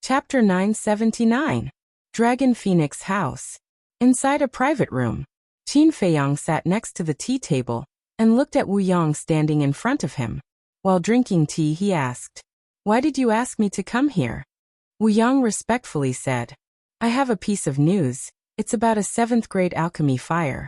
Chapter 979. Dragon Phoenix House. Inside a private room, Qin Feiyang sat next to the tea table and looked at Wu Yang standing in front of him. While drinking tea, he asked, "Why did you ask me to come here?" Wu Yang respectfully said, "I have a piece of news. It's about a 7th grade alchemy fire."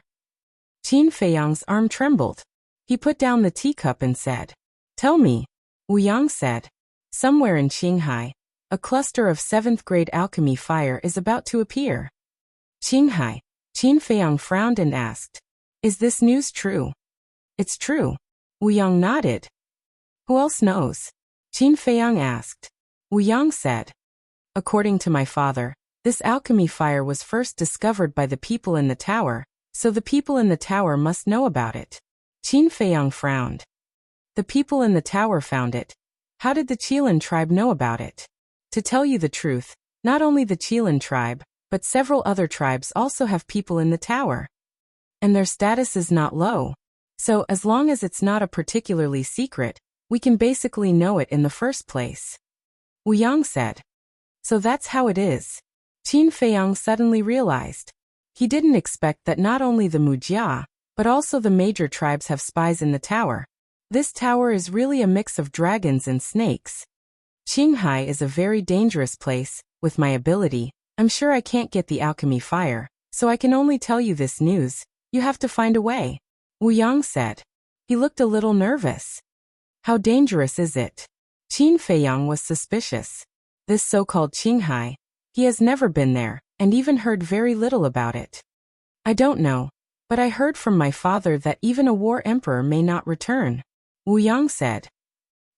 Qin Feiyang's arm trembled. He put down the teacup and said, "Tell me." Wu Yang said, "Somewhere in Qinghai, a cluster of 7th grade alchemy fire is about to appear." Qinghai. Qin Feiyang frowned and asked, "Is this news true?" "It's true." Wu Yang nodded. "Who else knows?" Qin Feiyang asked. Wu Yang said, "According to my father, this alchemy fire was first discovered by the people in the tower, so the people in the tower must know about it." Qin Feiyang frowned. "The people in the tower found it. How did the Qilin tribe know about it?" To tell you the truth, not only the Qilin tribe, but several other tribes also have people in the tower. And their status is not low. So, as long as it's not a particularly secret, we can basically know it in the first place. Wu Yang said. "So that's how it is." Qin Feiyang suddenly realized. He didn't expect that not only the Mujia, but also the major tribes have spies in the tower. This tower is really a mix of dragons and snakes. Qinghai is a very dangerous place. With my ability, I'm sure I can't get the alchemy fire, so I can only tell you this news. You have to find a way. Wu Yang said. He looked a little nervous. How dangerous is it? Qin Feiyang was suspicious. This so-called Qinghai, he has never been there, and even heard very little about it. I don't know, but I heard from my father that even a war emperor may not return. Wu Yang said.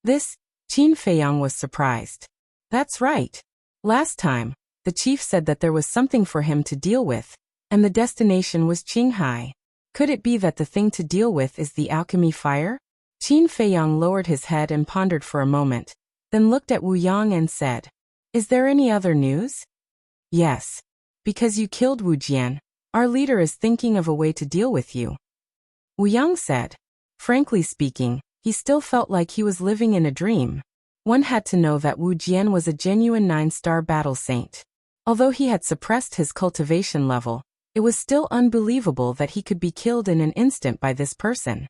This, Qin Feiyang was surprised. That's right. Last time, the chief said that there was something for him to deal with, and the destination was Qinghai. Could it be that the thing to deal with is the alchemy fire? Qin Feiyang lowered his head and pondered for a moment, then looked at Wu Yang and said, "Is there any other news?" "Yes. Because you killed Wu Jian, our leader is thinking of a way to deal with you." Wu Yang said. Frankly speaking, he still felt like he was living in a dream. One had to know that Wu Jian was a genuine 9-star battle saint. Although he had suppressed his cultivation level, it was still unbelievable that he could be killed in an instant by this person.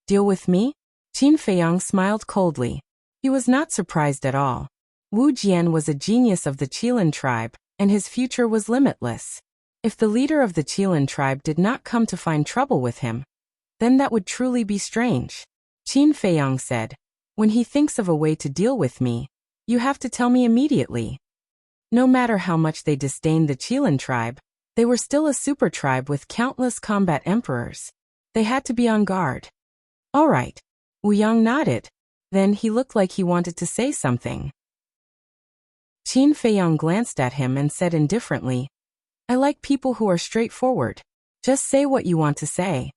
Deal with me? Qin Feiyang smiled coldly. He was not surprised at all. Wu Jian was a genius of the Qilin tribe, and his future was limitless. If the leader of the Qilin tribe did not come to find trouble with him, then that would truly be strange. Qin Feiyang said, "When he thinks of a way to deal with me, you have to tell me immediately." No matter how much they disdained the Qilin tribe, they were still a super tribe with countless combat emperors. They had to be on guard. All right. Wu Yang nodded. Then he looked like he wanted to say something. Qin Feiyang glanced at him and said indifferently, "I like people who are straightforward. Just say what you want to say."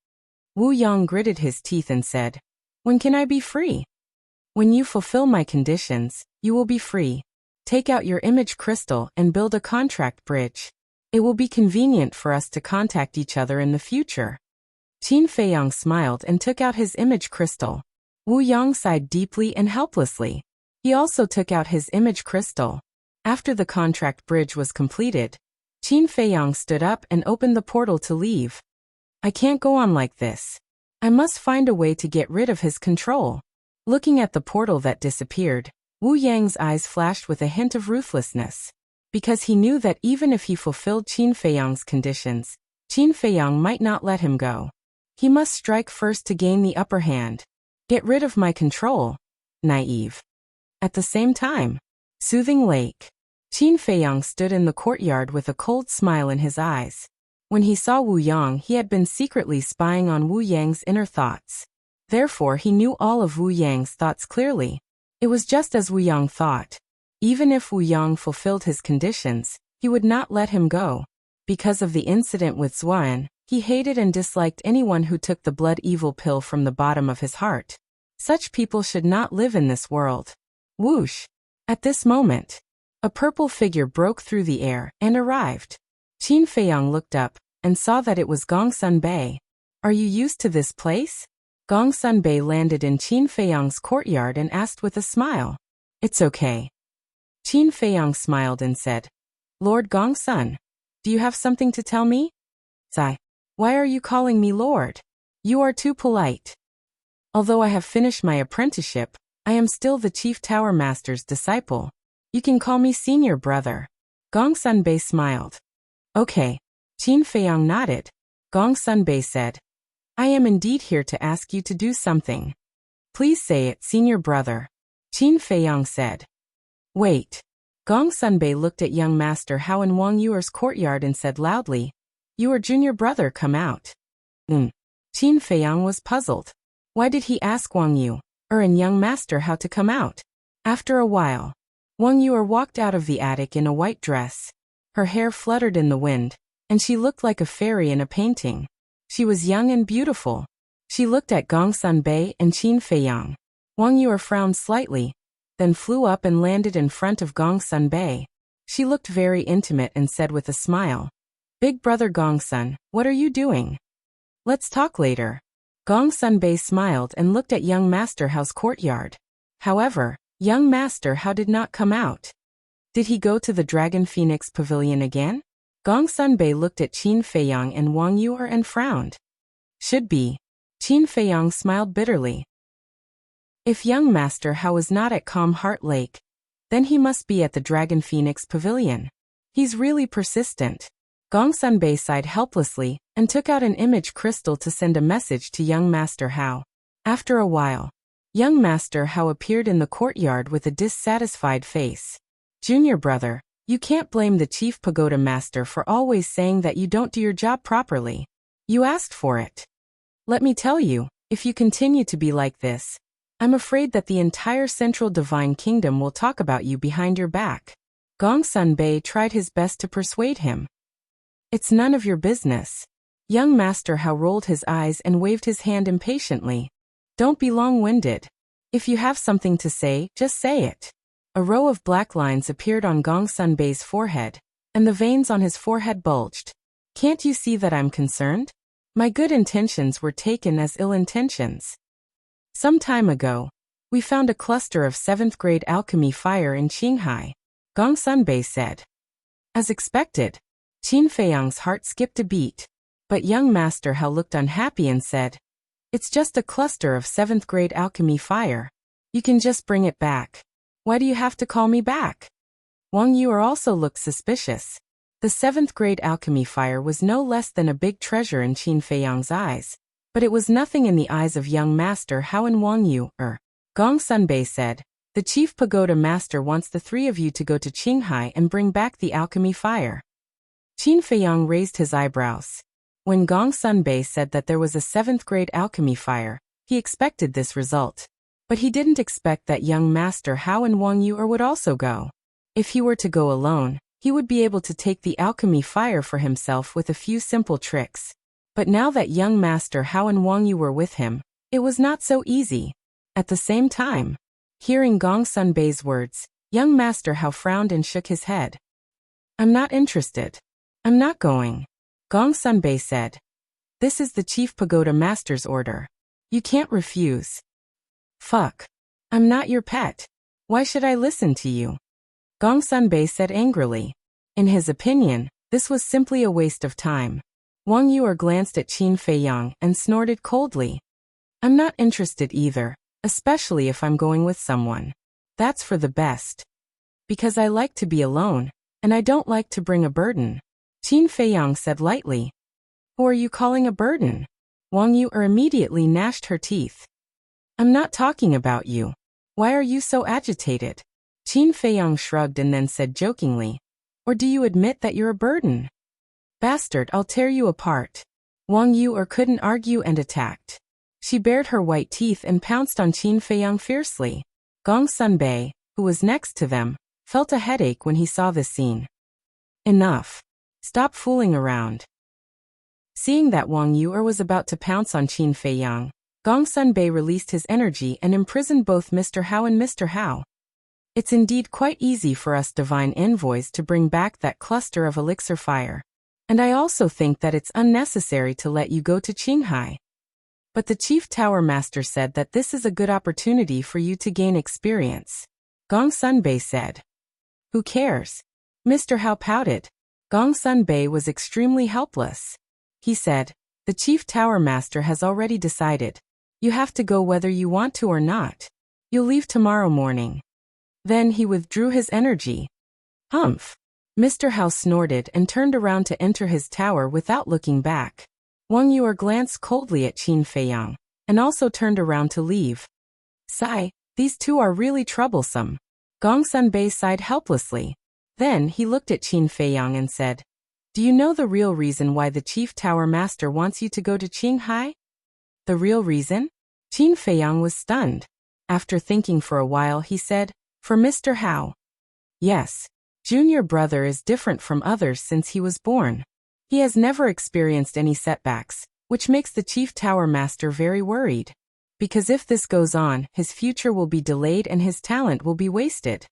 Wu Yang gritted his teeth and said, "When can I be free?" "When you fulfill my conditions, you will be free. Take out your image crystal and build a contract bridge. It will be convenient for us to contact each other in the future." Qin Feiyang smiled and took out his image crystal. Wu Yang sighed deeply and helplessly. He also took out his image crystal. After the contract bridge was completed, Qin Feiyang stood up and opened the portal to leave. I can't go on like this. I must find a way to get rid of his control. Looking at the portal that disappeared, Wu Yang's eyes flashed with a hint of ruthlessness. Because he knew that even if he fulfilled Qin Feiyang's conditions, Qin Feiyang might not let him go. He must strike first to gain the upper hand. Get rid of my control. Naive. At the same time, Soothing Lake. Qin Feiyang stood in the courtyard with a cold smile in his eyes. When he saw Wu Yang, he had been secretly spying on Wu Yang's inner thoughts. Therefore, he knew all of Wu Yang's thoughts clearly. It was just as Wu Yang thought. Even if Wu Yang fulfilled his conditions, he would not let him go. Because of the incident with Xuan, he hated and disliked anyone who took the blood evil pill from the bottom of his heart. Such people should not live in this world. Whoosh! At this moment, a purple figure broke through the air and arrived. Qin Feiyang looked up and saw that it was Gongsun Bei. Are you used to this place? Gongsun Bei landed in Qin Feiyang's courtyard and asked with a smile. It's okay. Qin Feiyang smiled and said, Lord Gongsun, do you have something to tell me? Zai, why are you calling me Lord? You are too polite. Although I have finished my apprenticeship, I am still the Chief Tower Master's disciple. You can call me Senior Brother. Gongsun Bei smiled. Okay. Qin Feiyang nodded. Gongsun Bei said, I am indeed here to ask you to do something. Please say it, Senior Brother. Qin Feiyang said. Wait. Gongsun Bei looked at young Master Hao in Wang Yuer's courtyard and said loudly, Your junior brother come out. Qin Feiyang was puzzled. Why did he ask Wang Yu, and young Master Hao to come out? After a while, Wang Yuer walked out of the attic in a white dress. Her hair fluttered in the wind, and she looked like a fairy in a painting. She was young and beautiful. She looked at Gongsun Bei and Qin Feiyang. Wang Yuer frowned slightly, then flew up and landed in front of Gongsun Bei. She looked very intimate and said with a smile, Big brother Gongsun, what are you doing? Let's talk later. Gongsun Bei smiled and looked at young Master Hao's courtyard. However, young Master Hao did not come out. Did he go to the Dragon Phoenix Pavilion again? Gongsun Bei looked at Qin Feiyang and Wang Yuer and frowned. Should be. Qin Feiyang smiled bitterly. If young Master Hao is not at Calm Heart Lake, then he must be at the Dragon Phoenix Pavilion. He's really persistent. Gongsun Bei sighed helplessly and took out an image crystal to send a message to young Master Hao. After a while, young Master Hao appeared in the courtyard with a dissatisfied face. Junior brother, you can't blame the Chief Pagoda Master for always saying that you don't do your job properly. You asked for it. Let me tell you, if you continue to be like this, I'm afraid that the entire Central Divine Kingdom will talk about you behind your back. Gongsun Bei tried his best to persuade him. It's none of your business. Young Master Hao rolled his eyes and waved his hand impatiently. Don't be long-winded. If you have something to say, just say it. A row of black lines appeared on Gongsun Bei's forehead, and the veins on his forehead bulged. Can't you see that I'm concerned? My good intentions were taken as ill intentions. Some time ago, we found a cluster of 7th grade alchemy fire in Qinghai, Gongsun Bei said. As expected, Qin Feiyang's heart skipped a beat, but young Master Hao looked unhappy and said, It's just a cluster of 7th grade alchemy fire. You can just bring it back. Why do you have to call me back? Wang Yuer also looked suspicious. The 7th grade alchemy fire was no less than a big treasure in Qin Feiyang's eyes. But it was nothing in the eyes of young Master Hao and Wang Yuer. Gongsun Bei said, The Chief Pagoda Master wants the three of you to go to Qinghai and bring back the alchemy fire. Qin Feiyang raised his eyebrows. When Gongsun Bei said that there was a 7th grade alchemy fire, he expected this result. But he didn't expect that young Master Hao and Wang Yuer would also go. If he were to go alone, he would be able to take the alchemy fire for himself with a few simple tricks. But now that young Master Hao and Wang Yu were with him, it was not so easy. At the same time, hearing Gongsun Bei's words, young Master Hao frowned and shook his head. I'm not interested. I'm not going. Gongsun Bei said. This is the Chief Pagoda Master's order. You can't refuse. Fuck. I'm not your pet. Why should I listen to you? Gongsun Bei said angrily. In his opinion, this was simply a waste of time. Wang Yuer glanced at Qin Feiyang and snorted coldly. I'm not interested either, especially if I'm going with someone. That's for the best. Because I like to be alone, and I don't like to bring a burden. Qin Feiyang said lightly. Who are you calling a burden? Wang Yuer immediately gnashed her teeth. I'm not talking about you. Why are you so agitated? Qin Feiyang shrugged and then said jokingly. Or do you admit that you're a burden? Bastard, I'll tear you apart. Wang Yuer couldn't argue and attacked. She bared her white teeth and pounced on Qin Feiyang fiercely. Gongsun Bei, who was next to them, felt a headache when he saw this scene. Enough. Stop fooling around. Seeing that Wang Yuer was about to pounce on Qin Feiyang, Gongsun Bei released his energy and imprisoned both Mr. Hao and Mr. Hao. It's indeed quite easy for us divine envoys to bring back that cluster of elixir fire. And I also think that it's unnecessary to let you go to Qinghai. But the Chief Tower Master said that this is a good opportunity for you to gain experience. Gongsun Bei said. Who cares? Mr. Hao pouted. Gongsun Bei was extremely helpless. He said, the Chief Tower Master has already decided. You have to go whether you want to or not. You'll leave tomorrow morning. Then he withdrew his energy. Humph. Mr. Hao snorted and turned around to enter his tower without looking back. Wang Yuer glanced coldly at Qin Feiyang, and also turned around to leave. Sigh, these two are really troublesome. Gongsun Bei sighed helplessly. Then he looked at Qin Feiyang and said, do you know the real reason why the Chief Tower Master wants you to go to Qinghai? The real reason? Qin Feiyang was stunned. After thinking for a while he said, for Mr. Hao. Yes. Junior brother is different from others since he was born. He has never experienced any setbacks, which makes the Chief Tower Master very worried. Because if this goes on, his future will be delayed and his talent will be wasted.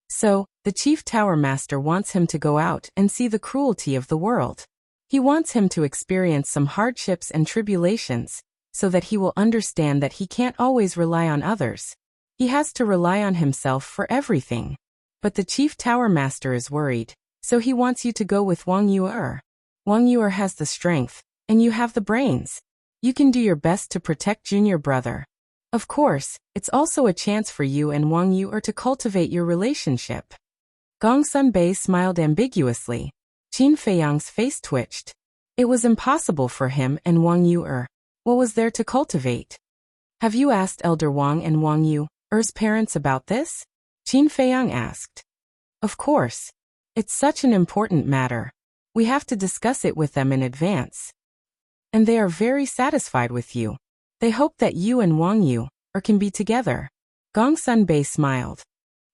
So, the Chief Tower Master wants him to go out and see the cruelty of the world. He wants him to experience some hardships and tribulations, so that he will understand that he can't always rely on others. He has to rely on himself for everything. But the Chief Tower Master is worried, so he wants you to go with Wang Yuer. Wang Yuer has the strength, and you have the brains. You can do your best to protect junior brother. Of course, it's also a chance for you and Wang Yuer to cultivate your relationship. Gongsun Bei smiled ambiguously. Qin Feiyang's face twitched. It was impossible for him and Wang Yuer. What was there to cultivate? Have you asked Elder Wang and Wang Yuer's parents about this? Qin Feiyang asked. Of course. It's such an important matter. We have to discuss it with them in advance. And they are very satisfied with you. They hope that you and Wang Yuer can be together. Gongsun Bei smiled.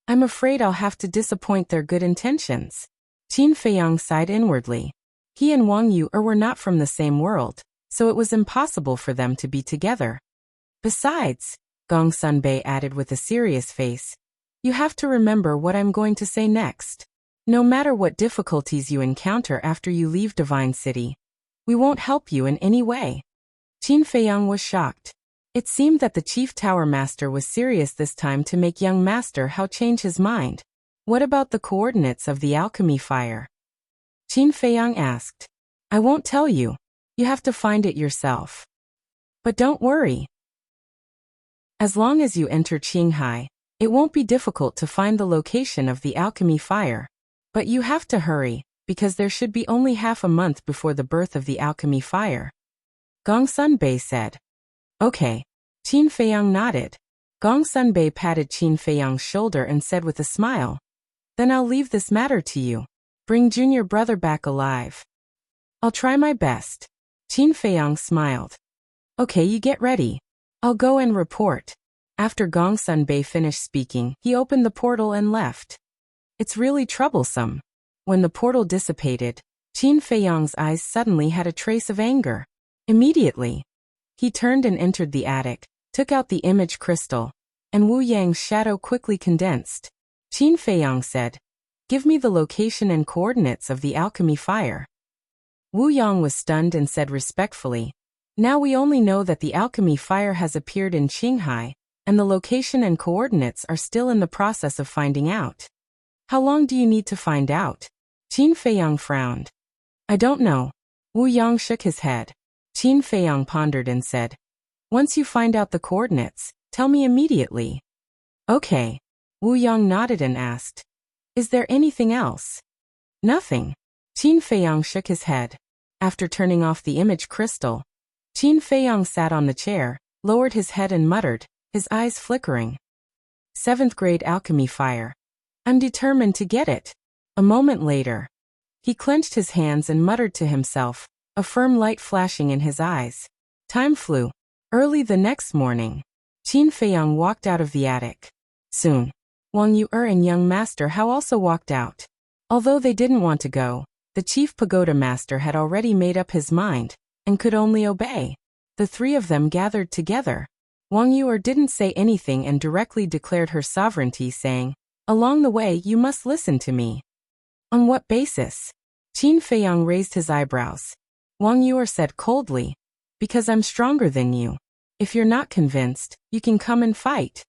I'm afraid I'll have to disappoint their good intentions. Qin Feiyang sighed inwardly. He and Wang Yuer were not from the same world, so it was impossible for them to be together. Besides, Gongsun Bei added with a serious face, you have to remember what I'm going to say next. No matter what difficulties you encounter after you leave Divine City, we won't help you in any way. Qin Feiyang was shocked. It seemed that the Chief Tower Master was serious this time to make young Master Hao change his mind. What about the coordinates of the alchemy fire? Qin Feiyang asked. I won't tell you. You have to find it yourself. But don't worry. As long as you enter Qinghai, it won't be difficult to find the location of the alchemy fire. But you have to hurry, because there should be only half a month before the birth of the alchemy fire. Gongsun Bei said. Okay. Qin Feiyang nodded. Gongsun Bei patted Qin Feiyang's shoulder and said with a smile, then I'll leave this matter to you. Bring junior brother back alive. I'll try my best. Qin Feiyang smiled. Okay, you get ready. I'll go and report. After Gongsun Bei finished speaking, he opened the portal and left. It's really troublesome. When the portal dissipated, Qin Feiyang's eyes suddenly had a trace of anger. Immediately, he turned and entered the attic, took out the image crystal, and Wu Yang's shadow quickly condensed. Qin Feiyang said, give me the location and coordinates of the alchemy fire. Wu Yang was stunned and said respectfully, now we only know that the alchemy fire has appeared in Qinghai, and the location and coordinates are still in the process of finding out. How long do you need to find out? Qin Feiyang frowned. I don't know. Wu Yang shook his head. Qin Feiyang pondered and said, once you find out the coordinates, tell me immediately. Okay. Wu Yang nodded and asked, is there anything else? Nothing. Qin Feiyang shook his head. After turning off the image crystal, Qin Feiyang sat on the chair, lowered his head and muttered, his eyes flickering. 7th grade alchemy fire. I'm determined to get it. A moment later, he clenched his hands and muttered to himself, a firm light flashing in his eyes. Time flew. Early the next morning, Qin Feiyang walked out of the attic. Soon, Wang Yuer and young Master Hao also walked out. Although they didn't want to go, the Chief Pagoda Master had already made up his mind, and could only obey. The three of them gathered together. Wang Yuer didn't say anything and directly declared her sovereignty, saying, along the way you must listen to me. On what basis? Qin Feiyang raised his eyebrows. Wang Yuer said coldly, because I'm stronger than you. If you're not convinced, you can come and fight.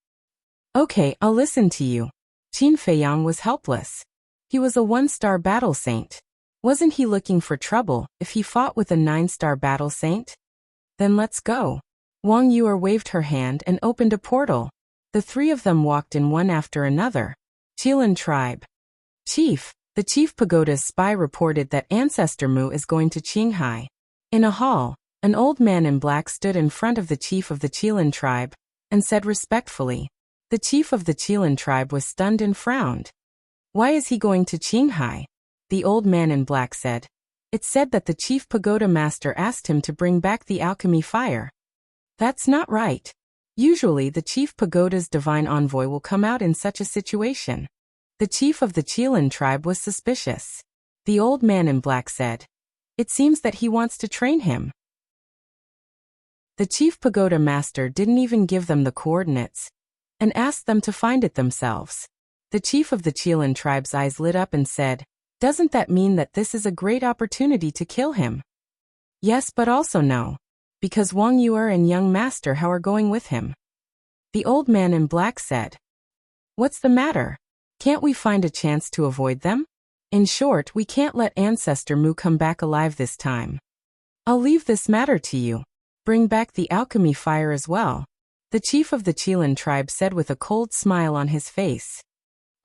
Okay, I'll listen to you. Qin Feiyang was helpless. He was a 1-star battle saint. Wasn't he looking for trouble if he fought with a 9-star battle saint? Then let's go. Wang Yuer waved her hand and opened a portal. The three of them walked in one after another. Qilin tribe. Chief, the Chief Pagoda's spy reported that Ancestor Mu is going to Qinghai. In a hall, an old man in black stood in front of the chief of the Qilin tribe and said respectfully. The chief of the Qilin tribe was stunned and frowned. Why is he going to Qinghai? The old man in black said. It's said that the chief pagoda master asked him to bring back the alchemy fire. That's not right. Usually the chief pagoda's divine envoy will come out in such a situation. The chief of the Qilin tribe was suspicious. The old man in black said. It seems that he wants to train him. The chief pagoda master didn't even give them the coordinates and asked them to find it themselves. The chief of the Qilin tribe's eyes lit up and said, doesn't that mean that this is a great opportunity to kill him? Yes, but also no. Because Wang Yuer and young Master Hao are going with him. The old man in black said. What's the matter? Can't we find a chance to avoid them? In short, we can't let Ancestor Mu come back alive this time. I'll leave this matter to you. Bring back the alchemy fire as well. The chief of the Qilin tribe said with a cold smile on his face.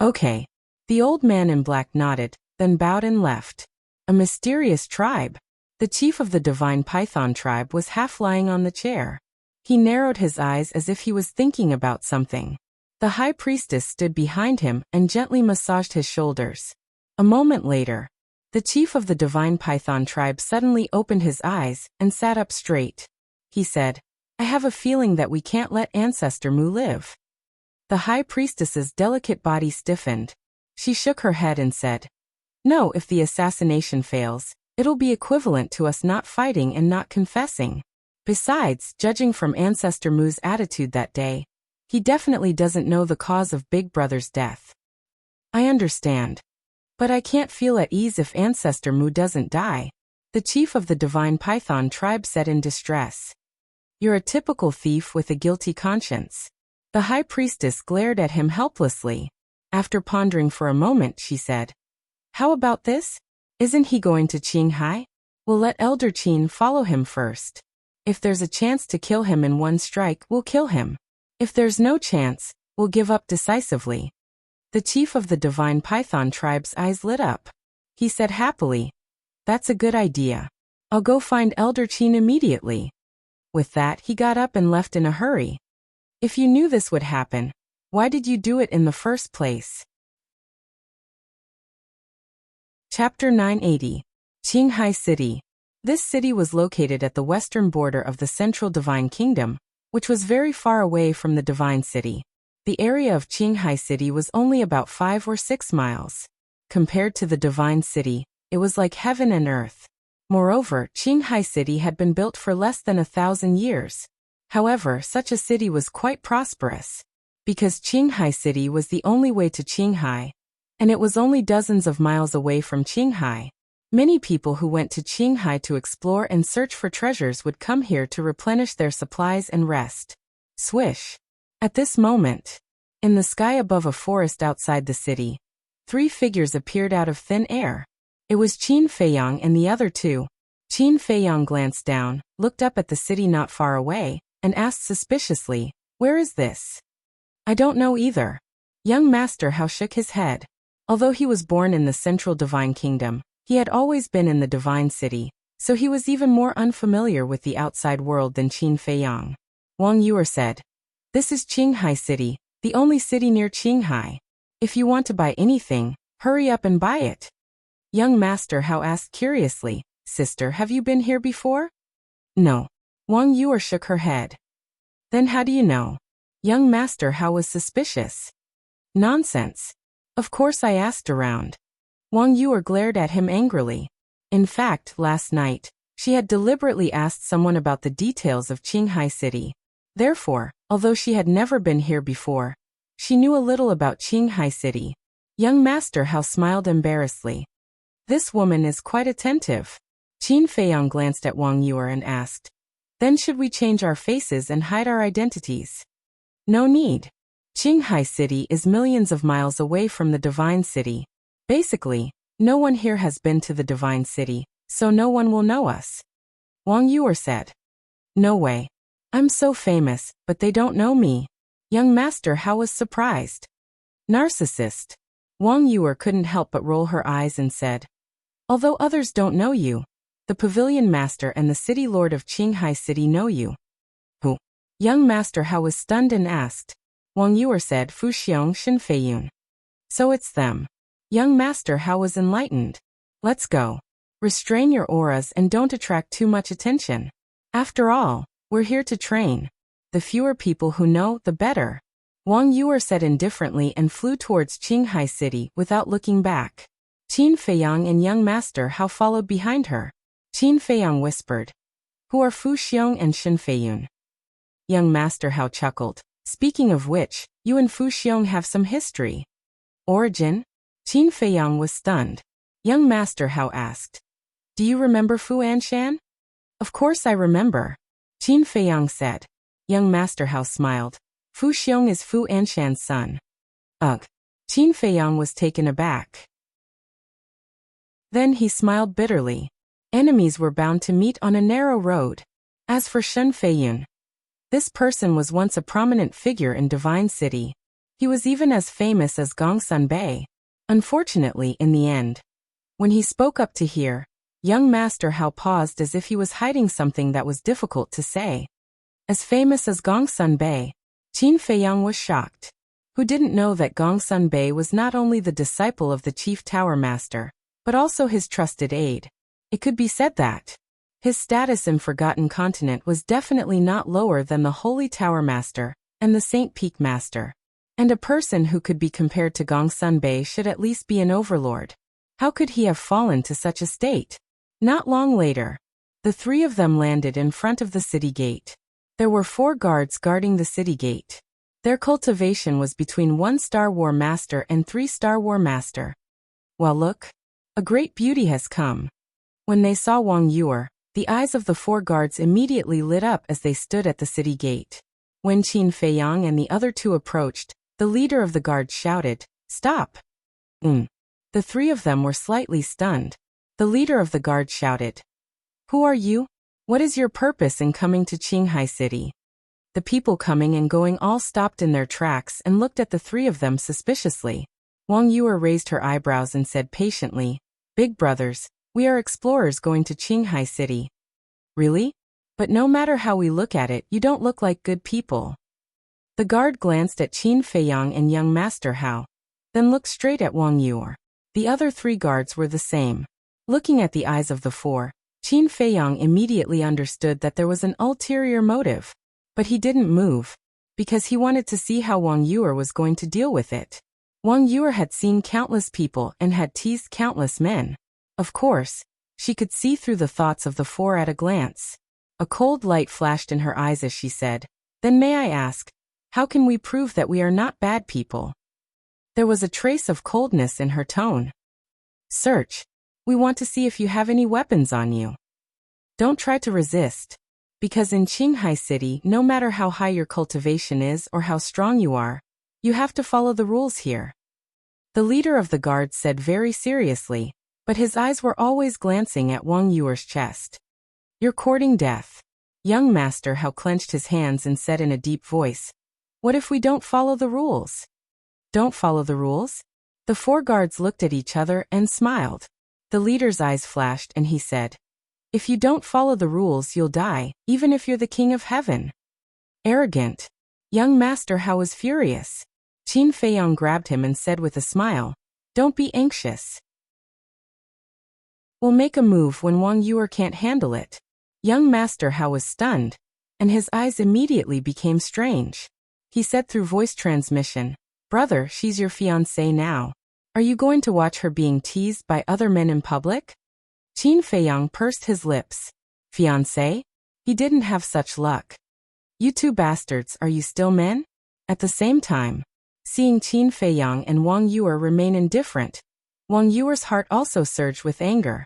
Okay. The old man in black nodded, then bowed and left. A mysterious tribe. The chief of the divine python tribe was half lying on the chair. He narrowed his eyes as if he was thinking about something. The high priestess stood behind him and gently massaged his shoulders. A moment later, the chief of the divine python tribe suddenly opened his eyes and sat up straight. He said, I have a feeling that we can't let Ancestor Mu live. The high priestess's delicate body stiffened. She shook her head and said, no, if the assassination fails, it'll be equivalent to us not fighting and not confessing. Besides, judging from Ancestor Mu's attitude that day, he definitely doesn't know the cause of Big Brother's death. I understand. But I can't feel at ease if Ancestor Mu doesn't die, the chief of the divine python tribe said in distress. You're a typical thief with a guilty conscience. The high priestess glared at him helplessly. After pondering for a moment, she said, how about this? Isn't he going to Qinghai? We'll let Elder Qin follow him first. If there's a chance to kill him in one strike, we'll kill him. If there's no chance, we'll give up decisively. The chief of the divine python tribe's eyes lit up. He said happily, that's a good idea. I'll go find Elder Qin immediately. With that, he got up and left in a hurry. If you knew this would happen, why did you do it in the first place? Chapter 980. Qinghai City. This city was located at the western border of the Central Divine Kingdom, which was very far away from the Divine City. The area of Qinghai City was only about 5 or 6 miles. Compared to the Divine City, it was like heaven and earth. Moreover, Qinghai City had been built for less than 1,000 years. However, such a city was quite prosperous. Because Qinghai City was the only way to Qinghai, and it was only dozens of miles away from Qinghai. Many people who went to Qinghai to explore and search for treasures would come here to replenish their supplies and rest. Swish. At this moment, in the sky above a forest outside the city, 3 figures appeared out of thin air. It was Qin Feiyang and the other 2. Qin Feiyang glanced down, looked up at the city not far away, and asked suspiciously, where is this? I don't know either. Young Master Hao shook his head. Although he was born in the Central Divine Kingdom, he had always been in the Divine City, so he was even more unfamiliar with the outside world than Qin Feiyang. Wang Yuer said, this is Qinghai City, the only city near Qinghai. If you want to buy anything, hurry up and buy it. Young Master Hao asked curiously, sister, have you been here before? No. Wang Yuer shook her head. Then how do you know? Young Master Hao was suspicious. Nonsense. Of course I asked around. Wang Yuer glared at him angrily. In fact, last night, she had deliberately asked someone about the details of Qinghai City. Therefore, although she had never been here before, she knew a little about Qinghai City. Young Master Hao smiled embarrassedly. This woman is quite attentive. Qin Feiyang glanced at Wang Yuer and asked, then should we change our faces and hide our identities? No need. Qinghai City is millions of miles away from the Divine City. Basically, no one here has been to the divine city, so no one will know us. Wang Yuer said. No way. I'm so famous, but they don't know me. Young Master Hao was surprised. Narcissist. Wang Yuer couldn't help but roll her eyes and said, although others don't know you, the Pavilion Master and the City Lord of Qinghai City know you. Who? Young Master Hao was stunned and asked. Wang Yuer said Fu Xiong Shenfeiyun. So it's them. Young Master Hao was enlightened. Let's go. Restrain your auras and don't attract too much attention. After all, we're here to train. The fewer people who know, the better. Wang Yuer said indifferently and flew towards Qinghai City without looking back. Qin Feiyang and young Master Hao followed behind her. Qin Feiyang whispered, who are Fu Xiong and Shen Feiyun? Young Master Hao chuckled. Speaking of which, you and Fu Xiong have some history. Origin? Qin Feiyang was stunned. Young Master Hao asked, do you remember Fu Anshan? Of course I remember. Qin Feiyang said. Young Master Hao smiled. Fu Xiong is Fu Anshan's son. Ugh. Qin Feiyang was taken aback. Then he smiled bitterly. Enemies were bound to meet on a narrow road. As for Shen Feiyun, this person was once a prominent figure in Divine City. He was even as famous as Gongsun Bei. Unfortunately, in the end, when he spoke up to hear, young Master Hao paused as if he was hiding something that was difficult to say. As famous as Gongsun Bei, Qin Feiyang was shocked. Who didn't know that Gongsun Bei was not only the disciple of the Chief Tower Master, but also his trusted aide? It could be said that his status in Forgotten Continent was definitely not lower than the Holy Tower Master and the Saint Peak Master. And a person who could be compared to Gongsun Bei should at least be an overlord. How could he have fallen to such a state? Not long later, the three of them landed in front of the city gate. There were 4 guards guarding the city gate. Their cultivation was between 1 Star War Master and 3 Star War Master. Well, look, a great beauty has come. When they saw Wang Yuer, the eyes of the 4 guards immediately lit up as they stood at the city gate. When Qin Feiyang and the other 2 approached, the leader of the guards shouted, "Stop!" The 3 of them were slightly stunned. The leader of the guard shouted, "Who are you? What is your purpose in coming to Qinghai City?" The people coming and going all stopped in their tracks and looked at the 3 of them suspiciously. Wang Yuer raised her eyebrows and said patiently, "Big brothers, we are explorers going to Qinghai City." Really? But no matter how we look at it, you don't look like good people. The guard glanced at Qin Feiyang and young Master Hao, then looked straight at Wang Yuer. The other 3 guards were the same. Looking at the eyes of the 4, Qin Feiyang immediately understood that there was an ulterior motive. But he didn't move, because he wanted to see how Wang Yuer was going to deal with it. Wang Yuer had seen countless people and had teased countless men. Of course, she could see through the thoughts of the 4 at a glance. A cold light flashed in her eyes as she said, "Then may I ask, how can we prove that we are not bad people?" There was a trace of coldness in her tone. "Search. We want to see if you have any weapons on you. Don't try to resist. Because in Qinghai City, no matter how high your cultivation is or how strong you are, you have to follow the rules here." The leader of the guard said very seriously, but his eyes were always glancing at Wang Yuer's chest. "You're courting death." Young Master Hao clenched his hands and said in a deep voice, "What if we don't follow the rules?" "Don't follow the rules?" The 4 guards looked at each other and smiled. The leader's eyes flashed and he said, "If you don't follow the rules, you'll die, even if you're the king of heaven." Arrogant. Young Master Hao was furious. Qin Feiyang grabbed him and said with a smile, "Don't be anxious. We'll make a move when Wang Yuer can't handle it." Young Master Hao was stunned, and his eyes immediately became strange. He said through voice transmission, "Brother, she's your fiancée now. Are you going to watch her being teased by other men in public?" Qin Feiyang pursed his lips. "Fiancé? He didn't have such luck. You 2 bastards, are you still men?" At the same time, seeing Qin Feiyang and Wang Yuer remain indifferent, Wang Yuer's heart also surged with anger.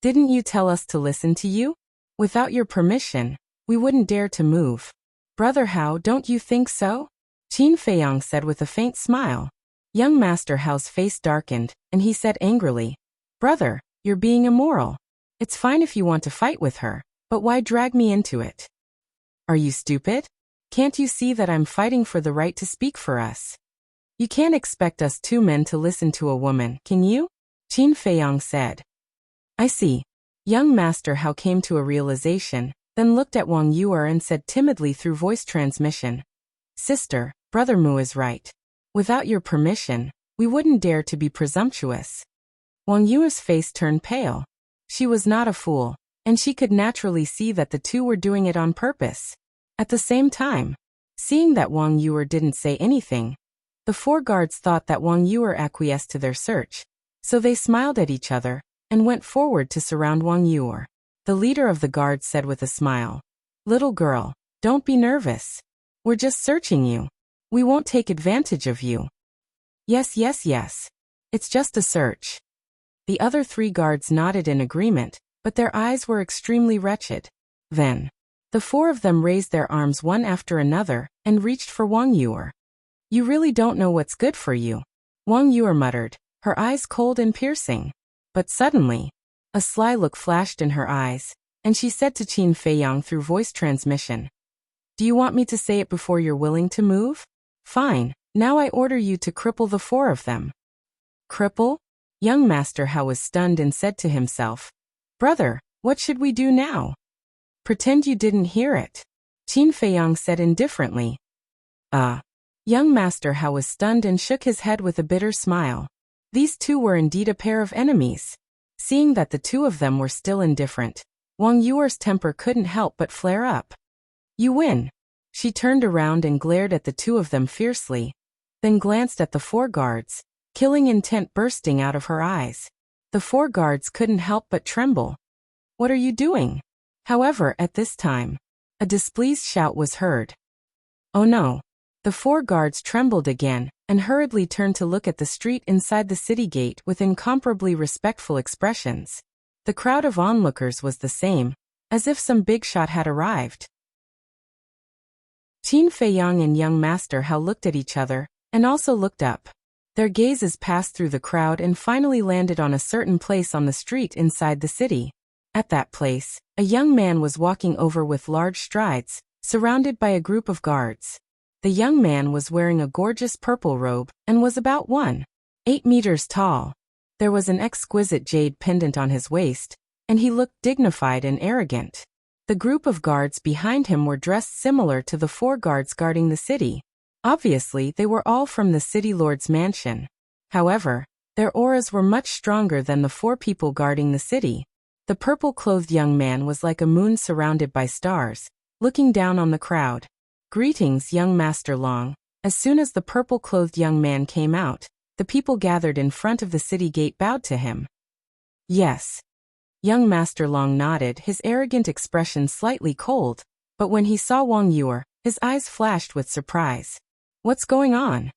"Didn't you tell us to listen to you? Without your permission, we wouldn't dare to move. Brother Hao, don't you think so?" Qin Feiyang said with a faint smile. Young Master Hao's face darkened, and he said angrily, "Brother, you're being immoral. It's fine if you want to fight with her, but why drag me into it? Are you stupid? Can't you see that I'm fighting for the right to speak for us? You can't expect us two men to listen to a woman, can you?" Qin Feiyang said. "I see." Young Master Hao came to a realization, then looked at Wang Yuer and said timidly through voice transmission, "Sister, Brother Mu is right. Without your permission, we wouldn't dare to be presumptuous." Wang Yuer's face turned pale. She was not a fool, and she could naturally see that the two were doing it on purpose. At the same time, seeing that Wang Yuer didn't say anything, the four guards thought that Wang Yuer acquiesced to their search, so they smiled at each other and went forward to surround Wang Yuer. The leader of the guards said with a smile, "Little girl, don't be nervous. We're just searching you. We won't take advantage of you." Yes. It's just a search." The other three guards nodded in agreement, but their eyes were extremely wretched. Then, the four of them raised their arms one after another and reached for Wang Yuer. "You really don't know what's good for you," Wang Yuer muttered, her eyes cold and piercing. But suddenly, a sly look flashed in her eyes, and she said to Qin Feiyang through voice transmission, "Do you want me to say it before you're willing to move? Fine, now I order you to cripple the four of them." "Cripple?" Young Master Hao was stunned and said to himself, "Brother, what should we do now?" "Pretend you didn't hear it," Qin Feiyang said indifferently. Young Master Hao was stunned and shook his head with a bitter smile. These two were indeed a pair of enemies. Seeing that the two of them were still indifferent, Wang Yuer's temper couldn't help but flare up. "You win." She turned around and glared at the two of them fiercely, then glanced at the four guards, killing intent bursting out of her eyes. The four guards couldn't help but tremble. "What are you doing?" However, at this time, a displeased shout was heard. "Oh no." The four guards trembled again and hurriedly turned to look at the street inside the city gate with incomparably respectful expressions. The crowd of onlookers was the same, as if some big shot had arrived. Qin Feiyang and young Master Hao looked at each other and also looked up. Their gazes passed through the crowd and finally landed on a certain place on the street inside the city. At that place, a young man was walking over with large strides, surrounded by a group of guards. The young man was wearing a gorgeous purple robe and was about 1.8 meters tall. There was an exquisite jade pendant on his waist, and he looked dignified and arrogant. The group of guards behind him were dressed similar to the four guards guarding the city. Obviously, they were all from the city lord's mansion. However, their auras were much stronger than the four people guarding the city. The purple-clothed young man was like a moon surrounded by stars, looking down on the crowd. "Greetings, young Master Long." As soon as the purple-clothed young man came out, the people gathered in front of the city gate bowed to him. "Yes." Young Master Long nodded, his arrogant expression slightly cold, but when he saw Wang Yuer, his eyes flashed with surprise. "What's going on?"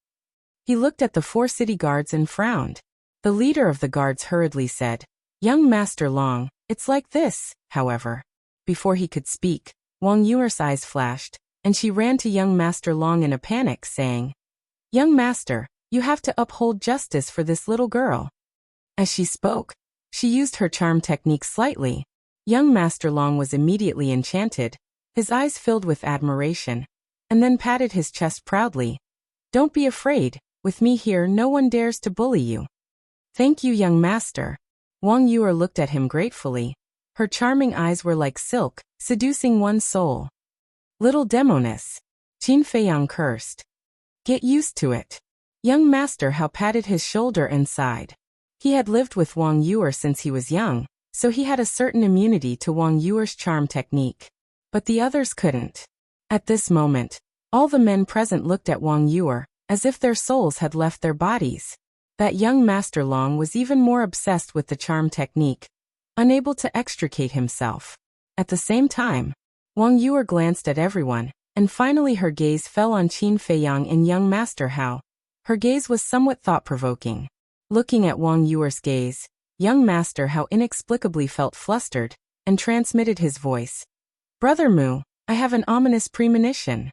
He looked at the four city guards and frowned. The leader of the guards hurriedly said, "Young Master Long, it's like this." However, before he could speak, Wang Yuer's eyes flashed, and she ran to young Master Long in a panic, saying, "Young Master, you have to uphold justice for this little girl." As she spoke, she used her charm technique slightly. Young Master Long was immediately enchanted, his eyes filled with admiration, and then patted his chest proudly. "Don't be afraid, with me here no one dares to bully you." "Thank you, young master." Wang Yuer looked at him gratefully. Her charming eyes were like silk, seducing one's soul. "Little demoness," Qin Feiyang cursed. "Get used to it." Young Master Hao patted his shoulder and sighed. He had lived with Wang Yuer since he was young, so he had a certain immunity to Wang Yuer's charm technique. But the others couldn't. At this moment, all the men present looked at Wang Yuer, as if their souls had left their bodies. That young Master Long was even more obsessed with the charm technique, unable to extricate himself. At the same time, Wang Yuer glanced at everyone, and finally her gaze fell on Qin Feiyang and young Master Hao. Her gaze was somewhat thought-provoking. Looking at Wang Yuer's gaze, young Master Hao inexplicably felt flustered, and transmitted his voice. "Brother Mu, I have an ominous premonition."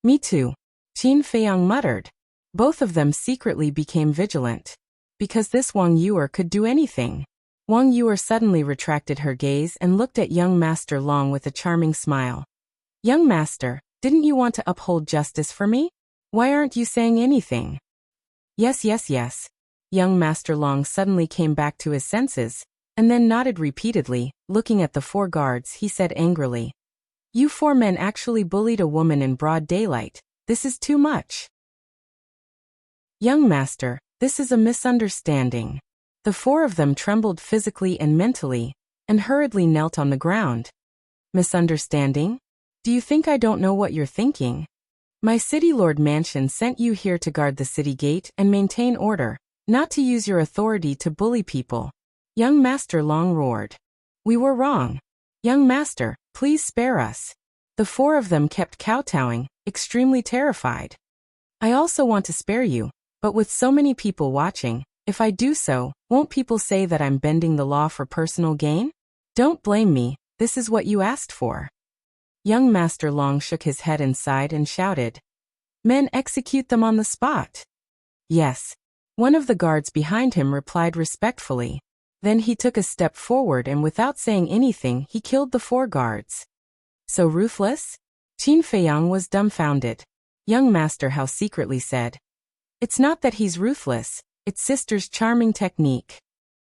"Me too," Qin Feiyang muttered. Both of them secretly became vigilant. Because this Wang Yuer could do anything. Wang Yuer suddenly retracted her gaze and looked at young Master Long with a charming smile. Young Master, didn't you want to uphold justice for me? Why aren't you saying anything? Yes. Young Master Long suddenly came back to his senses, and then nodded repeatedly. Looking at the 4 guards, he said angrily. You 4 men actually bullied a woman in broad daylight. This is too much. Young Master, this is a misunderstanding. The 4 of them trembled physically and mentally, and hurriedly knelt on the ground. Misunderstanding? Do you think I don't know what you're thinking? My city lord mansion sent you here to guard the city gate and maintain order, not to use your authority to bully people. Young Master Long roared. We were wrong. Young Master, please spare us. The 4 of them kept kowtowing, extremely terrified. I also want to spare you, but with so many people watching, if I do so, won't people say that I'm bending the law for personal gain? Don't blame me, this is what you asked for. Young Master Long shook his head and sighed and shouted. Men, execute them on the spot. Yes. One of the guards behind him replied respectfully. Then he took a step forward and without saying anything he killed the 4 guards. So ruthless? Qin Feiyang was dumbfounded. Young Master Hao secretly said. It's not that he's ruthless, it's sister's charming technique.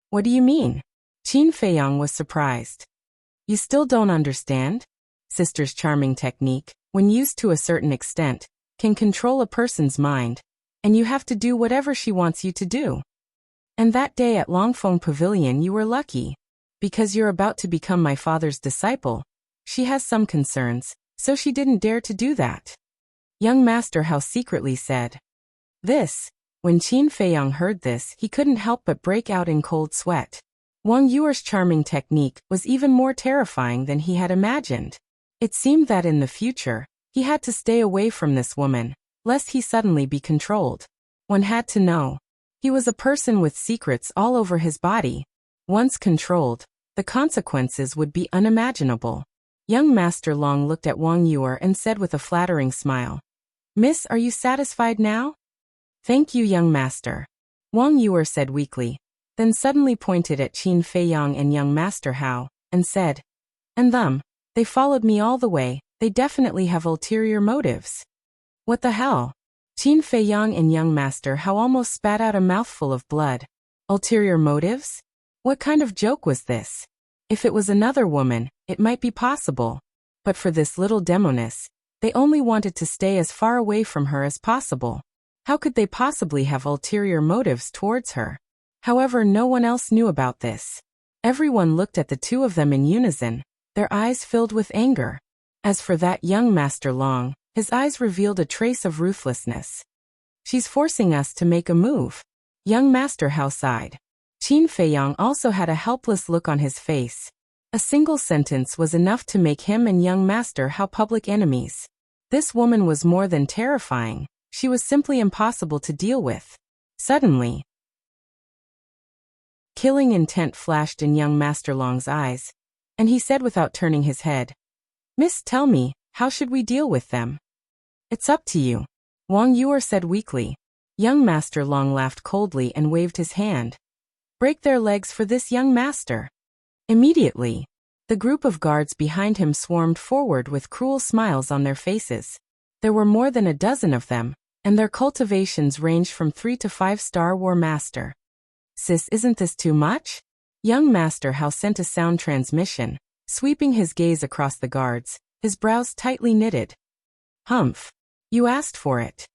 What do you mean? Qin Feiyang was surprised. You still don't understand? Sister's charming technique, when used to a certain extent, can control a person's mind, and you have to do whatever she wants you to do. And that day at Longfeng Pavilion you were lucky. Because you're about to become my father's disciple. She has some concerns, so she didn't dare to do that. Young Master Hao secretly said. When Qin Feiyang heard this, he couldn't help but break out in cold sweat. Wang Yuer's charming technique was even more terrifying than he had imagined. It seemed that in the future, he had to stay away from this woman, lest he suddenly be controlled. One had to know. He was a person with secrets all over his body. Once controlled, the consequences would be unimaginable. Young Master Long looked at Wang Yuer and said with a flattering smile. Miss, are you satisfied now? Thank you, young master. Wang Yuer said weakly, then suddenly pointed at Qin Feiyang and young Master Hao, and said, And them. They followed me all the way, they definitely have ulterior motives. What the hell? Qin Feiyang and young Master Hao almost spat out a mouthful of blood. Ulterior motives? What kind of joke was this? If it was another woman, it might be possible. But for this little demoness, they only wanted to stay as far away from her as possible. How could they possibly have ulterior motives towards her? However, no one else knew about this. Everyone looked at the 2 of them in unison, their eyes filled with anger. As for that young Master Long, his eyes revealed a trace of ruthlessness. She's forcing us to make a move. Young Master Hao sighed. Qin Feiyang also had a helpless look on his face. A single sentence was enough to make him and young Master Hao public enemies. This woman was more than terrifying. She was simply impossible to deal with. Suddenly, killing intent flashed in young Master Long's eyes, and he said without turning his head, Miss, tell me, how should we deal with them? It's up to you. Wang Yuer said weakly. Young Master Long laughed coldly and waved his hand. Break their legs for this young master. Immediately, the group of guards behind him swarmed forward with cruel smiles on their faces. There were more than a dozen of them, and their cultivations ranged from 3 to 5-star war master. Sis, isn't this too much? Young Master Hao sent a sound transmission, sweeping his gaze across the guards, his brows tightly knitted. Humph. You asked for it.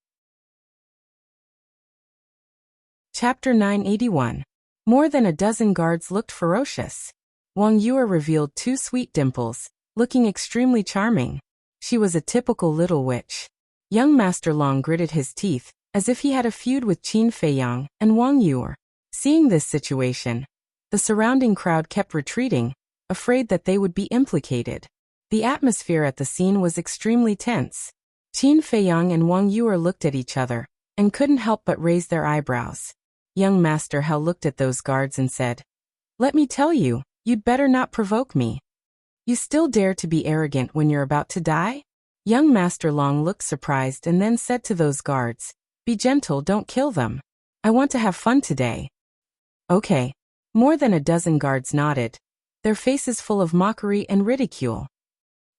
Chapter 981. More than a dozen guards looked ferocious. Wang Yuer revealed 2 sweet dimples, looking extremely charming. She was a typical little witch. Young Master Long gritted his teeth, as if he had a feud with Qin Feiyang and Wang Yuer. Seeing this situation, the surrounding crowd kept retreating, afraid that they would be implicated. The atmosphere at the scene was extremely tense. Qin Feiyang and Wang Yuer looked at each other, and couldn't help but raise their eyebrows. Young Master Hao looked at those guards and said, Let me tell you, you'd better not provoke me. You still dare to be arrogant when you're about to die? Young Master Long looked surprised and then said to those guards, Be gentle, don't kill them. I want to have fun today. Okay. More than a dozen guards nodded, their faces full of mockery and ridicule.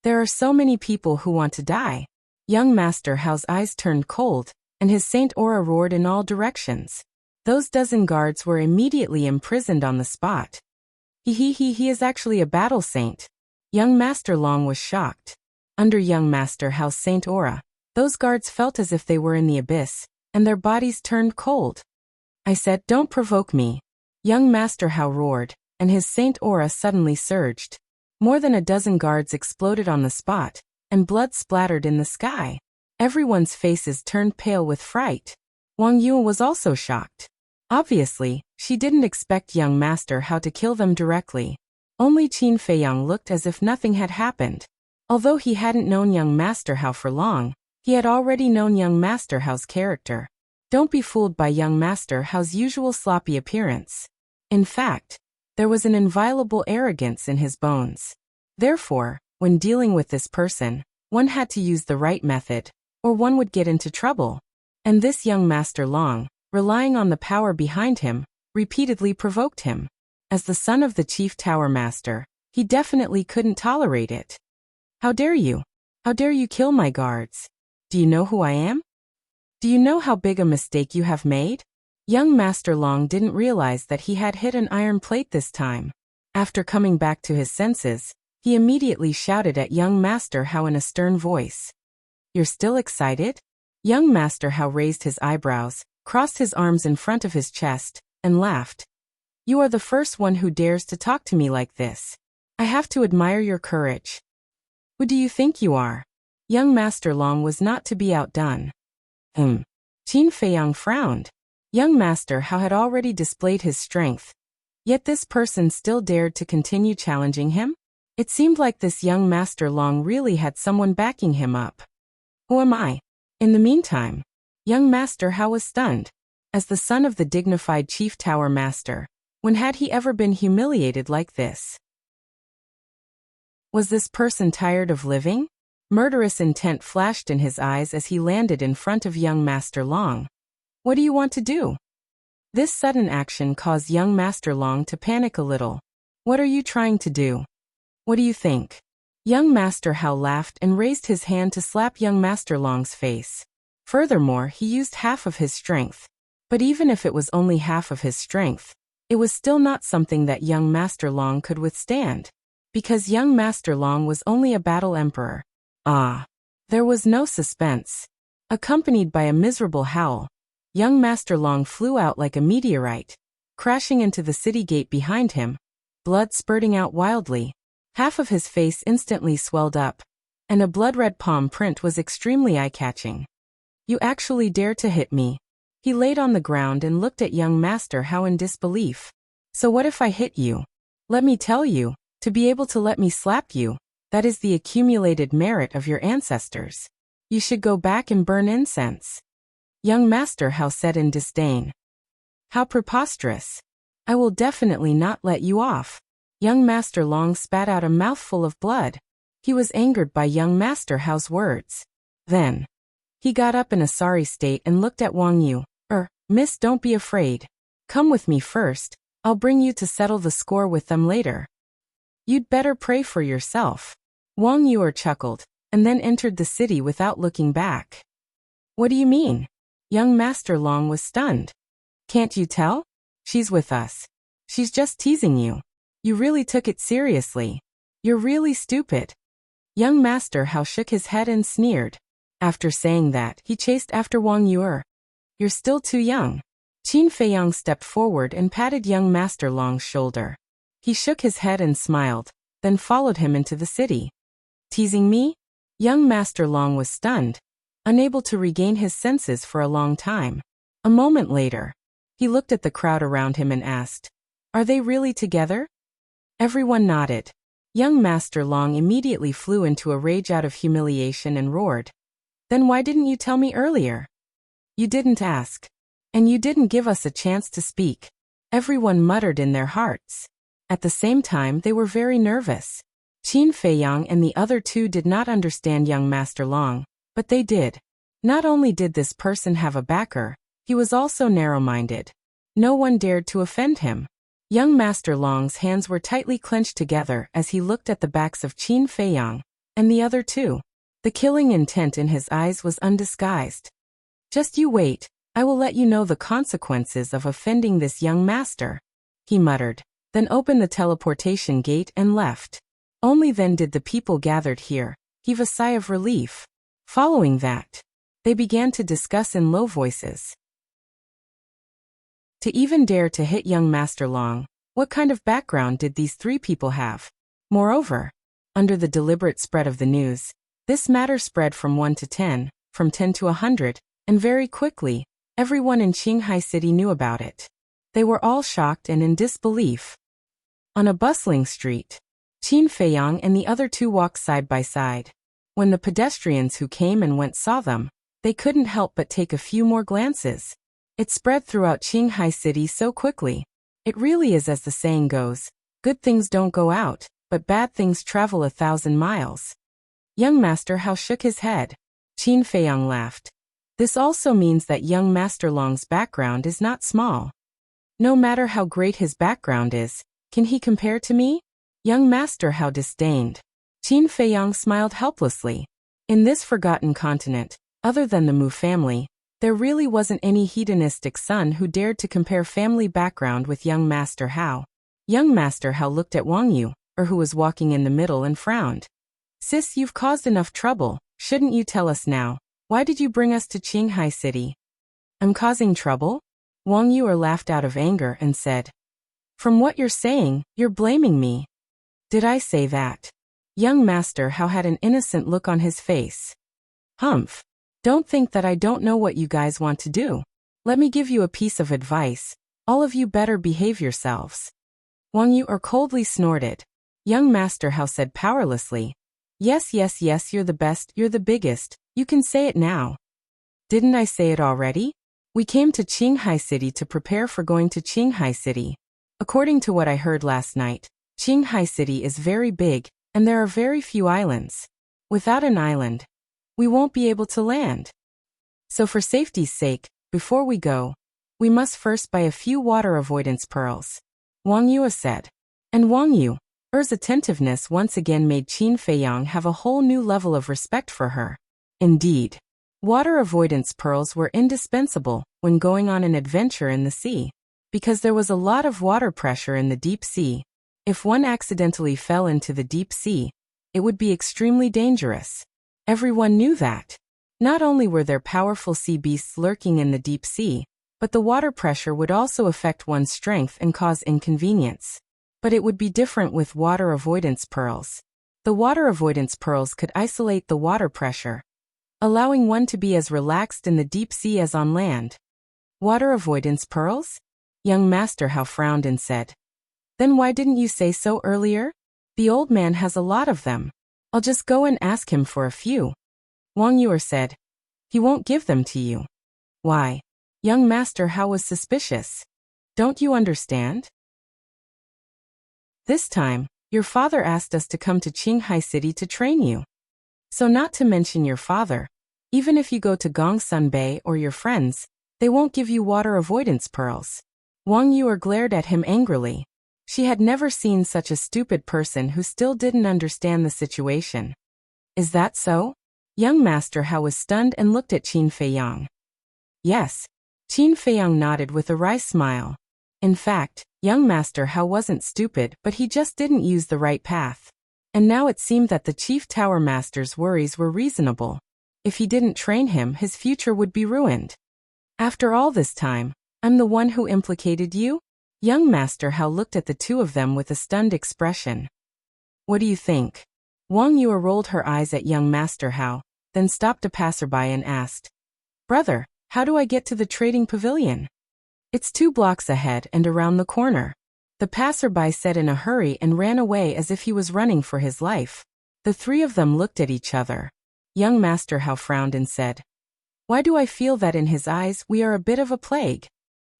There are so many people who want to die. Young Master Hao's eyes turned cold, and his saint aura roared in all directions. Those dozen guards were immediately imprisoned on the spot. He is actually a battle saint. Young Master Long was shocked. Under Young Master Hao's saint aura, those guards felt as if they were in the abyss, and their bodies turned cold. I said, don't provoke me. Young Master Hao roared, and his saint aura suddenly surged. More than a dozen guards exploded on the spot, and blood splattered in the sky. Everyone's faces turned pale with fright. Wang Yue was also shocked. Obviously, she didn't expect Young Master Hao to kill them directly. Only Qin Feiyang looked as if nothing had happened. Although he hadn't known Young Master Hao for long, he had already known Young Master Hao's character. Don't be fooled by Young Master Hao's usual sloppy appearance. In fact, there was an inviolable arrogance in his bones. Therefore, when dealing with this person, one had to use the right method, or one would get into trouble. And this Young Master Long, relying on the power behind him, repeatedly provoked him. As the son of the Chief Tower Master, he definitely couldn't tolerate it. How dare you? How dare you kill my guards? Do you know who I am? Do you know how big a mistake you have made? Young Master Long didn't realize that he had hit an iron plate this time. After coming back to his senses, he immediately shouted at Young Master Hao in a stern voice. You're still excited? Young Master Hao raised his eyebrows, crossed his arms in front of his chest, and laughed. You are the first one who dares to talk to me like this. I have to admire your courage. Who do you think you are? Young Master Long was not to be outdone. Qin Feiyang frowned. Young Master Hao had already displayed his strength. Yet this person still dared to continue challenging him? It seemed like this Young Master Long really had someone backing him up. Who am I? In the meantime, Young Master Hao was stunned. As the son of the dignified Chief Tower Master, when had he ever been humiliated like this? Was this person tired of living? Murderous intent flashed in his eyes as he landed in front of Young Master Long. What do you want to do? This sudden action caused Young Master Long to panic a little. What are you trying to do? What do you think? Young Master Hao laughed and raised his hand to slap Young Master Long's face. Furthermore, he used half of his strength. But even if it was only half of his strength, it was still not something that Young Master Long could withstand. Because Young Master Long was only a battle emperor. There was no suspense. Accompanied by a miserable howl, Young Master Long flew out like a meteorite, crashing into the city gate behind him, blood spurting out wildly. Half of his face instantly swelled up, and a blood-red palm print was extremely eye-catching. You actually dare to hit me? He laid on the ground and looked at Young Master Hao in disbelief. So what if I hit you? Let me tell you, to be able to let me slap you, that is the accumulated merit of your ancestors. You should go back and burn incense. Young Master Hao said in disdain. How preposterous. I will definitely not let you off. Young Master Long spat out a mouthful of blood. He was angered by Young Master Hao's words. Then, he got up in a sorry state and looked at Wang Yu. Miss, don't be afraid. Come with me first. I'll bring you to settle the score with them later. You'd better pray for yourself. Wang Yu chuckled, and then entered the city without looking back. What do you mean? Young Master Long was stunned. Can't you tell? She's with us. She's just teasing you. You really took it seriously. You're really stupid. Young Master Hao shook his head and sneered. After saying that, he chased after Wang Yu. You're still too young. Qin Feiyang stepped forward and patted Young Master Long's shoulder. He shook his head and smiled, then followed him into the city. Teasing me? Young Master Long was stunned, unable to regain his senses for a long time. A moment later, he looked at the crowd around him and asked, Are they really together? Everyone nodded. Young Master Long immediately flew into a rage out of humiliation and roared. Then why didn't you tell me earlier? You didn't ask. And you didn't give us a chance to speak. Everyone muttered in their hearts. At the same time, they were very nervous. Qin Feiyang and the other two did not understand Young Master Long, but they did. Not only did this person have a backer, he was also narrow-minded. No one dared to offend him. Young Master Long's hands were tightly clenched together as he looked at the backs of Qin Feiyang and the other two. The killing intent in his eyes was undisguised. "Just you wait, I will let you know the consequences of offending this young master," he muttered, then opened the teleportation gate and left. Only then did the people gathered here heave a sigh of relief. Following that, they began to discuss in low voices. To even dare to hit young Master Long, what kind of background did these three people have? Moreover, under the deliberate spread of the news, this matter spread from 1 to 10, from 10 to 100, and very quickly, everyone in Qinghai City knew about it. They were all shocked and in disbelief. On a bustling street, Qin Feiyang and the other two walked side by side. When the pedestrians who came and went saw them, they couldn't help but take a few more glances. It spread throughout Qinghai City so quickly. It really is as the saying goes, good things don't go out, but bad things travel 1,000 miles. Young Master Hao shook his head. Qin Feiyang laughed. This also means that young Master Long's background is not small. No matter how great his background is, can he compare to me? Young Master Hao disdained. Qin Feiyang smiled helplessly. In this forgotten continent, other than the Mu family, there really wasn't any hedonistic son who dared to compare family background with young Master Hao. Young Master Hao looked at Wang Yu, who was walking in the middle, and frowned. "Sis, you've caused enough trouble, shouldn't you tell us now? Why did you bring us to Qinghai City?" "I'm causing trouble?" Wang Yu laughed out of anger and said. "From what you're saying, you're blaming me." "Did I say that?" Young Master Hao had an innocent look on his face. "Humph. Don't think that I don't know what you guys want to do. Let me give you a piece of advice. All of you better behave yourselves." Wang Yu coldly snorted. Young Master Hao said powerlessly. Yes, you're the best, you're the biggest, you can say it now." "Didn't I say it already? We came to Qinghai City to prepare for going to Qinghai City. According to what I heard last night, Qinghai City is very big, and there are very few islands. Without an island, we won't be able to land. So for safety's sake, before we go, we must first buy a few water avoidance pearls," Wang Yu said. And Wang Yu's attentiveness once again made Qin Feiyang have a whole new level of respect for her. Indeed, water avoidance pearls were indispensable when going on an adventure in the sea, because there was a lot of water pressure in the deep sea. If one accidentally fell into the deep sea, it would be extremely dangerous. Everyone knew that. Not only were there powerful sea beasts lurking in the deep sea, but the water pressure would also affect one's strength and cause inconvenience. But it would be different with water avoidance pearls. The water avoidance pearls could isolate the water pressure, allowing one to be as relaxed in the deep sea as on land. "Water avoidance pearls?" Young Master Hao frowned and said. "Then why didn't you say so earlier? The old man has a lot of them. I'll just go and ask him for a few." Wang Yu said. "He won't give them to you." "Why?" Young Master Hao was suspicious. "Don't you understand? This time, your father asked us to come to Qinghai City to train you. So not to mention your father, even if you go to Gongsun Bay or your friends, they won't give you water avoidance pearls." Wang Yu glared at him angrily. She had never seen such a stupid person who still didn't understand the situation. "Is that so?" Young Master Hao was stunned and looked at Qin Feiyang. "Yes." Qin Feiyang nodded with a wry smile. In fact, young Master Hao wasn't stupid, but he just didn't use the right path. And now it seemed that the Chief Tower Master's worries were reasonable. If he didn't train him, his future would be ruined. "After all this time, I'm the one who implicated you?" Young Master Hao looked at the two of them with a stunned expression. "What do you think?" Wang Yu rolled her eyes at young Master Hao, then stopped a passerby and asked, "Brother, how do I get to the trading pavilion?" "It's 2 blocks ahead and around the corner." The passerby said in a hurry and ran away as if he was running for his life. The three of them looked at each other. Young Master Hao frowned and said, "Why do I feel that in his eyes we are a bit of a plague?"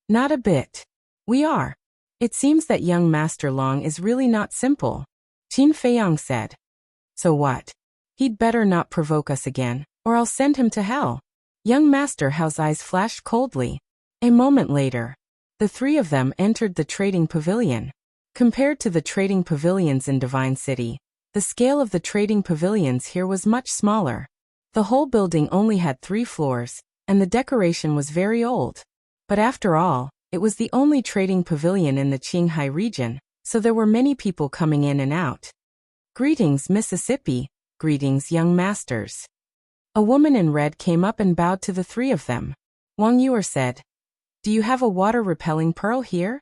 "Not a bit. We are. It seems that young Master Long is really not simple," Qin Feiyang said. "So what? He'd better not provoke us again, or I'll send him to hell." Young Master Hao's eyes flashed coldly. A moment later, the three of them entered the trading pavilion. Compared to the trading pavilions in Divine City, the scale of the trading pavilions here was much smaller. The whole building only had 3 floors, and the decoration was very old. But after all, it was the only trading pavilion in the Qinghai region, so there were many people coming in and out. Greetings, Mississippi. Greetings, young masters. A woman in red came up and bowed to the 3 of them. Wang Yuer said, "Do you have a water-repelling pearl here?"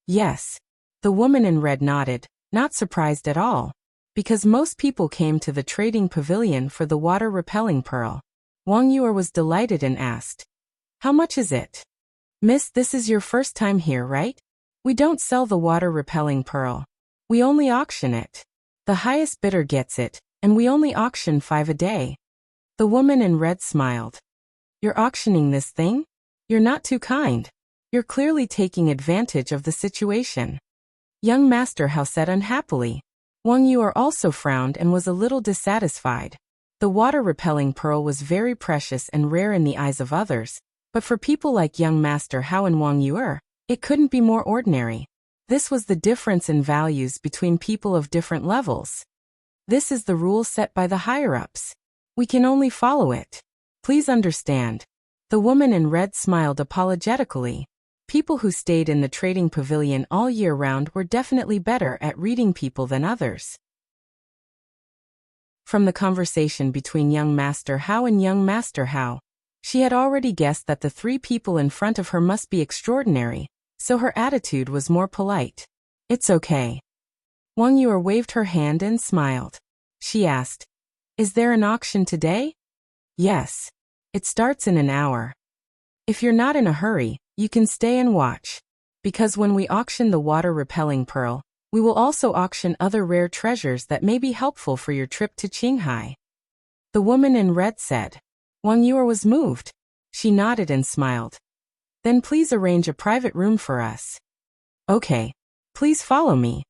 "Yes." The woman in red nodded, not surprised at all, because most people came to the trading pavilion for the water-repelling pearl. Wang Yuer was delighted and asked, "How much is it?" "Miss, this is your first time here, right? We don't sell the water-repelling pearl. We only auction it. The highest bidder gets it, and we only auction 5 a day." The woman in red smiled. "You're auctioning this thing? You're not too kind. You're clearly taking advantage of the situation." Young Master Hao said unhappily. Wang Yuer also frowned and was a little dissatisfied. The water-repelling pearl was very precious and rare in the eyes of others, but for people like young Master Hao and Wang Yuer, it couldn't be more ordinary. This was the difference in values between people of different levels. This is the rule set by the higher-ups. We can only follow it. Please understand. The woman in red smiled apologetically. People who stayed in the trading pavilion all year round were definitely better at reading people than others. From the conversation between young Master Hao and young Master Hao, she had already guessed that the 3 people in front of her must be extraordinary, so her attitude was more polite. "It's okay." Wang Yuer waved her hand and smiled. She asked, "Is there an auction today?" "Yes. It starts in an hour. If you're not in a hurry, you can stay and watch. Because when we auction the water-repelling pearl, we will also auction other rare treasures that may be helpful for your trip to Qinghai." The woman in red said. Wang Yuer was moved. She nodded and smiled. "Then please arrange a private room for us." "Okay. Please follow me."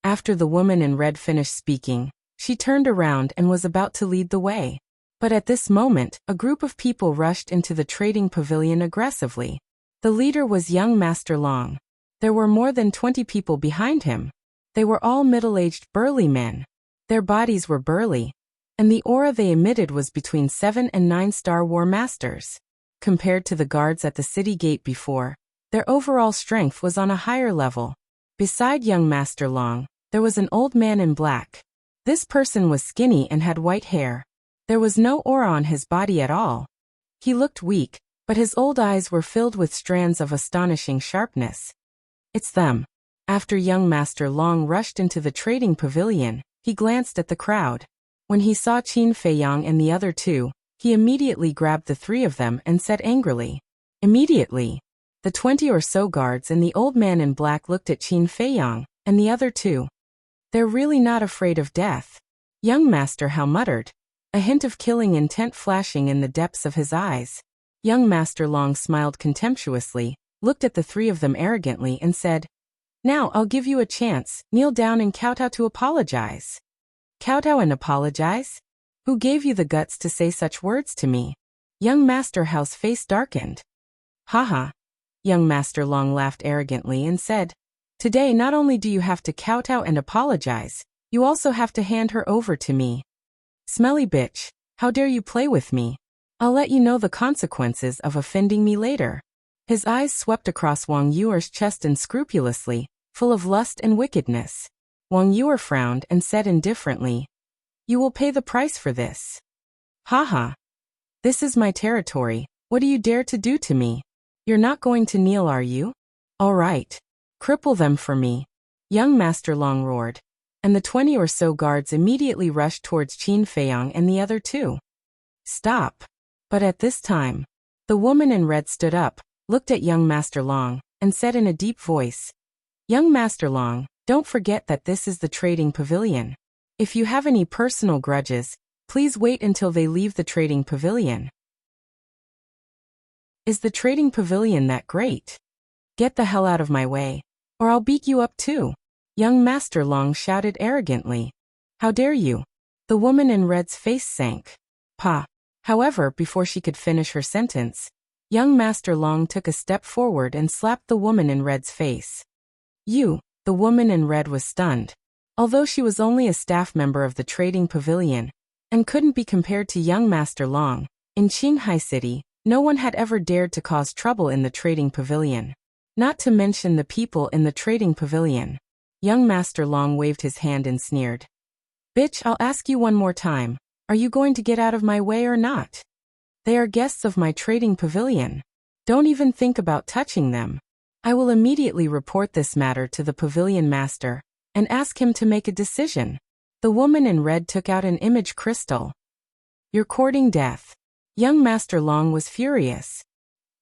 After the woman in red finished speaking, she turned around and was about to lead the way. But at this moment, a group of people rushed into the trading pavilion aggressively. The leader was young Master Long. There were more than 20 people behind him. They were all middle-aged, burly men. Their bodies were burly, and the aura they emitted was between 7 and 9 Star War Masters. Compared to the guards at the city gate before, their overall strength was on a higher level. Beside young Master Long, there was an old man in black. This person was skinny and had white hair. There was no aura on his body at all. He looked weak, but his old eyes were filled with strands of astonishing sharpness. "It's them." After young Master Long rushed into the trading pavilion, he glanced at the crowd. When he saw Qin Feiyang and the other 2, he immediately grabbed the 3 of them and said angrily. Immediately, the 20 or so guards and the old man in black looked at Qin Feiyang and the other 2. "They're really not afraid of death," young Master Hao muttered, a hint of killing intent flashing in the depths of his eyes. Young Master Long smiled contemptuously, looked at the 3 of them arrogantly and said, "Now I'll give you a chance, kneel down and kowtow to apologize." "Kowtow and apologize? Who gave you the guts to say such words to me?" Young Master Hao's face darkened. "Haha." Young Master Long laughed arrogantly and said, "Today not only do you have to kowtow and apologize, you also have to hand her over to me. Smelly bitch, how dare you play with me? I'll let you know the consequences of offending me later." His eyes swept across Wang Yuer's chest unscrupulously, full of lust and wickedness. Wang Yuer frowned and said indifferently, "You will pay the price for this." "Haha. This is my territory. What do you dare to do to me? You're not going to kneel, are you? All right. Cripple them for me." Young Master Long roared, and the 20 or so guards immediately rushed towards Qin Feiyang and the other 2. "Stop." But at this time, the woman in red stood up, looked at young Master Long, and said in a deep voice, "Young Master Long, don't forget that this is the trading pavilion. If you have any personal grudges, please wait until they leave the trading pavilion." "Is the trading pavilion that great? Get the hell out of my way, or I'll beat you up too," young Master Long shouted arrogantly. "How dare you?" The woman in red's face sank. "Pa, However, before she could finish her sentence, young Master Long took a step forward and slapped the woman in red's face. You, the woman in red was stunned. Although she was only a staff member of the trading pavilion, and couldn't be compared to young Master Long, in Qinghai City, no one had ever dared to cause trouble in the trading pavilion. Not to mention the people in the trading pavilion. Young Master Long waved his hand and sneered. Bitch, I'll ask you one more time. Are you going to get out of my way or not? They are guests of my trading pavilion. Don't even think about touching them. I will immediately report this matter to the pavilion master and ask him to make a decision. The woman in red took out an image crystal. You're courting death. Young Master Long was furious.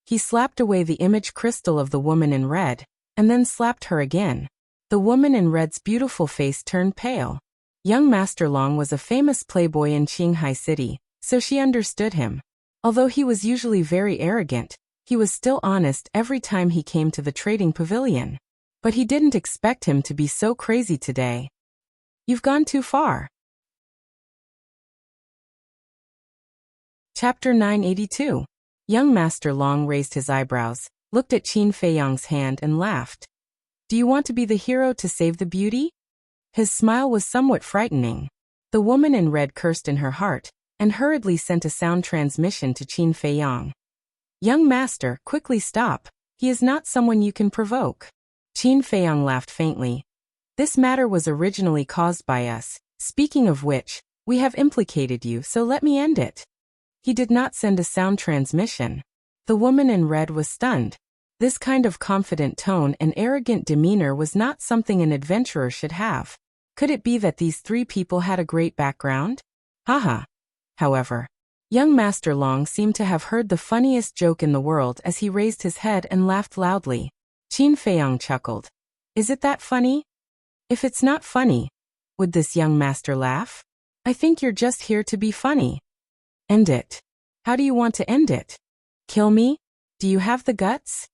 He slapped away the image crystal of the woman in red, and then slapped her again. The woman in red's beautiful face turned pale. Young Master Long was a famous playboy in Qinghai City, so she understood him. Although he was usually very arrogant, he was still honest every time he came to the trading pavilion. But he didn't expect him to be so crazy today. You've gone too far. Chapter 982. Young Master Long raised his eyebrows, looked at Qin Feiyang's hand and laughed. Do you want to be the hero to save the beauty? His smile was somewhat frightening. The woman in red cursed in her heart, and hurriedly sent a sound transmission to Qin Feiyang. Young master, quickly stop. He is not someone you can provoke. Qin Feiyang laughed faintly. This matter was originally caused by us. Speaking of which, we have implicated you, so let me end it. He did not send a sound transmission. The woman in red was stunned. This kind of confident tone and arrogant demeanor was not something an adventurer should have. Could it be that these three people had a great background? Haha. However, young Master Long seemed to have heard the funniest joke in the world as he raised his head and laughed loudly. Qin Feiyang chuckled. Is it that funny? If it's not funny, would this young master laugh? I think you're just here to be funny. End it. How do you want to end it? Kill me? Do you have the guts?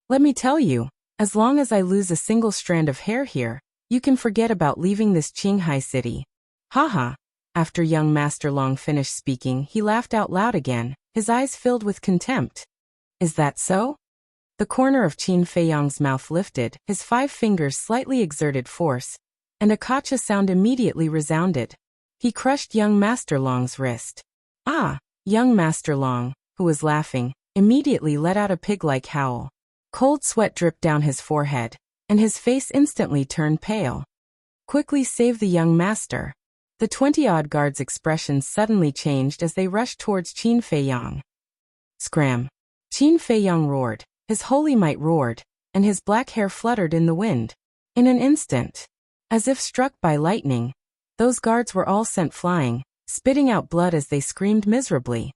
Let me tell you, as long as I lose a single strand of hair here, you can forget about leaving this Qinghai City. Haha. After young Master Long finished speaking, he laughed out loud again, his eyes filled with contempt. Is that so? The corner of Qin Feiyang's mouth lifted, his 5 fingers slightly exerted force, and a kacha sound immediately resounded. He crushed young Master Long's wrist. Ah! Young Master Long, who was laughing, immediately let out a pig-like howl. Cold sweat dripped down his forehead, and his face instantly turned pale. Quickly save the young master. The 20-odd guards' expressions suddenly changed as they rushed towards Qin Feiyang. Scram! Qin Feiyang roared, his holy might roared, and his black hair fluttered in the wind. In an instant, as if struck by lightning, those guards were all sent flying, spitting out blood as they screamed miserably.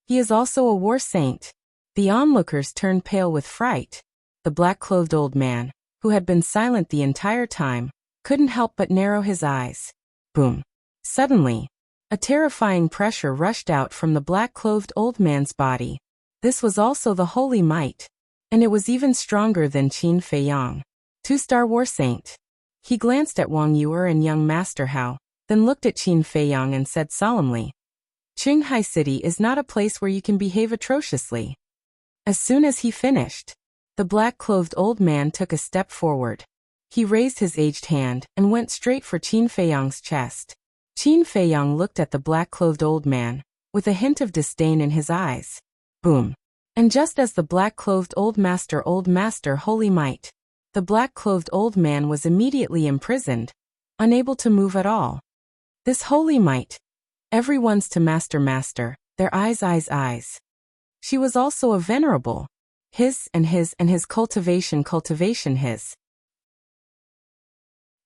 He is also a war saint. The onlookers turned pale with fright. The black-clothed old man, who had been silent the entire time, couldn't help but narrow his eyes. Boom. Suddenly, a terrifying pressure rushed out from the black-clothed old man's body. This was also the holy might, and it was even stronger than Qin Feiyang. 2-star war saint. He glanced at Wang Yuer and young Master Hao, then looked at Qin Feiyang and said solemnly, Qinghai City is not a place where you can behave atrociously. As soon as he finished, the black-clothed old man took a step forward. He raised his aged hand and went straight for Qin Feiyang's chest. Qin Feiyang looked at the black-clothed old man, with a hint of disdain in his eyes. Boom. And just as the black-clothed old master holy might, the black-clothed old man was immediately imprisoned, unable to move at all. This holy might. Everyone's to master, their eyes. She was also a venerable. His cultivation his.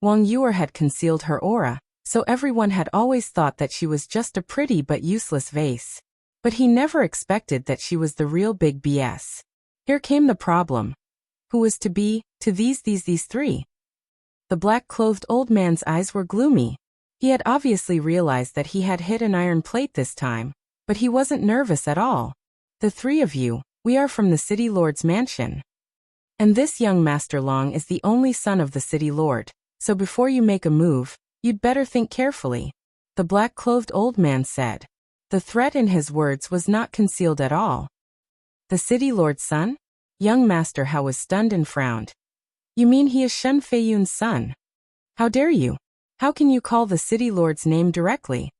Wang Yuer had concealed her aura, so everyone had always thought that she was just a pretty but useless vase. But he never expected that she was the real big BS. Here came the problem. Who was to be, to these three? The black-clothed old man's eyes were gloomy. He had obviously realized that he had hit an iron plate this time, but he wasn't nervous at all. The 3 of you, we are from the city lord's mansion. And this young Master Long is the only son of the city lord, so before you make a move, you'd better think carefully. The black-clothed old man said. The threat in his words was not concealed at all. The city lord's son? Young Master Hao was stunned and frowned. You mean he is Shen Feiyun's son? How dare you? How can you call the city lord's name directly?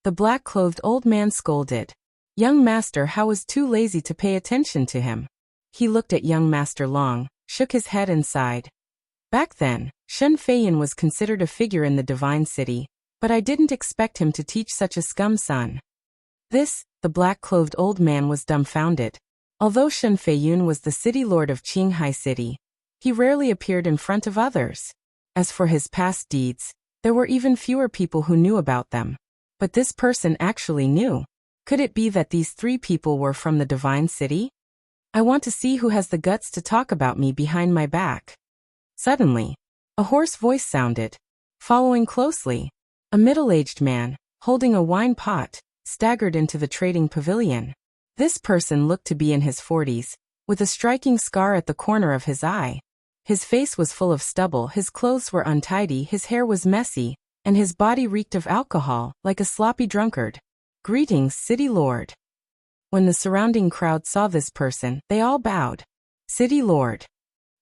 The black-clothed old man scolded. Young Master Hao was too lazy to pay attention to him. He looked at young Master Long, shook his head and sighed. Back then, Shen Feiyun was considered a figure in the divine city, but I didn't expect him to teach such a scum son. The black-clothed old man was dumbfounded. Although Shen Feiyun was the city lord of Qinghai City, he rarely appeared in front of others. As for his past deeds, there were even fewer people who knew about them. But this person actually knew. Could it be that these three people were from the divine city? I want to see who has the guts to talk about me behind my back. Suddenly, a hoarse voice sounded. Following closely, a middle-aged man, holding a wine pot, staggered into the trading pavilion. This person looked to be in his 40s, with a striking scar at the corner of his eye. His face was full of stubble, his clothes were untidy, his hair was messy, and his body reeked of alcohol, like a sloppy drunkard. Greetings, City Lord. When the surrounding crowd saw this person, they all bowed. City Lord.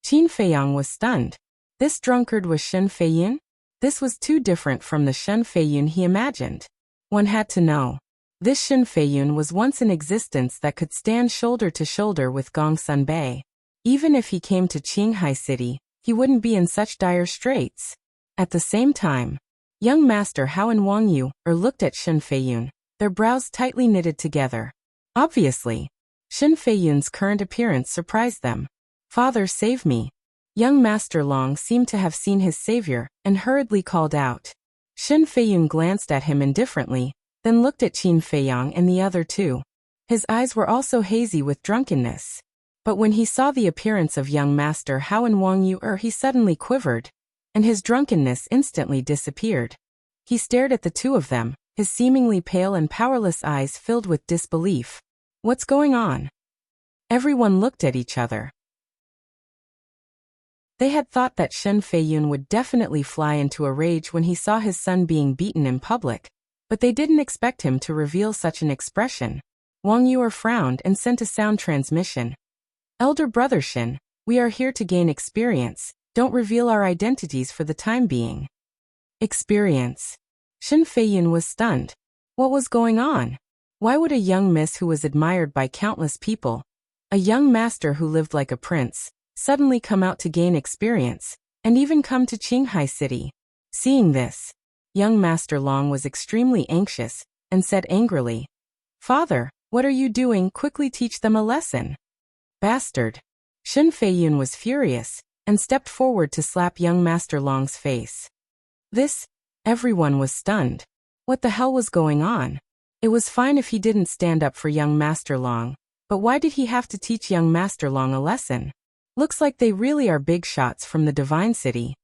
Qin Feiyang was stunned. This drunkard was Shen Feiyun? This was too different from the Shen Feiyun he imagined. One had to know. This Shen Feiyun was once in existence that could stand shoulder to shoulder with Gongsun Bei. Even if he came to Qinghai City, he wouldn't be in such dire straits. At the same time, young Master Hao and Wang Yu looked at Shen Feiyun, their brows tightly knitted together. Obviously, Shen Feiyun's current appearance surprised them. Father, save me. Young Master Long seemed to have seen his savior and hurriedly called out. Shen Feiyun glanced at him indifferently, then looked at Qin Feiyang and the other two. His eyes were also hazy with drunkenness. But when he saw the appearance of young Master Hao and Wang Yu he suddenly quivered, and his drunkenness instantly disappeared. He stared at the two of them, his seemingly pale and powerless eyes filled with disbelief. What's going on? Everyone looked at each other. They had thought that Shen Feiyun would definitely fly into a rage when he saw his son being beaten in public, but they didn't expect him to reveal such an expression. Wang Yu frowned and sent a sound transmission. Elder brother Shen, we are here to gain experience, don't reveal our identities for the time being. Experience. Shen Feiyun was stunned. What was going on? Why would a young miss who was admired by countless people, a young master who lived like a prince, suddenly come out to gain experience, and even come to Qinghai City? Seeing this, young Master Long was extremely anxious, and said angrily, Father, what are you doing? Quickly teach them a lesson. Bastard. Shen Feiyun was furious, and stepped forward to slap young Master Long's face. Everyone was stunned. What the hell was going on? It was fine if he didn't stand up for young Master Long, but why did he have to teach young Master Long a lesson? Looks like they really are big shots from the Divine City.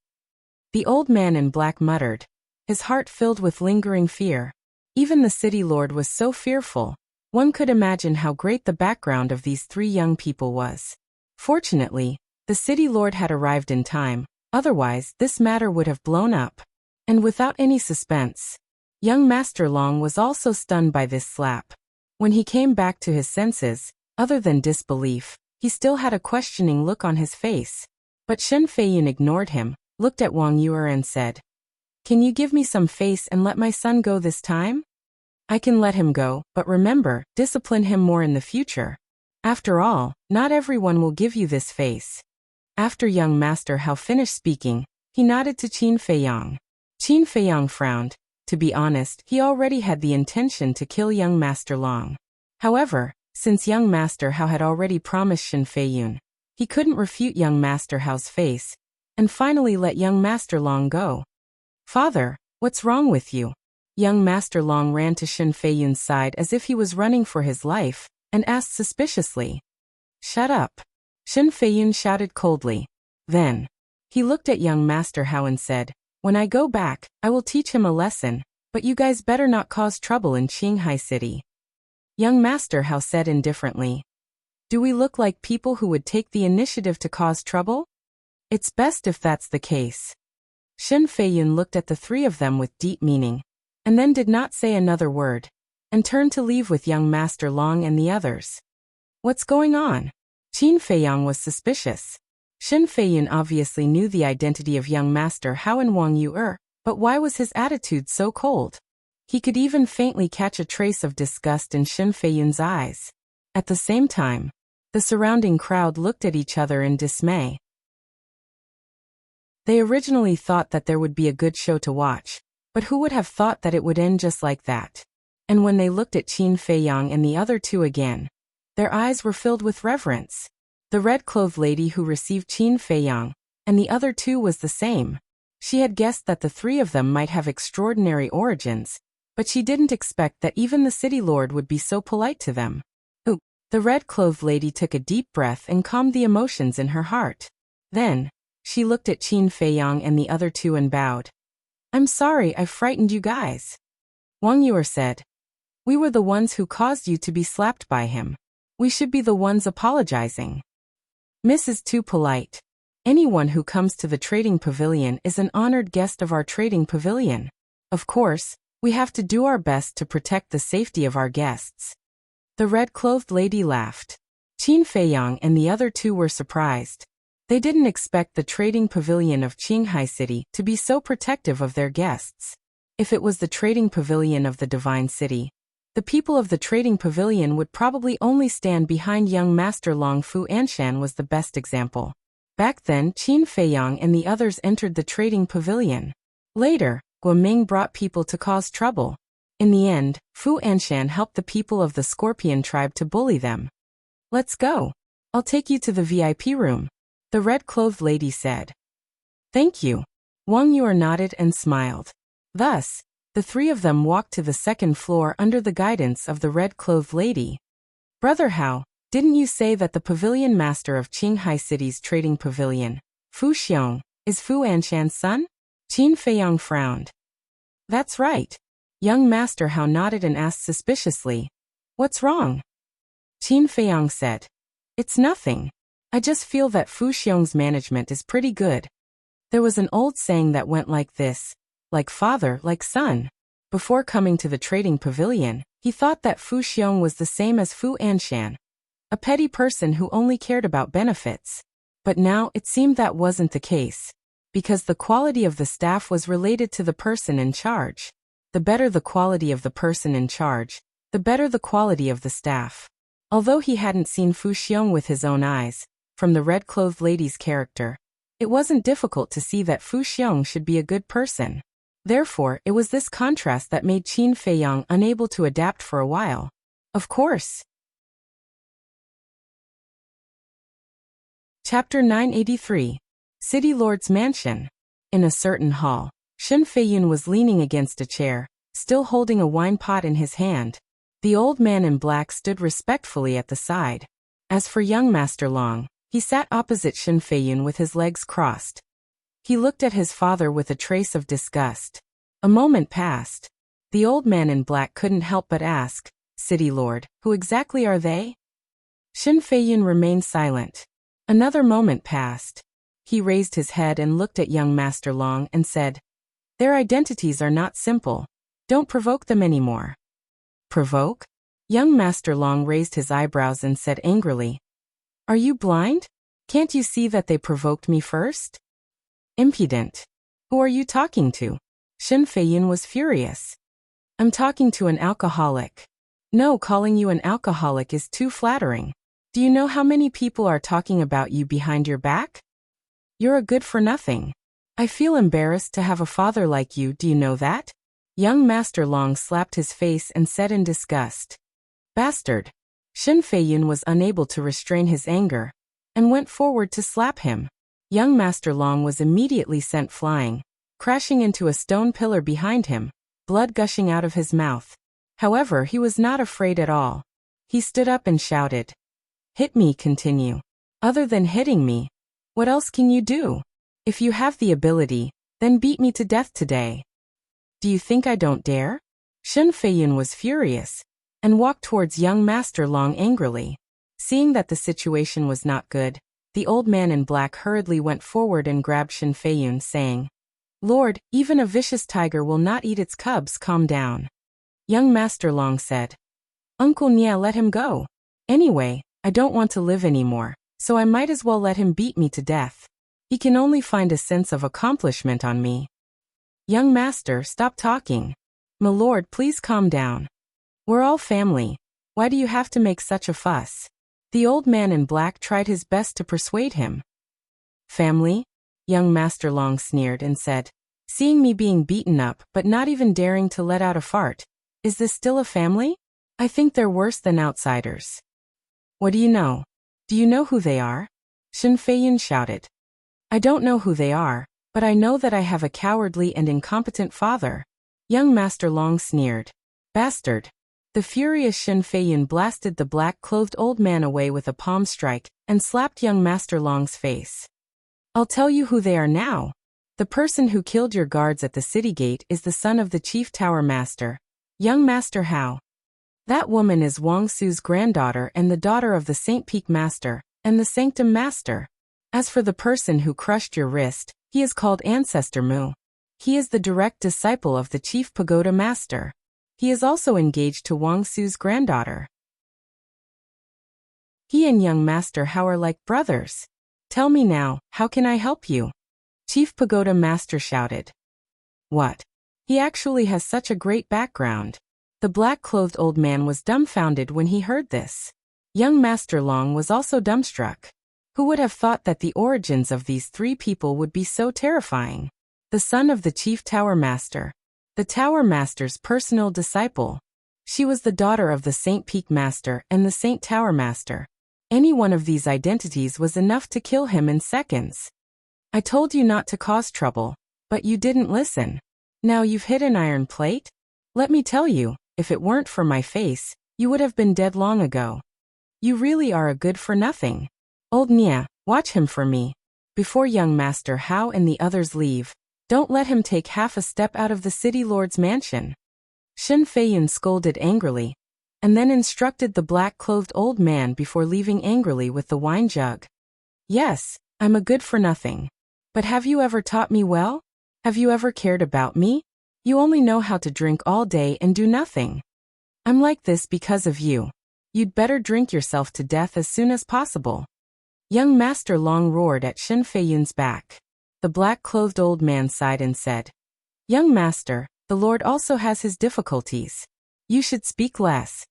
The old man in black muttered, his heart filled with lingering fear. Even the city lord was so fearful. One could imagine how great the background of these three young people was. Fortunately, the city lord had arrived in time, otherwise this matter would have blown up. And without any suspense, young Master Long was also stunned by this slap. When he came back to his senses, other than disbelief, he still had a questioning look on his face. But Shen Feiyun ignored him, looked at Wang Yu and said, Can you give me some face and let my son go this time? I can let him go, but remember, discipline him more in the future. After all, not everyone will give you this face. After young Master Hao finished speaking, he nodded to Qin Feiyang. Qin Feiyang frowned. To be honest, he already had the intention to kill young Master Long. However, since young Master Hao had already promised Shen Feiyun, he couldn't refute young Master Hao's face, and finally let young Master Long go. Father, what's wrong with you? Young Master Long ran to Shen Feiyun's side as if he was running for his life, and asked suspiciously. Shut up. Shen Feiyun shouted coldly. Then, he looked at young Master Hao and said, When I go back, I will teach him a lesson, but you guys better not cause trouble in Qinghai City. Young Master Hao said indifferently. Do we look like people who would take the initiative to cause trouble? It's best if that's the case. Shen Feiyun looked at the three of them with deep meaning, and then did not say another word. and turned to leave with young Master Long and the others. What's going on? Qin Feiyang was suspicious. Shen Feiyun obviously knew the identity of young Master Hao and Wang Yu, but why was his attitude so cold? He could even faintly catch a trace of disgust in Shen Feiyun's eyes. At the same time, the surrounding crowd looked at each other in dismay. They originally thought that there would be a good show to watch, but who would have thought that it would end just like that? And when they looked at Qin Feiyang and the other two again, their eyes were filled with reverence. The red-clothed lady who received Qin Feiyang, and the other two was the same. She had guessed that the three of them might have extraordinary origins, but she didn't expect that even the city lord would be so polite to them. Ooh! The red-clothed lady took a deep breath and calmed the emotions in her heart. Then, she looked at Qin Feiyang and the other two and bowed. I'm sorry I frightened you guys. Wang Yu said. We were the ones who caused you to be slapped by him. We should be the ones apologizing. Miss is too polite. Anyone who comes to the trading pavilion is an honored guest of our trading pavilion. Of course, we have to do our best to protect the safety of our guests. The red-clothed lady laughed. Qin Feiyang and the other two were surprised. They didn't expect the trading pavilion of Qinghai City to be so protective of their guests. If it was the trading pavilion of the Divine City, the people of the trading pavilion would probably only stand behind young Master Long. Fu Anshan was the best example. Back then, Qin Feiyang and the others entered the trading pavilion. Later, Guoming brought people to cause trouble. In the end, Fu Anshan helped the people of the Scorpion tribe to bully them. Let's go. I'll take you to the VIP room, the red-clothed lady said. Thank you. Wang Yu nodded and smiled. Thus, the three of them walked to the second floor under the guidance of the red-clothed lady. Brother Hao, didn't you say that the pavilion master of Qinghai City's trading pavilion, Fu Xiong, is Fu Anshan's son? Qin Feiyang frowned. That's right. Young Master Hao nodded and asked suspiciously. What's wrong? Qin Feiyang said. It's nothing. I just feel that Fu Xiong's management is pretty good. There was an old saying that went like this, like father, like son. Before coming to the trading pavilion, he thought that Fu Xiong was the same as Fu Anshan, a petty person who only cared about benefits. But now it seemed that wasn't the case, because the quality of the staff was related to the person in charge. The better the quality of the person in charge, the better the quality of the staff. Although he hadn't seen Fu Xiong with his own eyes, from the red-clothed lady's character, it wasn't difficult to see that Fu Xiong should be a good person. Therefore, it was this contrast that made Qin Feiyang unable to adapt for a while. Of course. Chapter 983. City Lord's Mansion. In a certain hall, Shen Feiyun was leaning against a chair, still holding a wine pot in his hand. The old man in black stood respectfully at the side. As for young Master Long, he sat opposite Shen Feiyun with his legs crossed. He looked at his father with a trace of disgust. A moment passed. The old man in black couldn't help but ask, City Lord, who exactly are they? Shen Feiyun remained silent. Another moment passed. He raised his head and looked at young Master Long and said, Their identities are not simple. Don't provoke them anymore. Provoke? Young Master Long raised his eyebrows and said angrily, Are you blind? Can't you see that they provoked me first? Impudent. Who are you talking to? Shen Feiyun was furious. I'm talking to an alcoholic. No, calling you an alcoholic is too flattering. Do you know how many people are talking about you behind your back? You're a good-for-nothing. I feel embarrassed to have a father like you, do you know that? Young Master Long slapped his face and said in disgust. Bastard. Shen Feiyun was unable to restrain his anger, and went forward to slap him. Young Master Long was immediately sent flying, crashing into a stone pillar behind him, blood gushing out of his mouth. However, he was not afraid at all. He stood up and shouted, Hit me, continue. Other than hitting me, what else can you do? If you have the ability, then beat me to death today. Do you think I don't dare? Shen Feiyun was furious, and walked towards young Master Long angrily. Seeing that the situation was not good, the old man in black hurriedly went forward and grabbed Shen Feiyun, saying, Lord, even a vicious tiger will not eat its cubs, calm down. Young Master Long said. Uncle Nia, let him go. Anyway, I don't want to live anymore, so I might as well let him beat me to death. He can only find a sense of accomplishment on me. Young Master, stop talking. My lord, please calm down. We're all family. Why do you have to make such a fuss? The old man in black tried his best to persuade him. Family? Young Master Long sneered and said, seeing me being beaten up but not even daring to let out a fart, is this still a family? I think they're worse than outsiders. What do you know? Do you know who they are? Shen Feiyun shouted. I don't know who they are, but I know that I have a cowardly and incompetent father. Young Master Long sneered. Bastard. The furious Shen Feiyun blasted the black-clothed old man away with a palm strike and slapped young Master Long's face. I'll tell you who they are now. The person who killed your guards at the city gate is the son of the chief tower master, young Master Hao. That woman is Wang Su's granddaughter and the daughter of the Saint Peak Master and the Sanctum Master. As for the person who crushed your wrist, he is called Ancestor Mu. He is the direct disciple of the chief pagoda master. He is also engaged to Wang Su's granddaughter. He and young Master Hao are like brothers. Tell me now, how can I help you? Chief Pagoda Master shouted. What? He actually has such a great background. The black-clothed old man was dumbfounded when he heard this. Young Master Long was also dumbstruck. Who would have thought that the origins of these three people would be so terrifying? The son of the chief tower master. The tower master's personal disciple. She was the daughter of the Saint Peak Master and the Saint Tower Master. Any one of these identities was enough to kill him in seconds. I told you not to cause trouble, but you didn't listen. Now you've hit an iron plate? Let me tell you, if it weren't for my face, you would have been dead long ago. You really are a good-for-nothing. Old Nia, watch him for me. Before young Master Hao and the others leave, don't let him take half a step out of the city lord's mansion. Shen Feiyun scolded angrily, and then instructed the black-clothed old man before leaving angrily with the wine jug. Yes, I'm a good-for-nothing. But have you ever taught me well? Have you ever cared about me? You only know how to drink all day and do nothing. I'm like this because of you. You'd better drink yourself to death as soon as possible. Young Master Long roared at Shen Feiyun's back. The black-clothed old man sighed and said, Young Master, the Lord also has his difficulties. You should speak less.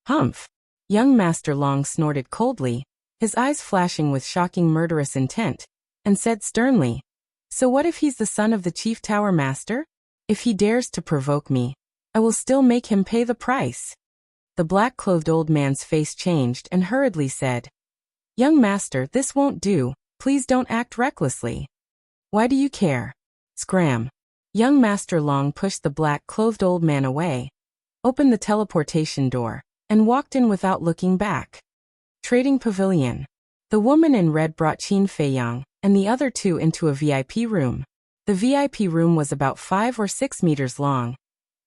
Humph. Young Master Long snorted coldly, his eyes flashing with shocking murderous intent, and said sternly, So what if he's the son of the chief tower master? If he dares to provoke me, I will still make him pay the price. The black-clothed old man's face changed and hurriedly said, Young Master, this won't do, please don't act recklessly. Why do you care? Scram. Young Master Long pushed the black-clothed old man away, opened the teleportation door, and walked in without looking back. Trading Pavilion. The woman in red brought Qin Feiyang and the other two into a VIP room. The VIP room was about 5 or 6 meters long,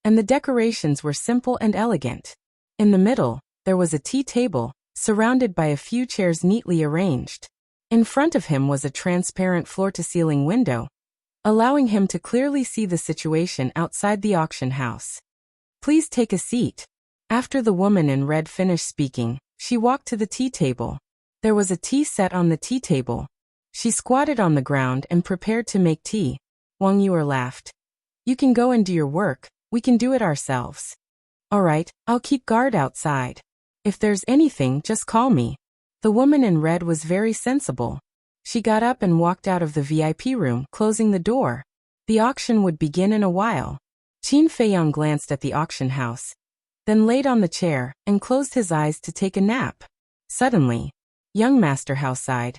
and the decorations were simple and elegant. In the middle, there was a tea table, surrounded by a few chairs neatly arranged. In front of him was a transparent floor-to-ceiling window, allowing him to clearly see the situation outside the auction house. Please take a seat. After the woman in red finished speaking, she walked to the tea table. There was a tea set on the tea table. She squatted on the ground and prepared to make tea. Wang Yuer laughed. You can go and do your work, we can do it ourselves. All right, I'll keep guard outside. If there's anything, just call me. The woman in red was very sensible. She got up and walked out of the VIP room, closing the door. The auction would begin in a while. Qin Feiyang glanced at the auction house, then laid on the chair and closed his eyes to take a nap. Suddenly, young Master Hao sighed.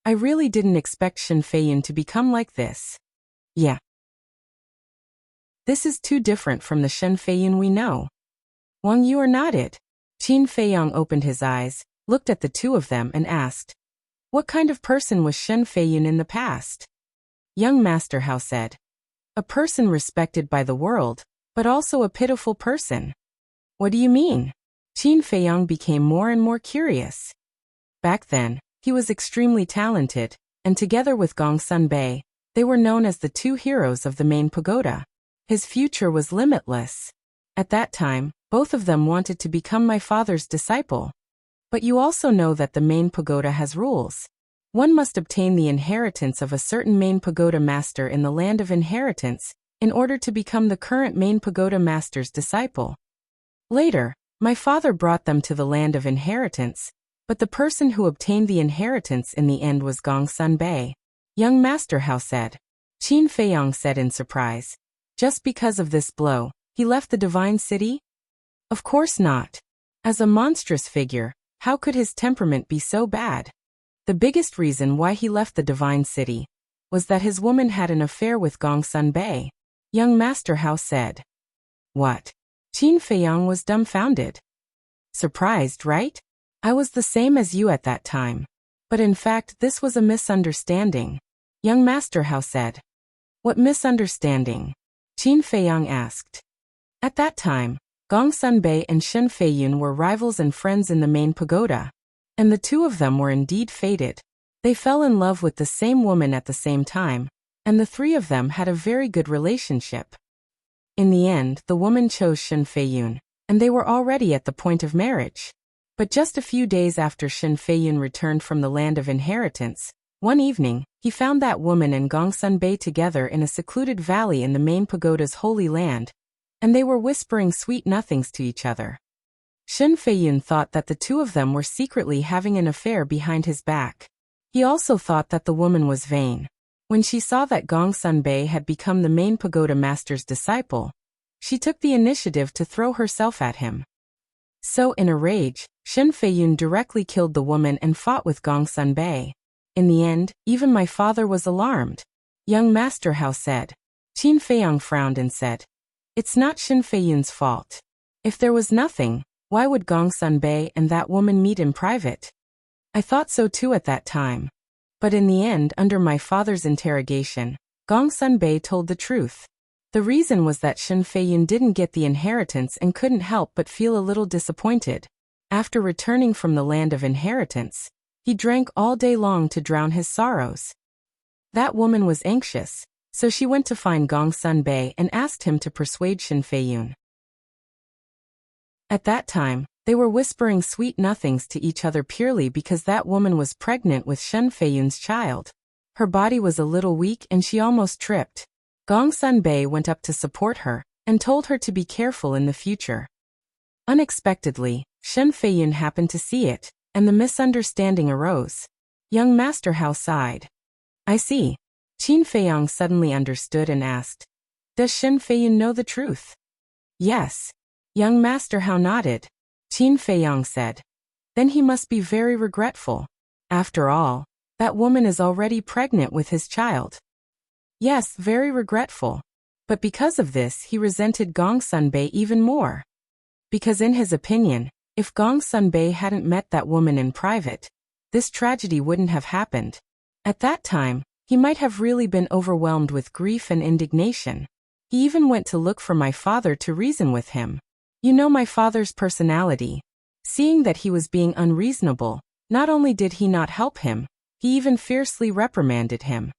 I really didn't expect Shen Feiyun to become like this. Yeah. This is too different from the Shen Feiyun we know. Wang Yuer nodded. Qin Feiyang opened his eyes, looked at the two of them and asked, What kind of person was Shen Feiyun in the past? Young Master Hao said, A person respected by the world, but also a pitiful person. What do you mean? Qin Feiyang became more and more curious. Back then, he was extremely talented, and together with Gong Sun Bei, they were known as the two heroes of the main pagoda. His future was limitless. At that time, both of them wanted to become my father's disciple. But you also know that the main pagoda has rules. One must obtain the inheritance of a certain main pagoda master in the land of inheritance in order to become the current main pagoda master's disciple. Later, my father brought them to the land of inheritance, but the person who obtained the inheritance in the end was Gongsun Bei. Young master Hao said. Qin Feiyang said in surprise. Just because of this blow, he left the divine city? Of course not. As a monstrous figure, how could his temperament be so bad? The biggest reason why he left the divine city was that his woman had an affair with Gongsun Bei. Young master Hao said. What? Qin Feiyang was dumbfounded. Surprised, right? I was the same as you at that time. But in fact this was a misunderstanding. Young master Hao said. What misunderstanding? Qin Feiyang asked. At that time, Gongsun Bei and Shen Feiyun were rivals and friends in the main pagoda. And the two of them were indeed fated. They fell in love with the same woman at the same time, and the three of them had a very good relationship. In the end, the woman chose Shen Feiyun, and they were already at the point of marriage. But just a few days after Shen Feiyun returned from the land of inheritance, one evening, he found that woman and Gongsun Bei together in a secluded valley in the main pagoda's holy land, and they were whispering sweet nothings to each other. Shen Feiyun thought that the two of them were secretly having an affair behind his back. He also thought that the woman was vain. When she saw that Gongsun Bei had become the main pagoda master's disciple, she took the initiative to throw herself at him. So in a rage, Shen Feiyun directly killed the woman and fought with Gongsun Bei. In the end, even my father was alarmed. Young master Hao said. Qin Feiyang frowned and said, It's not Shen Feiyun's fault. If there was nothing, why would Gongsun Bei and that woman meet in private? I thought so too at that time. But in the end, under my father's interrogation, Gongsun Bei told the truth. The reason was that Shen Feiyun didn't get the inheritance and couldn't help but feel a little disappointed. After returning from the land of inheritance, he drank all day long to drown his sorrows. That woman was anxious, so she went to find Gongsun Bei and asked him to persuade Shen Feiyun. At that time, they were whispering sweet nothings to each other purely because that woman was pregnant with Shen Feiyun's child. Her body was a little weak and she almost tripped. Gongsun Bei went up to support her and told her to be careful in the future. Unexpectedly, Shen Feiyun happened to see it, and the misunderstanding arose. Young master Hao sighed. I see. Qin Feiyang suddenly understood and asked, Does Shen Feiyun know the truth? Yes. Young master Hao nodded. Qin Feiyang said. Then he must be very regretful. After all, that woman is already pregnant with his child. Yes, very regretful. But because of this he resented Gongsun Bei even more. Because in his opinion, if Gongsun Bei hadn't met that woman in private, this tragedy wouldn't have happened. At that time, he might have really been overwhelmed with grief and indignation. He even went to look for my father to reason with him. You know my father's personality. Seeing that he was being unreasonable, not only did he not help him, he even fiercely reprimanded him.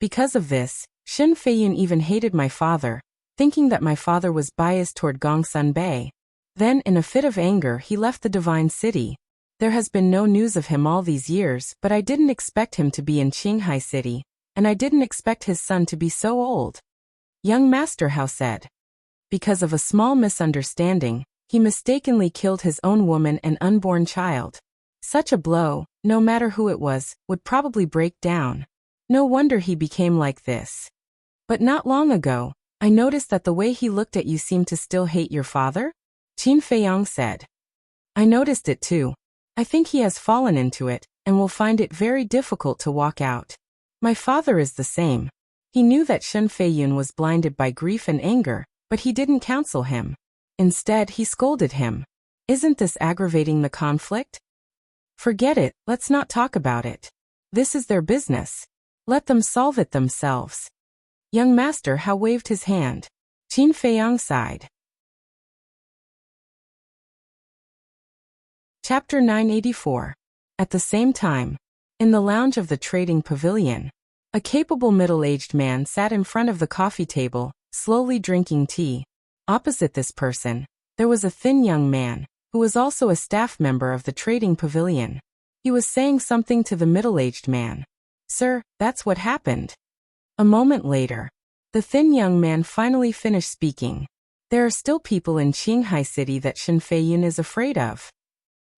Because of this, Shen Feiyun even hated my father, thinking that my father was biased toward Gongsun Bei. Then, in a fit of anger, he left the divine city. There has been no news of him all these years, but I didn't expect him to be in Qinghai City, and I didn't expect his son to be so old. Young master Hao said. Because of a small misunderstanding, he mistakenly killed his own woman and unborn child. Such a blow, no matter who it was, would probably break down. No wonder he became like this. But not long ago, I noticed that the way he looked at you seemed to still hate your father? Qin Feiyang said. I noticed it too. I think he has fallen into it, and will find it very difficult to walk out. My father is the same. He knew that Shen Feiyun was blinded by grief and anger, but he didn't counsel him. Instead, he scolded him. Isn't this aggravating the conflict? Forget it, let's not talk about it. This is their business. Let them solve it themselves. Young master Hao waved his hand. Qin Feiyang sighed. Chapter 984. At the same time, in the lounge of the trading pavilion, a capable middle-aged man sat in front of the coffee table, slowly drinking tea. Opposite this person, there was a thin young man, who was also a staff member of the trading pavilion. He was saying something to the middle-aged man. "Sir, that's what happened." A moment later, the thin young man finally finished speaking. "There are still people in Qinghai City that Shen Feiyun is afraid of."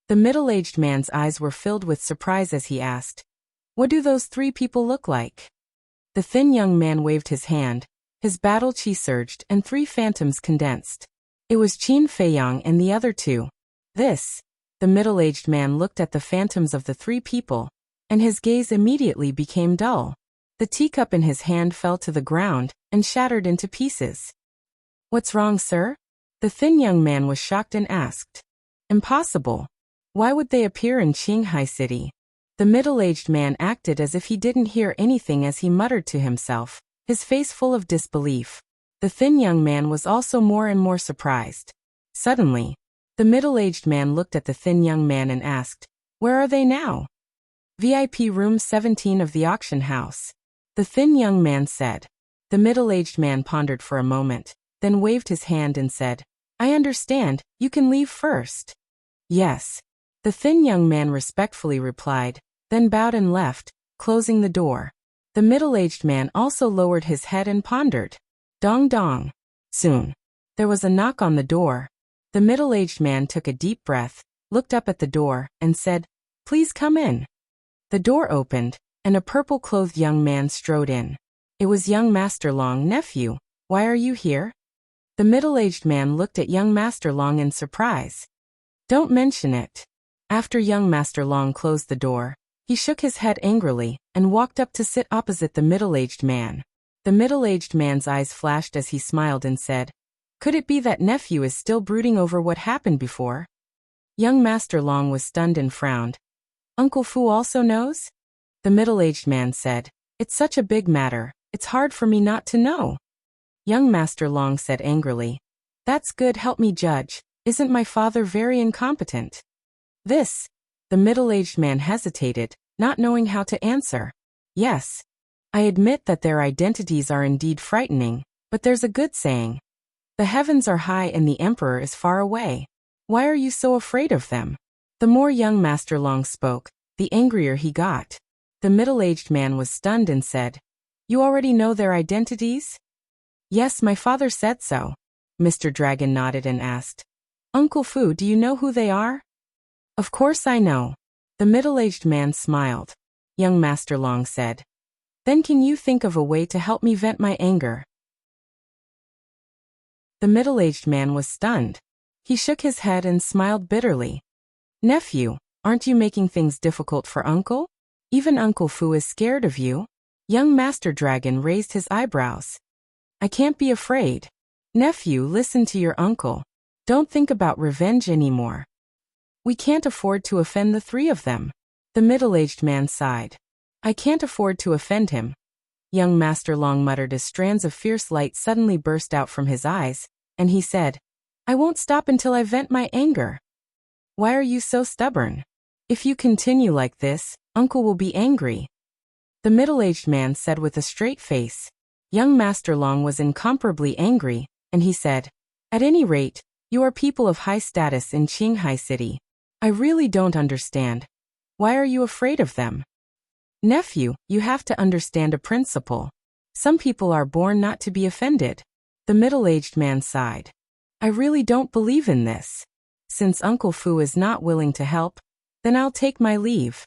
The middle-aged man's eyes were filled with surprise as he asked, "What do those 3 people look like?" The thin young man waved his hand, his battle chi surged and 3 phantoms condensed. It was Qin Feiyang and the other 2. The middle-aged man looked at the phantoms of the 3 people, and his gaze immediately became dull. The teacup in his hand fell to the ground and shattered into pieces. "What's wrong, sir?" The thin young man was shocked and asked. "Impossible. Why would they appear in Qinghai City?" The middle-aged man acted as if he didn't hear anything as he muttered to himself, his face full of disbelief. The thin young man was also more and more surprised. Suddenly, the middle-aged man looked at the thin young man and asked, "Where are they now?" "VIP room 17 of the auction house," the thin young man said. The middle-aged man pondered for a moment, then waved his hand and said, "I understand, you can leave first." "Yes," the thin young man respectfully replied, then bowed and left, closing the door. The middle-aged man also lowered his head and pondered. Dong dong. Soon, there was a knock on the door. The middle-aged man took a deep breath, looked up at the door, and said, "Please come in." The door opened, and a purple-clothed young man strode in. It was young Master Long. "Nephew, why are you here?" The middle-aged man looked at young Master Long in surprise. "Don't mention it." After young Master Long closed the door, he shook his head angrily and walked up to sit opposite the middle-aged man. The middle-aged man's eyes flashed as he smiled and said, "Could it be that nephew is still brooding over what happened before?" Young Master Long was stunned and frowned. "Uncle Fu also knows?" The middle-aged man said, "It's such a big matter, it's hard for me not to know." Young Master Long said angrily, "That's good, help me judge, isn't my father very incompetent?" The middle-aged man hesitated, not knowing how to answer. "Yes. I admit that their identities are indeed frightening, but there's a good saying. The heavens are high and the emperor is far away. Why are you so afraid of them?" The more young Master Long spoke, the angrier he got. The middle-aged man was stunned and said, "You already know their identities?" "Yes, my father said so." Mr. Dragon nodded and asked, "Uncle Fu, do you know who they are?" "Of course I know." The middle-aged man smiled. Young Master Long said, "Then can you think of a way to help me vent my anger?" The middle-aged man was stunned. He shook his head and smiled bitterly. "Nephew, aren't you making things difficult for Uncle? Even Uncle Fu is scared of you." Young Master Dragon raised his eyebrows. "I can't be afraid. Nephew, listen to your uncle. Don't think about revenge anymore. We can't afford to offend the 3 of them." The middle-aged man sighed. "I can't afford to offend him." Young Master Long muttered as strands of fierce light suddenly burst out from his eyes, and he said, "I won't stop until I vent my anger." "Why are you so stubborn? If you continue like this, Uncle will be angry." The middle-aged man said with a straight face. Young Master Long was incomparably angry, and he said, "At any rate, you are people of high status in Qinghai City. I really don't understand. Why are you afraid of them?" "Nephew, you have to understand a principle. Some people are born not to be offended." The middle-aged man sighed. "I really don't believe in this. Since Uncle Fu is not willing to help, then I'll take my leave."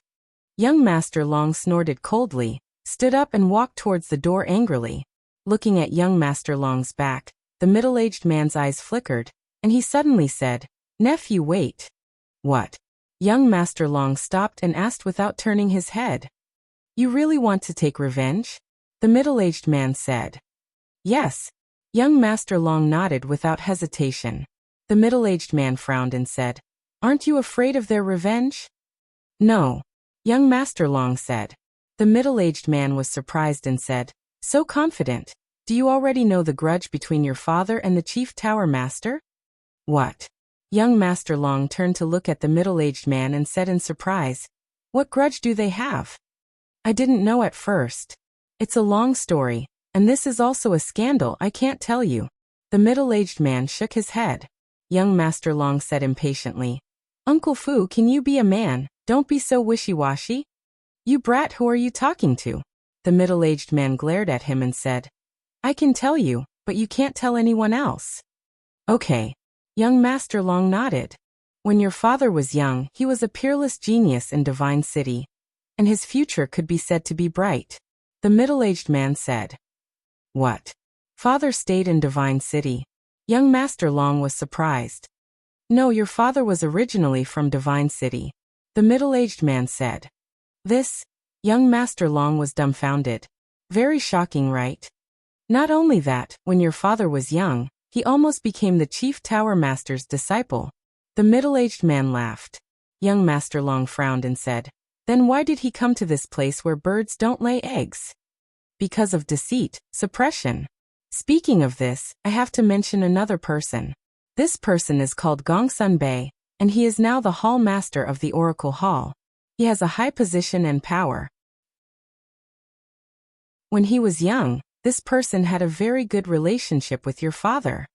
Young Master Long snorted coldly, stood up and walked towards the door angrily. Looking at young Master Long's back, the middle-aged man's eyes flickered, and he suddenly said, "Nephew, wait." "What?" Young Master Long stopped and asked without turning his head. "You really want to take revenge?" The middle-aged man said. "Yes." Young Master Long nodded without hesitation. The middle-aged man frowned and said, "Aren't you afraid of their revenge?" "No." Young Master Long said. The middle-aged man was surprised and said, "So confident. Do you already know the grudge between your father and the Chief Tower Master?" "What?" Young Master Long turned to look at the middle-aged man and said in surprise, "What grudge do they have?" "I didn't know at first. It's a long story, and this is also a scandal I can't tell you." The middle-aged man shook his head. Young Master Long said impatiently, Uncle Fu, can you be a man? Don't be so wishy-washy. You brat, who are you talking to? The middle-aged man glared at him and said, I can tell you, but you can't tell anyone else. Okay. Young Master Long nodded. When your father was young, he was a peerless genius in Divine City, and his future could be said to be bright. The middle-aged man said, What? Father stayed in Divine City? Young Master Long was surprised. No, your father was originally from Divine City. The middle-aged man said. This? Young Master Long was dumbfounded. Very shocking, right? Not only that, when your father was young, he almost became the Chief Tower Master's disciple. The middle-aged man laughed. Young Master Long frowned and said, Then why did he come to this place where birds don't lay eggs? Because of deceit, suppression. Speaking of this, I have to mention another person. This person is called Gongsun Bei, and he is now the Hall Master of the Oracle Hall. He has a high position and power. When he was young, this person had a very good relationship with your father.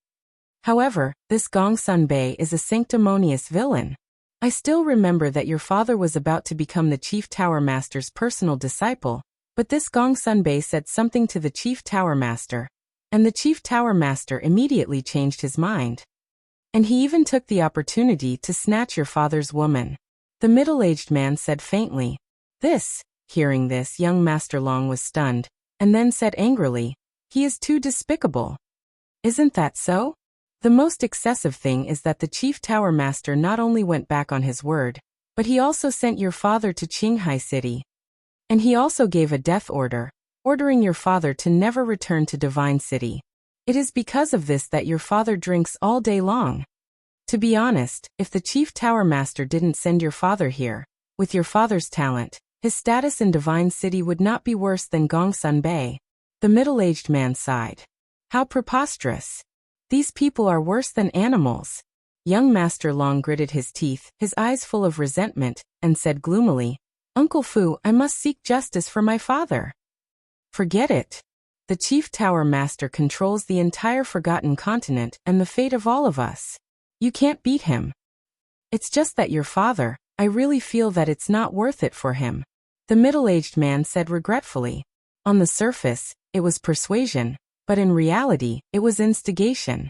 However, this Gongsun Bei is a sanctimonious villain. I still remember that your father was about to become the Chief Tower Master's personal disciple, but this Gongsun Bei said something to the Chief Tower Master, and the Chief Tower Master immediately changed his mind. And he even took the opportunity to snatch your father's woman. The middle-aged man said faintly. Hearing this, young Master Long was stunned, and then said angrily, He is too despicable. Isn't that so? The most excessive thing is that the Chief Tower Master not only went back on his word, but he also sent your father to Qinghai City. And he also gave a death order, ordering your father to never return to Divine City. It is because of this that your father drinks all day long. To be honest, if the Chief Tower Master didn't send your father here, with your father's talent, his status in Divine City would not be worse than Gongsun Bei. The middle-aged man sighed. How preposterous. These people are worse than animals. Young Master Long gritted his teeth, his eyes full of resentment, and said gloomily, Uncle Fu, I must seek justice for my father. Forget it. The Chief Tower Master controls the entire Forgotten Continent and the fate of all of us. You can't beat him. It's just that your father, I really feel that it's not worth it for him. The middle-aged man said regretfully. On the surface, it was persuasion, but in reality, it was instigation.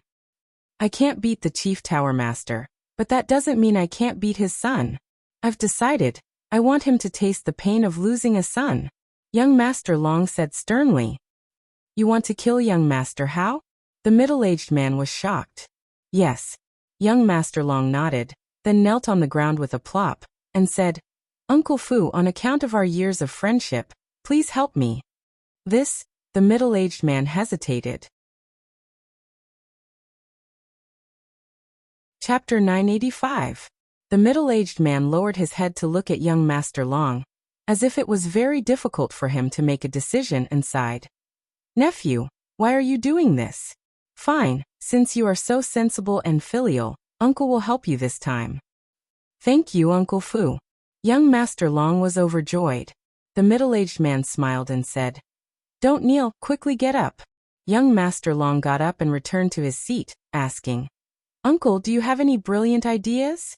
I can't beat the Chief Tower Master, but that doesn't mean I can't beat his son. I've decided, I want him to taste the pain of losing a son. Young Master Long said sternly. You want to kill young Master How? The middle-aged man was shocked. Yes. Young Master Long nodded, then knelt on the ground with a plop, and said, Uncle Fu, on account of our years of friendship, please help me. The middle-aged man hesitated. Chapter 985. The middle-aged man lowered his head to look at young Master Long, as if it was very difficult for him to make a decision, and sighed. Nephew, why are you doing this? Fine, since you are so sensible and filial, Uncle will help you this time. Thank you, Uncle Fu. Young Master Long was overjoyed. The middle-aged man smiled and said, Don't kneel, quickly get up. Young Master Long got up and returned to his seat, asking, Uncle, do you have any brilliant ideas?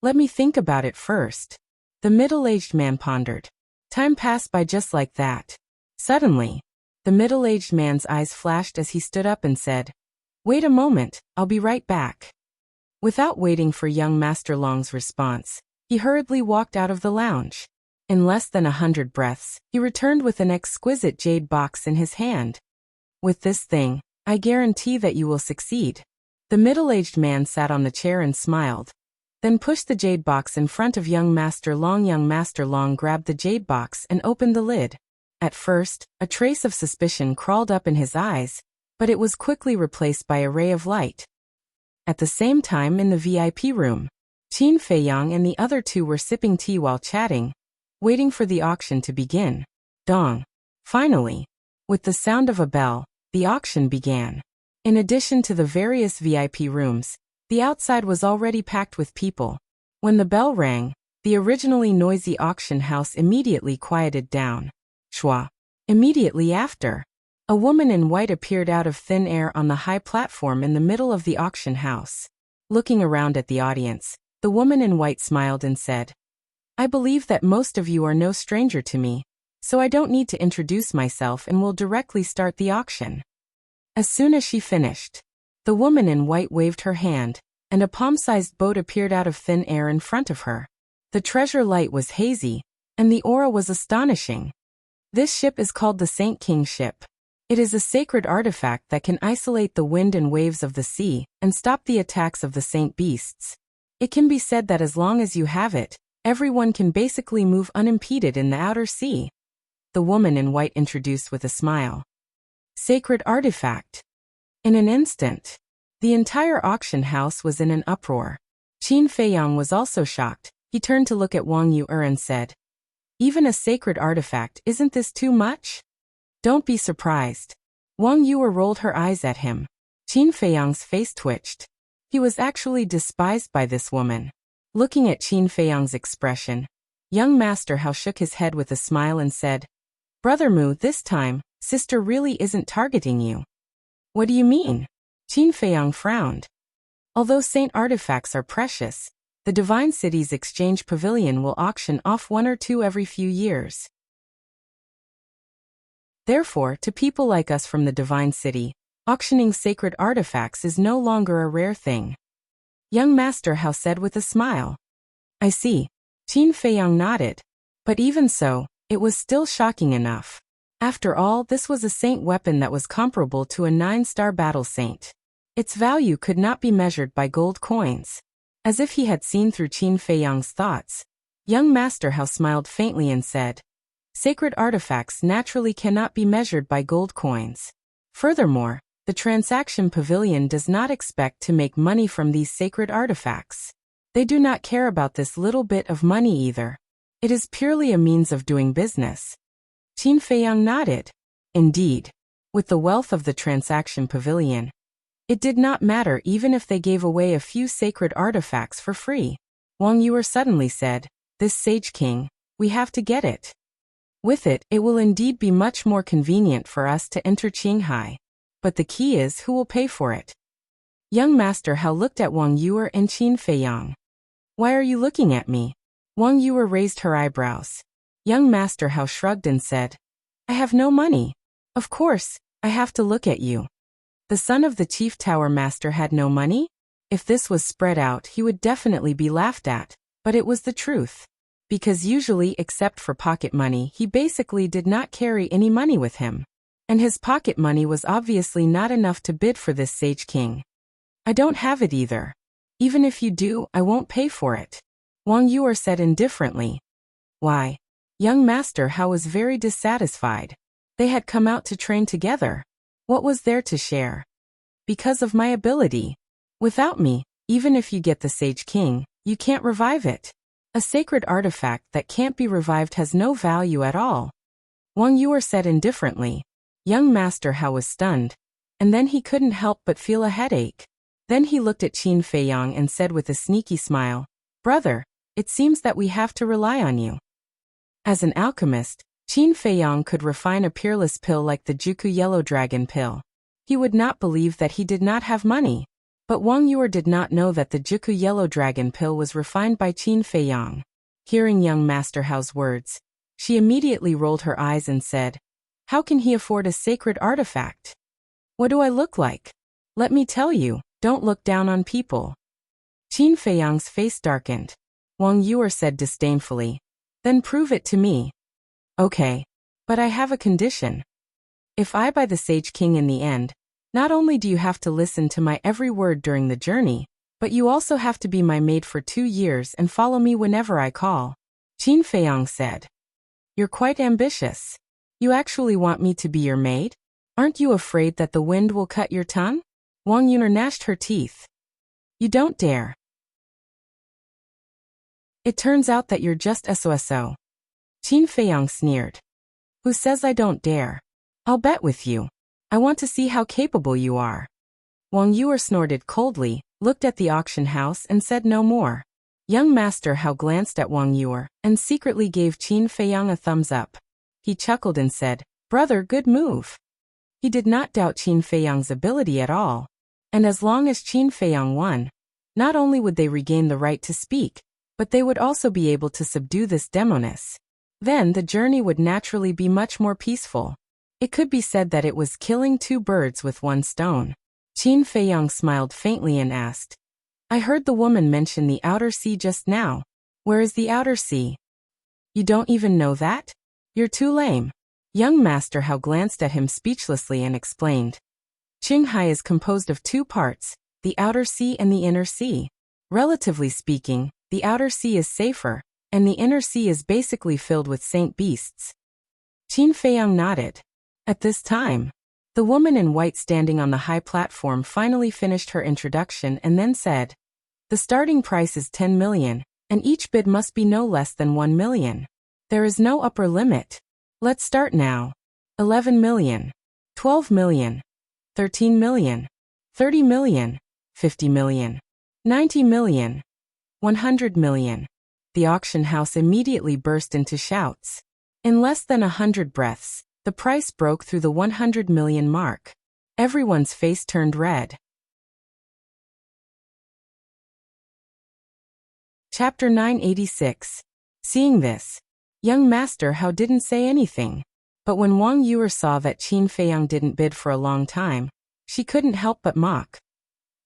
Let me think about it first. The middle-aged man pondered. Time passed by just like that. Suddenly, the middle-aged man's eyes flashed as he stood up and said, Wait a moment, I'll be right back. Without waiting for young Master Long's response, he hurriedly walked out of the lounge. In less than 100 breaths, he returned with an exquisite jade box in his hand. With this thing, I guarantee that you will succeed. The middle-aged man sat on the chair and smiled, then pushed the jade box in front of young Master Long. Young Master Long grabbed the jade box and opened the lid. At first, a trace of suspicion crawled up in his eyes, but it was quickly replaced by a ray of light. At the same time in the VIP room, Qin Feiyang and the other two were sipping tea while chatting, waiting for the auction to begin. Dong. Finally, with the sound of a bell, the auction began. In addition to the various VIP rooms, the outside was already packed with people. When the bell rang, the originally noisy auction house immediately quieted down. Shua. Immediately after, A woman in white appeared out of thin air on the high platform in the middle of the auction house. Looking around at the audience, the woman in white smiled and said, "I believe that most of you are no stranger to me, so I don't need to introduce myself and will directly start the auction." As soon as she finished, the woman in white waved her hand, and a palm-sized boat appeared out of thin air in front of her. The treasure light was hazy, and the aura was astonishing. This ship is called the Saint King ship. It is a sacred artifact that can isolate the wind and waves of the sea and stop the attacks of the saint beasts. It can be said that as long as you have it, everyone can basically move unimpeded in the outer sea. The woman in white introduced with a smile. Sacred artifact. In an instant, the entire auction house was in an uproar. Qin Feiyang was also shocked. He turned to look at Wang Yu'er and said, "Even a sacred artifact, isn't this too much?" "Don't be surprised." Wang Yu'er rolled her eyes at him. Qin Feiyang's face twitched. He was actually despised by this woman. Looking at Qin Feiyang's expression, young Master Hao shook his head with a smile and said, "Brother Mu, this time, sister really isn't targeting you." "What do you mean?" Qin Feiyang frowned. "Although saint artifacts are precious, the Divine City's exchange pavilion will auction off one or two every few years. Therefore, to people like us from the Divine City, auctioning sacred artifacts is no longer a rare thing." Young Master Hao said with a smile. "I see." Qin Feiyang nodded. But even so, it was still shocking enough. After all, this was a saint weapon that was comparable to a 9-star battle saint. Its value could not be measured by gold coins. As if he had seen through Qin Feiyang's thoughts, young Master Hao smiled faintly and said, "Sacred artifacts naturally cannot be measured by gold coins. Furthermore, the transaction pavilion does not expect to make money from these sacred artifacts. They do not care about this little bit of money either. It is purely a means of doing business." Qin Feiyang nodded. Indeed, with the wealth of the transaction pavilion, it did not matter even if they gave away a few sacred artifacts for free. Wang Yu'er suddenly said, "This Sage King, we have to get it. With it, it will indeed be much more convenient for us to enter Qinghai. But the key is who will pay for it." Young Master Hao looked at Wang Yu'er and Qin Feiyang. "Why are you looking at me?" Wang Yu'er raised her eyebrows. Young Master Hao shrugged and said, "I have no money. Of course, I have to look at you." The son of the chief tower master had no money? If this was spread out, he would definitely be laughed at, but it was the truth. Because usually, except for pocket money, he basically did not carry any money with him. And his pocket money was obviously not enough to bid for this Sage King. "I don't have it either. Even if you do, I won't pay for it," Wang Yu'er said indifferently. Why? Young Master Hao was very dissatisfied. They had come out to train together. What was there to share? "Because of my ability. Without me, even if you get the Sage King, you can't revive it. A sacred artifact that can't be revived has no value at all," Wang Yu'er said indifferently. Young Master Hao was stunned, and then he couldn't help but feel a headache. Then he looked at Qin Feiyang and said with a sneaky smile, "Brother, it seems that we have to rely on you." As an alchemist, Qin Feiyang could refine a peerless pill like the Juku Yellow Dragon pill. He would not believe that he did not have money. But Wang Yu'er did not know that the Juku Yellow Dragon pill was refined by Qin Feiyang. Hearing young Master Hao's words, she immediately rolled her eyes and said, "How can he afford a sacred artifact? What do I look like? Let me tell you, don't look down on people." Qin Feiyang's face darkened. Wang Yu'er said disdainfully, "Then prove it to me." "Okay. But I have a condition. If I buy the Sage King in the end, not only do you have to listen to my every word during the journey, but you also have to be my maid for 2 years and follow me whenever I call," Qin Feiyang said. "You're quite ambitious. You actually want me to be your maid? Aren't you afraid that the wind will cut your tongue?" Wang Yu'er gnashed her teeth. "You don't dare. It turns out that you're just SOSO. Qin Feiyang sneered. "Who says I don't dare? I'll bet with you. I want to see how capable you are." Wang Yu'er snorted coldly, looked at the auction house and said no more. Young Master Hao glanced at Wang Yu'er and secretly gave Qin Feiyang a thumbs up. He chuckled and said, "Brother, good move." He did not doubt Qin Feiyang's ability at all. And as long as Qin Feiyang won, not only would they regain the right to speak, but they would also be able to subdue this demoness. Then the journey would naturally be much more peaceful. It could be said that it was killing two birds with one stone. Qin Feiyang smiled faintly and asked, I heard the woman mention the outer sea just now. Where is the outer sea? You don't even know that? You're too lame. Young Master Hao glanced at him speechlessly and explained. Qinghai is composed of two parts, the outer sea and the inner sea. Relatively speaking, the outer sea is safer, and the inner sea is basically filled with saint beasts. Qin Feiyang nodded. At this time, the woman in white standing on the high platform finally finished her introduction and then said, the starting price is 10 million, and each bid must be no less than 1 million. There is no upper limit. Let's start now. 11 million, 12 million, 13 million, 30 million, 50 million, 90 million, 100 million. The auction house immediately burst into shouts. In less than 100 breaths, the price broke through the 100 million mark. Everyone's face turned red. Chapter 986. Seeing this, young Master Hao didn't say anything. But when Wang Yuer saw that Qin Feiyang didn't bid for a long time, she couldn't help but mock.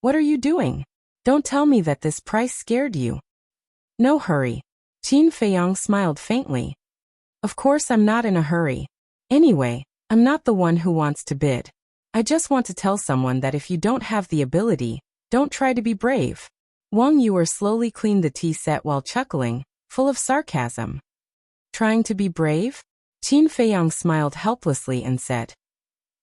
What are you doing? Don't tell me that this price scared you. No hurry. Qin Feiyang smiled faintly. Of course I'm not in a hurry. Anyway, I'm not the one who wants to bid. I just want to tell someone that if you don't have the ability, don't try to be brave. Wang Yuer slowly cleaned the tea set while chuckling, full of sarcasm. Trying to be brave? Qin Feiyang smiled helplessly and said,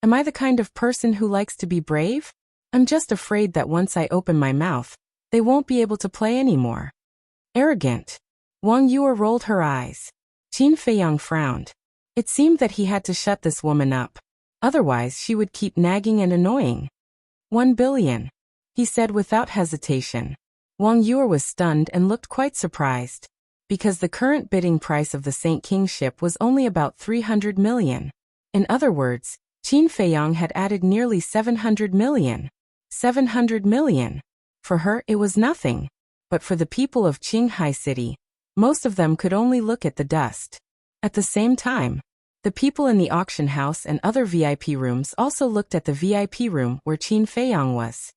am I the kind of person who likes to be brave? I'm just afraid that once I open my mouth, they won't be able to play anymore. Arrogant. Wang Yuer rolled her eyes. Qin Feiyang frowned. It seemed that he had to shut this woman up. Otherwise she would keep nagging and annoying. 1 billion. He said without hesitation. Wang Yuer was stunned and looked quite surprised. Because the current bidding price of the Saint Kingship was only about 300 million. In other words, Qin Feiyang had added nearly 700 million. 700 million. For her, it was nothing. But for the people of Qinghai City, most of them could only look at the dust. At the same time, the people in the auction house and other VIP rooms also looked at the VIP room where Qin Feiyang was.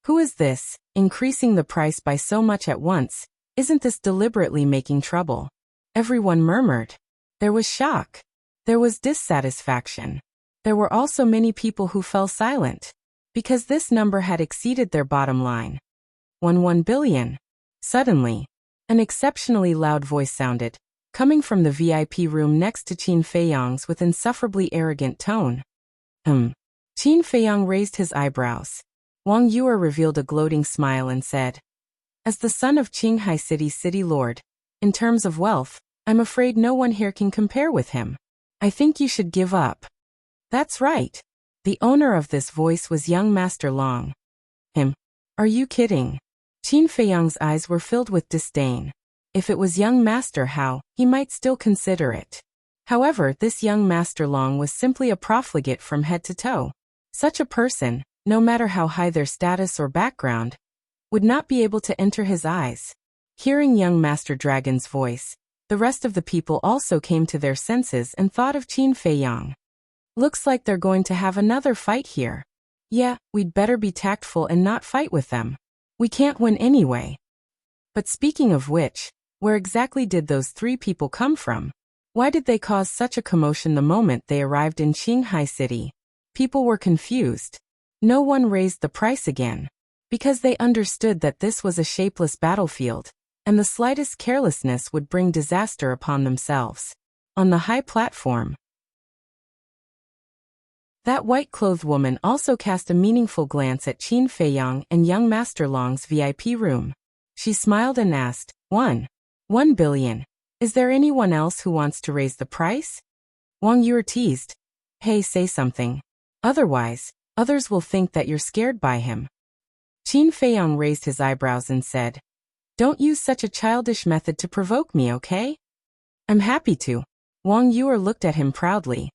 Who is this, increasing the price by so much at once? Isn't this deliberately making trouble? Everyone murmured. There was shock. There was dissatisfaction. There were also many people who fell silent, because this number had exceeded their bottom line. 1 billion. Suddenly, an exceptionally loud voice sounded, coming from the VIP room next to Qin Feiyang's with insufferably arrogant tone. Qin Feiyang raised his eyebrows. Wang Yuer revealed a gloating smile and said, as the son of Qinghai City's city lord, in terms of wealth, I'm afraid no one here can compare with him. I think you should give up. That's right. The owner of this voice was young Master Long. Are you kidding? Qin Feiyang's eyes were filled with disdain. If it was young Master Hao, he might still consider it. However, this young Master Long was simply a profligate from head to toe. Such a person, no matter how high their status or background, would not be able to enter his eyes. Hearing young Master Dragon's voice, the rest of the people also came to their senses and thought of Qin Feiyang. Looks like they're going to have another fight here. Yeah, we'd better be tactful and not fight with them. We can't win anyway. But speaking of which, where exactly did those three people come from? Why did they cause such a commotion the moment they arrived in Qinghai City? People were confused. No one raised the price again, because they understood that this was a shapeless battlefield, and the slightest carelessness would bring disaster upon themselves. On the high platform, that white-clothed woman also cast a meaningful glance at Qin Feiyang and young Master Long's VIP room. She smiled and asked, 1 billion. Is there anyone else who wants to raise the price? Wang Yuer teased. Hey, say something. Otherwise, others will think that you're scared by him. Qin Feiyang raised his eyebrows and said, don't use such a childish method to provoke me, okay? I'm happy to. Wang Yuer looked at him proudly.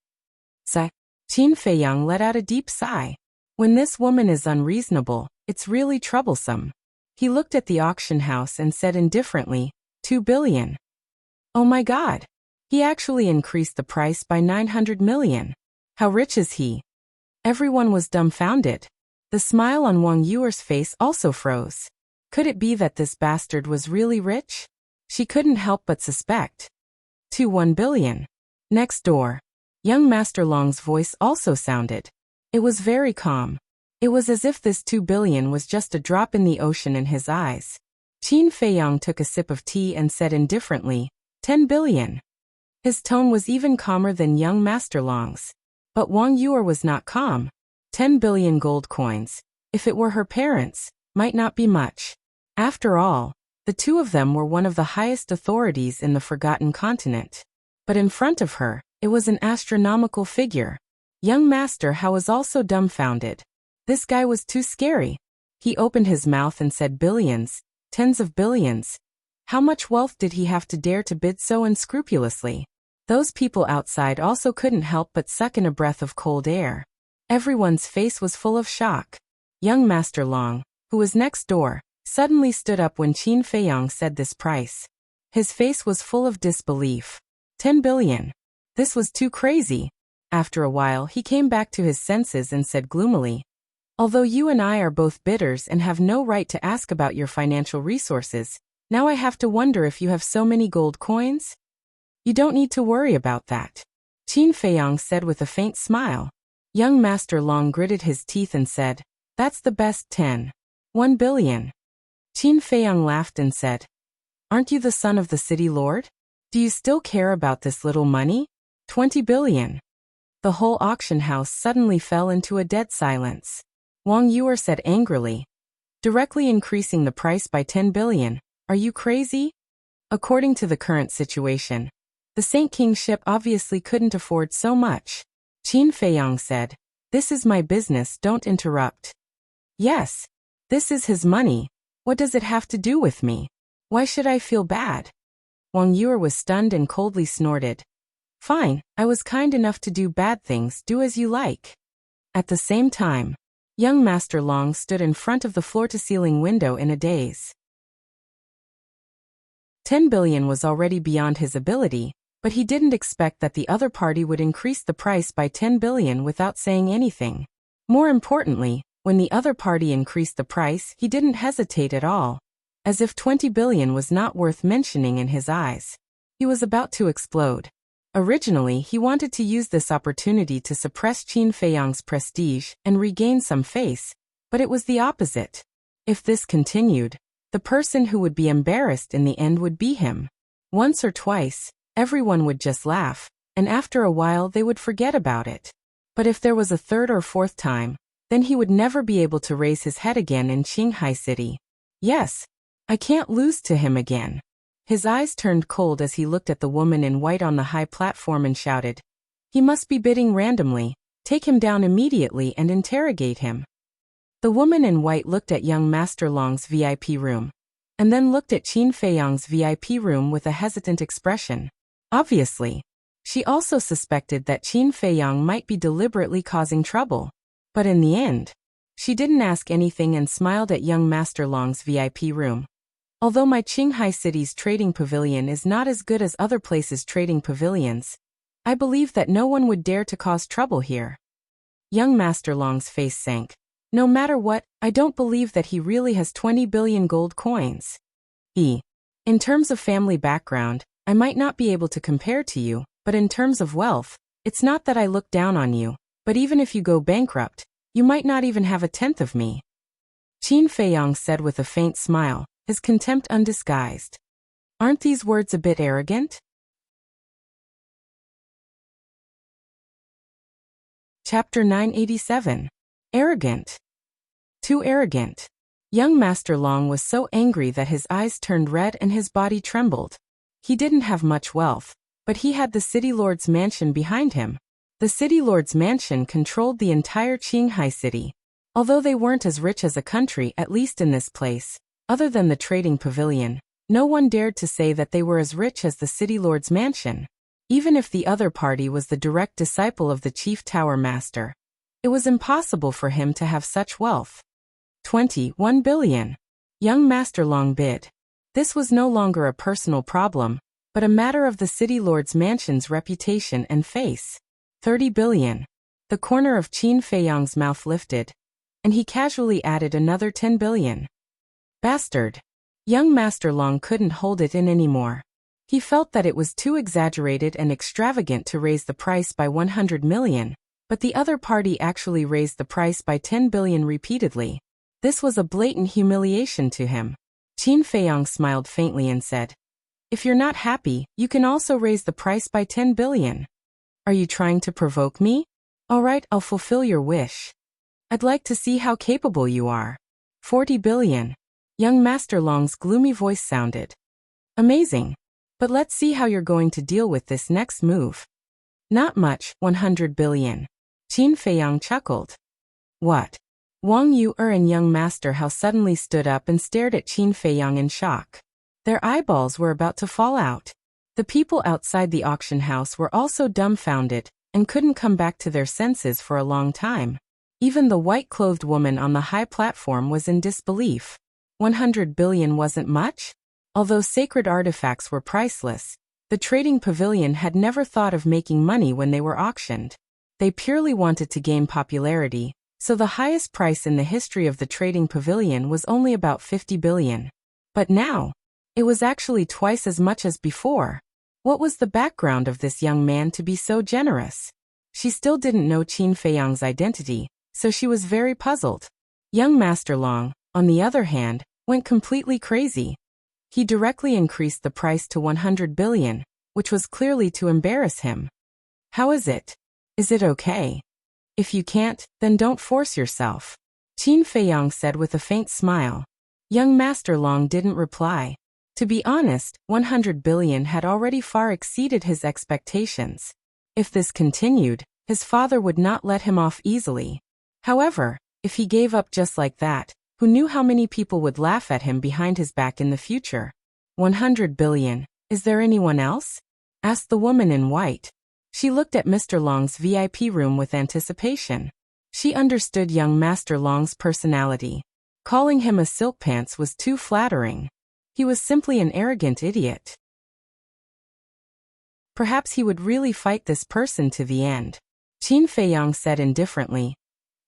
Qin Feiyang let out a deep sigh. When this woman is unreasonable, it's really troublesome. He looked at the auction house and said indifferently, 2 billion. Oh my God. He actually increased the price by 900 million. How rich is he? Everyone was dumbfounded. The smile on Wang Yuer's face also froze. Could it be that this bastard was really rich? She couldn't help but suspect. 1 billion. Next door. Young Master Long's voice also sounded. It was very calm. It was as if this 2 billion was just a drop in the ocean in his eyes. Qin Feiyang took a sip of tea and said indifferently, 10 billion. His tone was even calmer than young Master Long's. But Wang Yuer was not calm. 10 billion gold coins, if it were her parents, might not be much. After all, the two of them were one of the highest authorities in the Forgotten Continent. But in front of her, it was an astronomical figure. Young Master Hao was also dumbfounded. This guy was too scary. He opened his mouth and said billions, tens of billions. How much wealth did he have to dare to bid so unscrupulously? Those people outside also couldn't help but suck in a breath of cold air. Everyone's face was full of shock. Young Master Long, who was next door, suddenly stood up when Qin Feiyang said this price. His face was full of disbelief. 10 billion. This was too crazy. After a while he came back to his senses and said gloomily, although you and I are both bidders and have no right to ask about your financial resources, now I have to wonder if you have so many gold coins? You don't need to worry about that. Qin Feiyang said with a faint smile. Young Master Long gritted his teeth and said, that's the best 1 billion. Qin Feiyang laughed and said, aren't you the son of the city lord? Do you still care about this little money? 20 billion. The whole auction house suddenly fell into a dead silence. Wang Yuer said angrily, directly increasing the price by 10 billion. Are you crazy? According to the current situation, the Saint King ship obviously couldn't afford so much. Qin Feiyang said, this is my business, don't interrupt. Yes. This is his money. What does it have to do with me? Why should I feel bad? Wang Yuer was stunned and coldly snorted. Fine, I was kind enough to do bad things, do as you like. At the same time, young Master Long stood in front of the floor-to-ceiling window in a daze. 10 billion was already beyond his ability, but he didn't expect that the other party would increase the price by 10 billion without saying anything. More importantly, when the other party increased the price, he didn't hesitate at all. As if 20 billion was not worth mentioning in his eyes. He was about to explode. Originally, he wanted to use this opportunity to suppress Qin Feiyang's prestige and regain some face, but it was the opposite. If this continued, the person who would be embarrassed in the end would be him. Once or twice, everyone would just laugh, and after a while they would forget about it. But if there was a third or fourth time, then he would never be able to raise his head again in Qinghai City. Yes, I can't lose to him again. His eyes turned cold as he looked at the woman in white on the high platform and shouted, he must be bidding randomly, take him down immediately and interrogate him. The woman in white looked at young Master Long's VIP room, and then looked at Qin Feiyang's VIP room with a hesitant expression. Obviously, she also suspected that Qin Feiyang might be deliberately causing trouble. But in the end, she didn't ask anything and smiled at young Master Long's VIP room. Although my Qinghai City's trading pavilion is not as good as other places' trading pavilions, I believe that no one would dare to cause trouble here. Young Master Long's face sank. No matter what, I don't believe that he really has 20 billion gold coins. In terms of family background, I might not be able to compare to you, but in terms of wealth, it's not that I look down on you, but even if you go bankrupt, you might not even have a tenth of me. Qin Feiyang said with a faint smile, his contempt undisguised. Aren't these words a bit arrogant? Chapter 987. Arrogant. Too arrogant. Young Master Long was so angry that his eyes turned red and his body trembled. He didn't have much wealth, but he had the city lord's mansion behind him. The city lord's mansion controlled the entire Qinghai City. Although they weren't as rich as a country, at least in this place, other than the trading pavilion, no one dared to say that they were as rich as the city lord's mansion. Even if the other party was the direct disciple of the chief tower master, it was impossible for him to have such wealth. 21 billion. Young Master Long bid. This was no longer a personal problem, but a matter of the city lord's mansion's reputation and face. 30 billion. The corner of Qin Feiyang's mouth lifted, and he casually added another 10 billion. Bastard. Young Master Long couldn't hold it in anymore. He felt that it was too exaggerated and extravagant to raise the price by 100 million, but the other party actually raised the price by 10 billion repeatedly. This was a blatant humiliation to him. Qin Feiyang smiled faintly and said, "If you're not happy, you can also raise the price by 10 billion. Are you trying to provoke me? All right, I'll fulfill your wish. I'd like to see how capable you are." 40 billion. Young Master Long's gloomy voice sounded. Amazing. But let's see how you're going to deal with this next move. Not much, 100 billion. Qin Feiyang chuckled. What? Wang Yu and Young Master Hao suddenly stood up and stared at Qin Feiyang in shock. Their eyeballs were about to fall out. The people outside the auction house were also dumbfounded and couldn't come back to their senses for a long time. Even the white-clothed woman on the high platform was in disbelief. 100 billion wasn't much? Although sacred artifacts were priceless, the trading pavilion had never thought of making money when they were auctioned. They purely wanted to gain popularity, so the highest price in the history of the trading pavilion was only about 50 billion. But now, it was actually twice as much as before. What was the background of this young man to be so generous? She still didn't know Qin Feiyang's identity, so she was very puzzled. Young Master Long, on the other hand, went completely crazy. He directly increased the price to 100 billion, which was clearly to embarrass him. How is it? Is it okay? If you can't, then don't force yourself. Qin Feiyang said with a faint smile. Young Master Long didn't reply. To be honest, 100 billion had already far exceeded his expectations. If this continued, his father would not let him off easily. However, if he gave up just like that, who knew how many people would laugh at him behind his back in the future? 100 billion. Is there anyone else? Asked the woman in white. She looked at Mr. Long's VIP room with anticipation. She understood young Master Long's personality. Calling him a silk pants was too flattering. He was simply an arrogant idiot. Perhaps he would really fight this person to the end. Qin Feiyang said indifferently.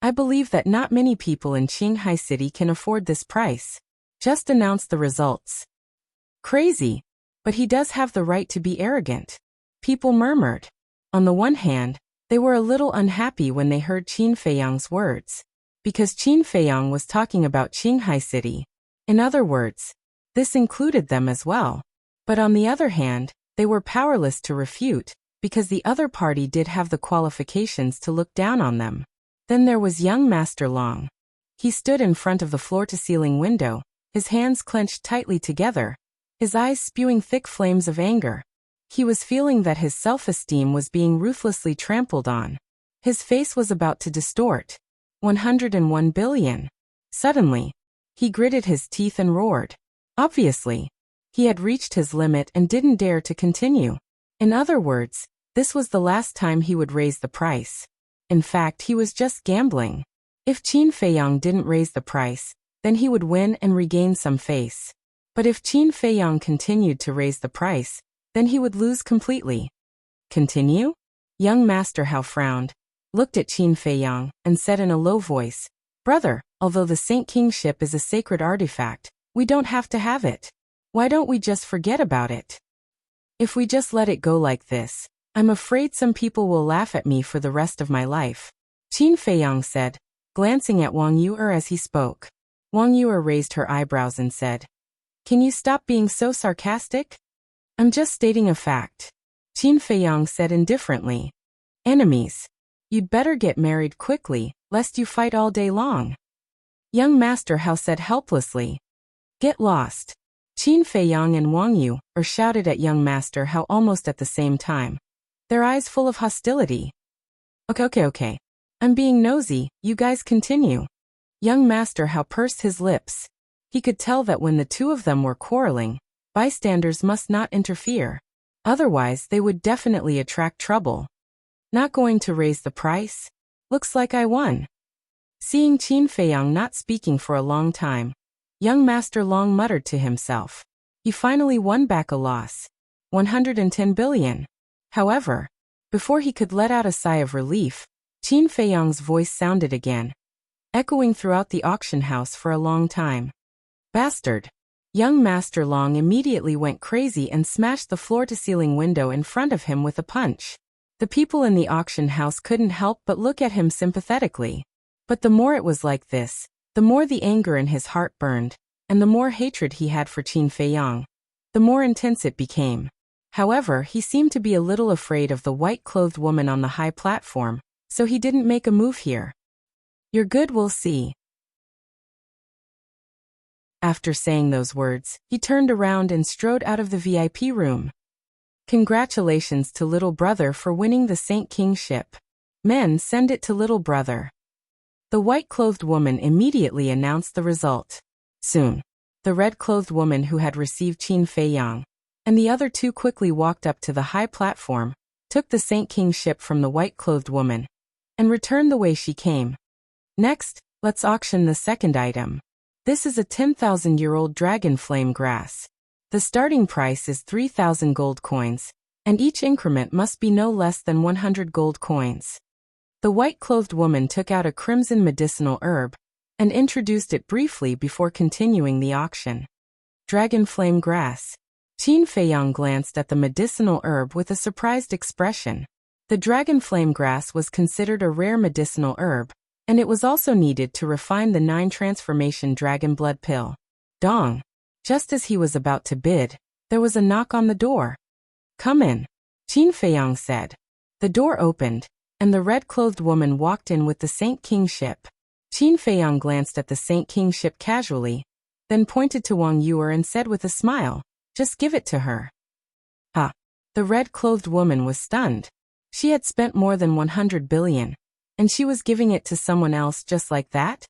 I believe that not many people in Qinghai City can afford this price. Just announce the results. Crazy. But he does have the right to be arrogant. People murmured. On the one hand, they were a little unhappy when they heard Qin Feiyang's words, because Qin Feiyang was talking about Qinghai City. In other words, this included them as well. But on the other hand, they were powerless to refute, because the other party did have the qualifications to look down on them. Then there was young Master Long. He stood in front of the floor-to-ceiling window, his hands clenched tightly together, his eyes spewing thick flames of anger. He was feeling that his self-esteem was being ruthlessly trampled on. His face was about to distort. 101 billion. Suddenly, he gritted his teeth and roared. Obviously, he had reached his limit and didn't dare to continue. In other words, this was the last time he would raise the price. In fact, he was just gambling. If Qin Feiyang didn't raise the price, then he would win and regain some face. But if Qin Feiyang continued to raise the price, then he would lose completely. Continue? Young Master Hao frowned, looked at Qin Feiyang, and said in a low voice, Brother, although the Saint Kingship is a sacred artifact, we don't have to have it. Why don't we just forget about it? If we just let it go like this, I'm afraid some people will laugh at me for the rest of my life. Qin Feiyang said, glancing at Wang Yu as he spoke. Wang Yu raised her eyebrows and said, Can you stop being so sarcastic? I'm just stating a fact. Qin Feiyang said indifferently. Enemies. You'd better get married quickly, lest you fight all day long. Young Master Hao said helplessly. Get lost. Qin Feiyang and Wang Yu shouted at young Master Hao almost at the same time, their eyes full of hostility. Okay. I'm being nosy, you guys continue. Young Master Hao pursed his lips. He could tell that when the two of them were quarreling, bystanders must not interfere. Otherwise, they would definitely attract trouble. Not going to raise the price? Looks like I won. Seeing Qin Feiyang not speaking for a long time, young Master Long muttered to himself. He finally won back a loss. 110 billion. However, before he could let out a sigh of relief, Qin Feiyang's voice sounded again, echoing throughout the auction house for a long time. Bastard! Young Master Long immediately went crazy and smashed the floor-to-ceiling window in front of him with a punch. The people in the auction house couldn't help but look at him sympathetically. But the more it was like this, the more the anger in his heart burned, and the more hatred he had for Qin Feiyang, the more intense it became. However, he seemed to be a little afraid of the white-clothed woman on the high platform, so he didn't make a move here. You're good, we'll see. After saying those words, he turned around and strode out of the VIP room. Congratulations to little brother for winning the Saint King ship. Men, send it to little brother. The white-clothed woman immediately announced the result. Soon, the red-clothed woman who had received Qin Feiyang, and the other two quickly walked up to the high platform, took the Saint King ship from the white-clothed woman, and returned the way she came. Next, let's auction the second item. This is a 10,000-year-old dragon flame grass. The starting price is 3,000 gold coins, and each increment must be no less than 100 gold coins. The white-clothed woman took out a crimson medicinal herb and introduced it briefly before continuing the auction. Dragon flame grass. Qin Feiyang glanced at the medicinal herb with a surprised expression. The dragon flame grass was considered a rare medicinal herb, and it was also needed to refine the 9 transformation dragon blood pill. Dong. Just as he was about to bid, there was a knock on the door. Come in, Qin Feiyang said. The door opened, and the red-clothed woman walked in with the Saint King ship. Qin Feiyang glanced at the Saint King ship casually, then pointed to Wang Yuer and said with a smile, just give it to her. Ha! The red-clothed woman was stunned. She had spent more than 100 billion, and she was giving it to someone else just like that?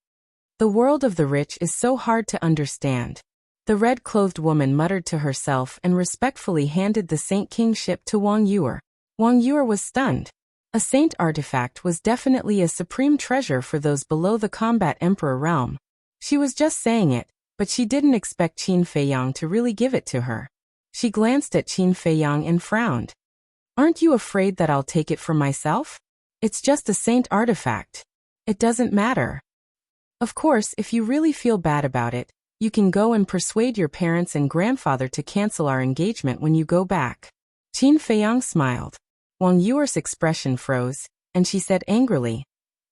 The world of the rich is so hard to understand. The red-clothed woman muttered to herself and respectfully handed the Saint King ship to Wang Yuer. Wang Yuer was stunned. A saint artifact was definitely a supreme treasure for those below the combat emperor realm. She was just saying it, but she didn't expect Qin Feiyang to really give it to her. She glanced at Qin Feiyang and frowned. Aren't you afraid that I'll take it for myself? It's just a saint artifact. It doesn't matter. Of course, if you really feel bad about it, you can go and persuade your parents and grandfather to cancel our engagement when you go back. Qin Feiyang smiled. Wang Yuer's expression froze, and she said angrily,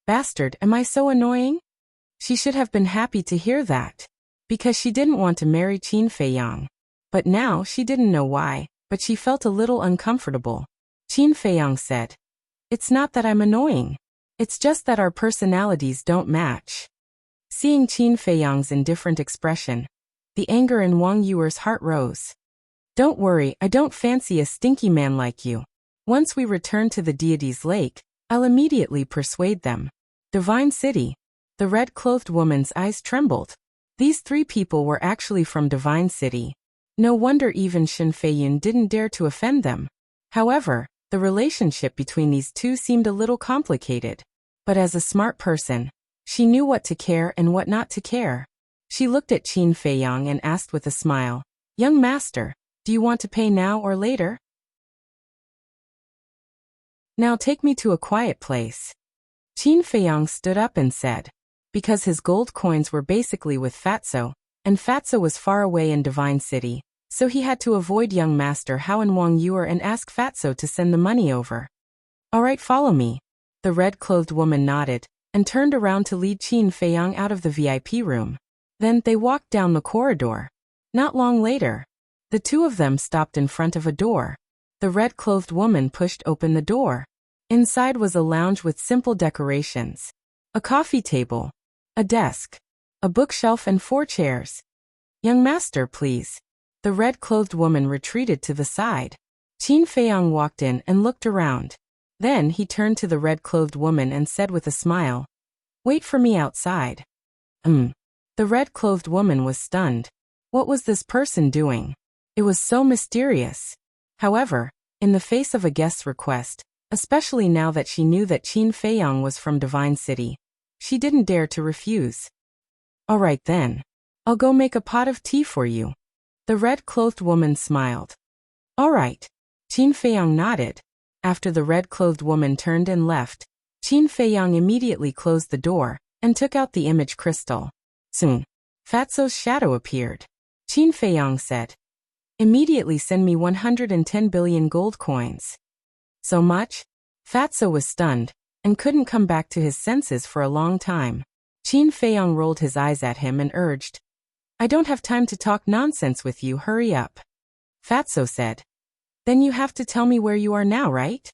Bastard, am I so annoying? She should have been happy to hear that, because she didn't want to marry Qin Feiyang. But now she didn't know why, but she felt a little uncomfortable. Qin Feiyang said, It's not that I'm annoying. It's just that our personalities don't match. Seeing Qin Feiyang's indifferent expression, the anger in Wang Yuer's heart rose. Don't worry, I don't fancy a stinky man like you. Once we return to the deity's lake, I'll immediately persuade them. Divine City. The red-clothed woman's eyes trembled. These 3 people were actually from Divine City. No wonder even Shen Feiyun didn't dare to offend them. However, the relationship between these two seemed a little complicated. But as a smart person, she knew what to care and what not to care. She looked at Qin Feiyang and asked with a smile, Young master, do you want to pay now or later? Now take me to a quiet place. Qin Feiyang stood up and said, because his gold coins were basically with Fatso, and Fatso was far away in Divine City, so he had to avoid young master Hao and Wang Yuer and ask Fatso to send the money over. Alright, follow me. The red-clothed woman nodded, and turned around to lead Qin Feiyang out of the VIP room. Then they walked down the corridor. Not long later, the two of them stopped in front of a door. The red-clothed woman pushed open the door. Inside was a lounge with simple decorations. A coffee table, a desk, a bookshelf and 4 chairs. Young master, please. The red-clothed woman retreated to the side. Qin Feiyang walked in and looked around. Then he turned to the red-clothed woman and said with a smile, Wait for me outside. The red-clothed woman was stunned. What was this person doing? It was so mysterious. However, in the face of a guest's request, especially now that she knew that Qin Feiyang was from Divine City, she didn't dare to refuse. All right then. I'll go make a pot of tea for you. The red-clothed woman smiled. All right. Qin Feiyang nodded. After the red-clothed woman turned and left, Qin Feiyang immediately closed the door and took out the image crystal. Soon, Fatso's shadow appeared. Qin Feiyang said, "Immediately send me 110 billion gold coins." So much? Fatso was stunned and couldn't come back to his senses for a long time. Qin Feiyang rolled his eyes at him and urged, "I don't have time to talk nonsense with you, hurry up." Fatso said, "Then you have to tell me where you are now, right?"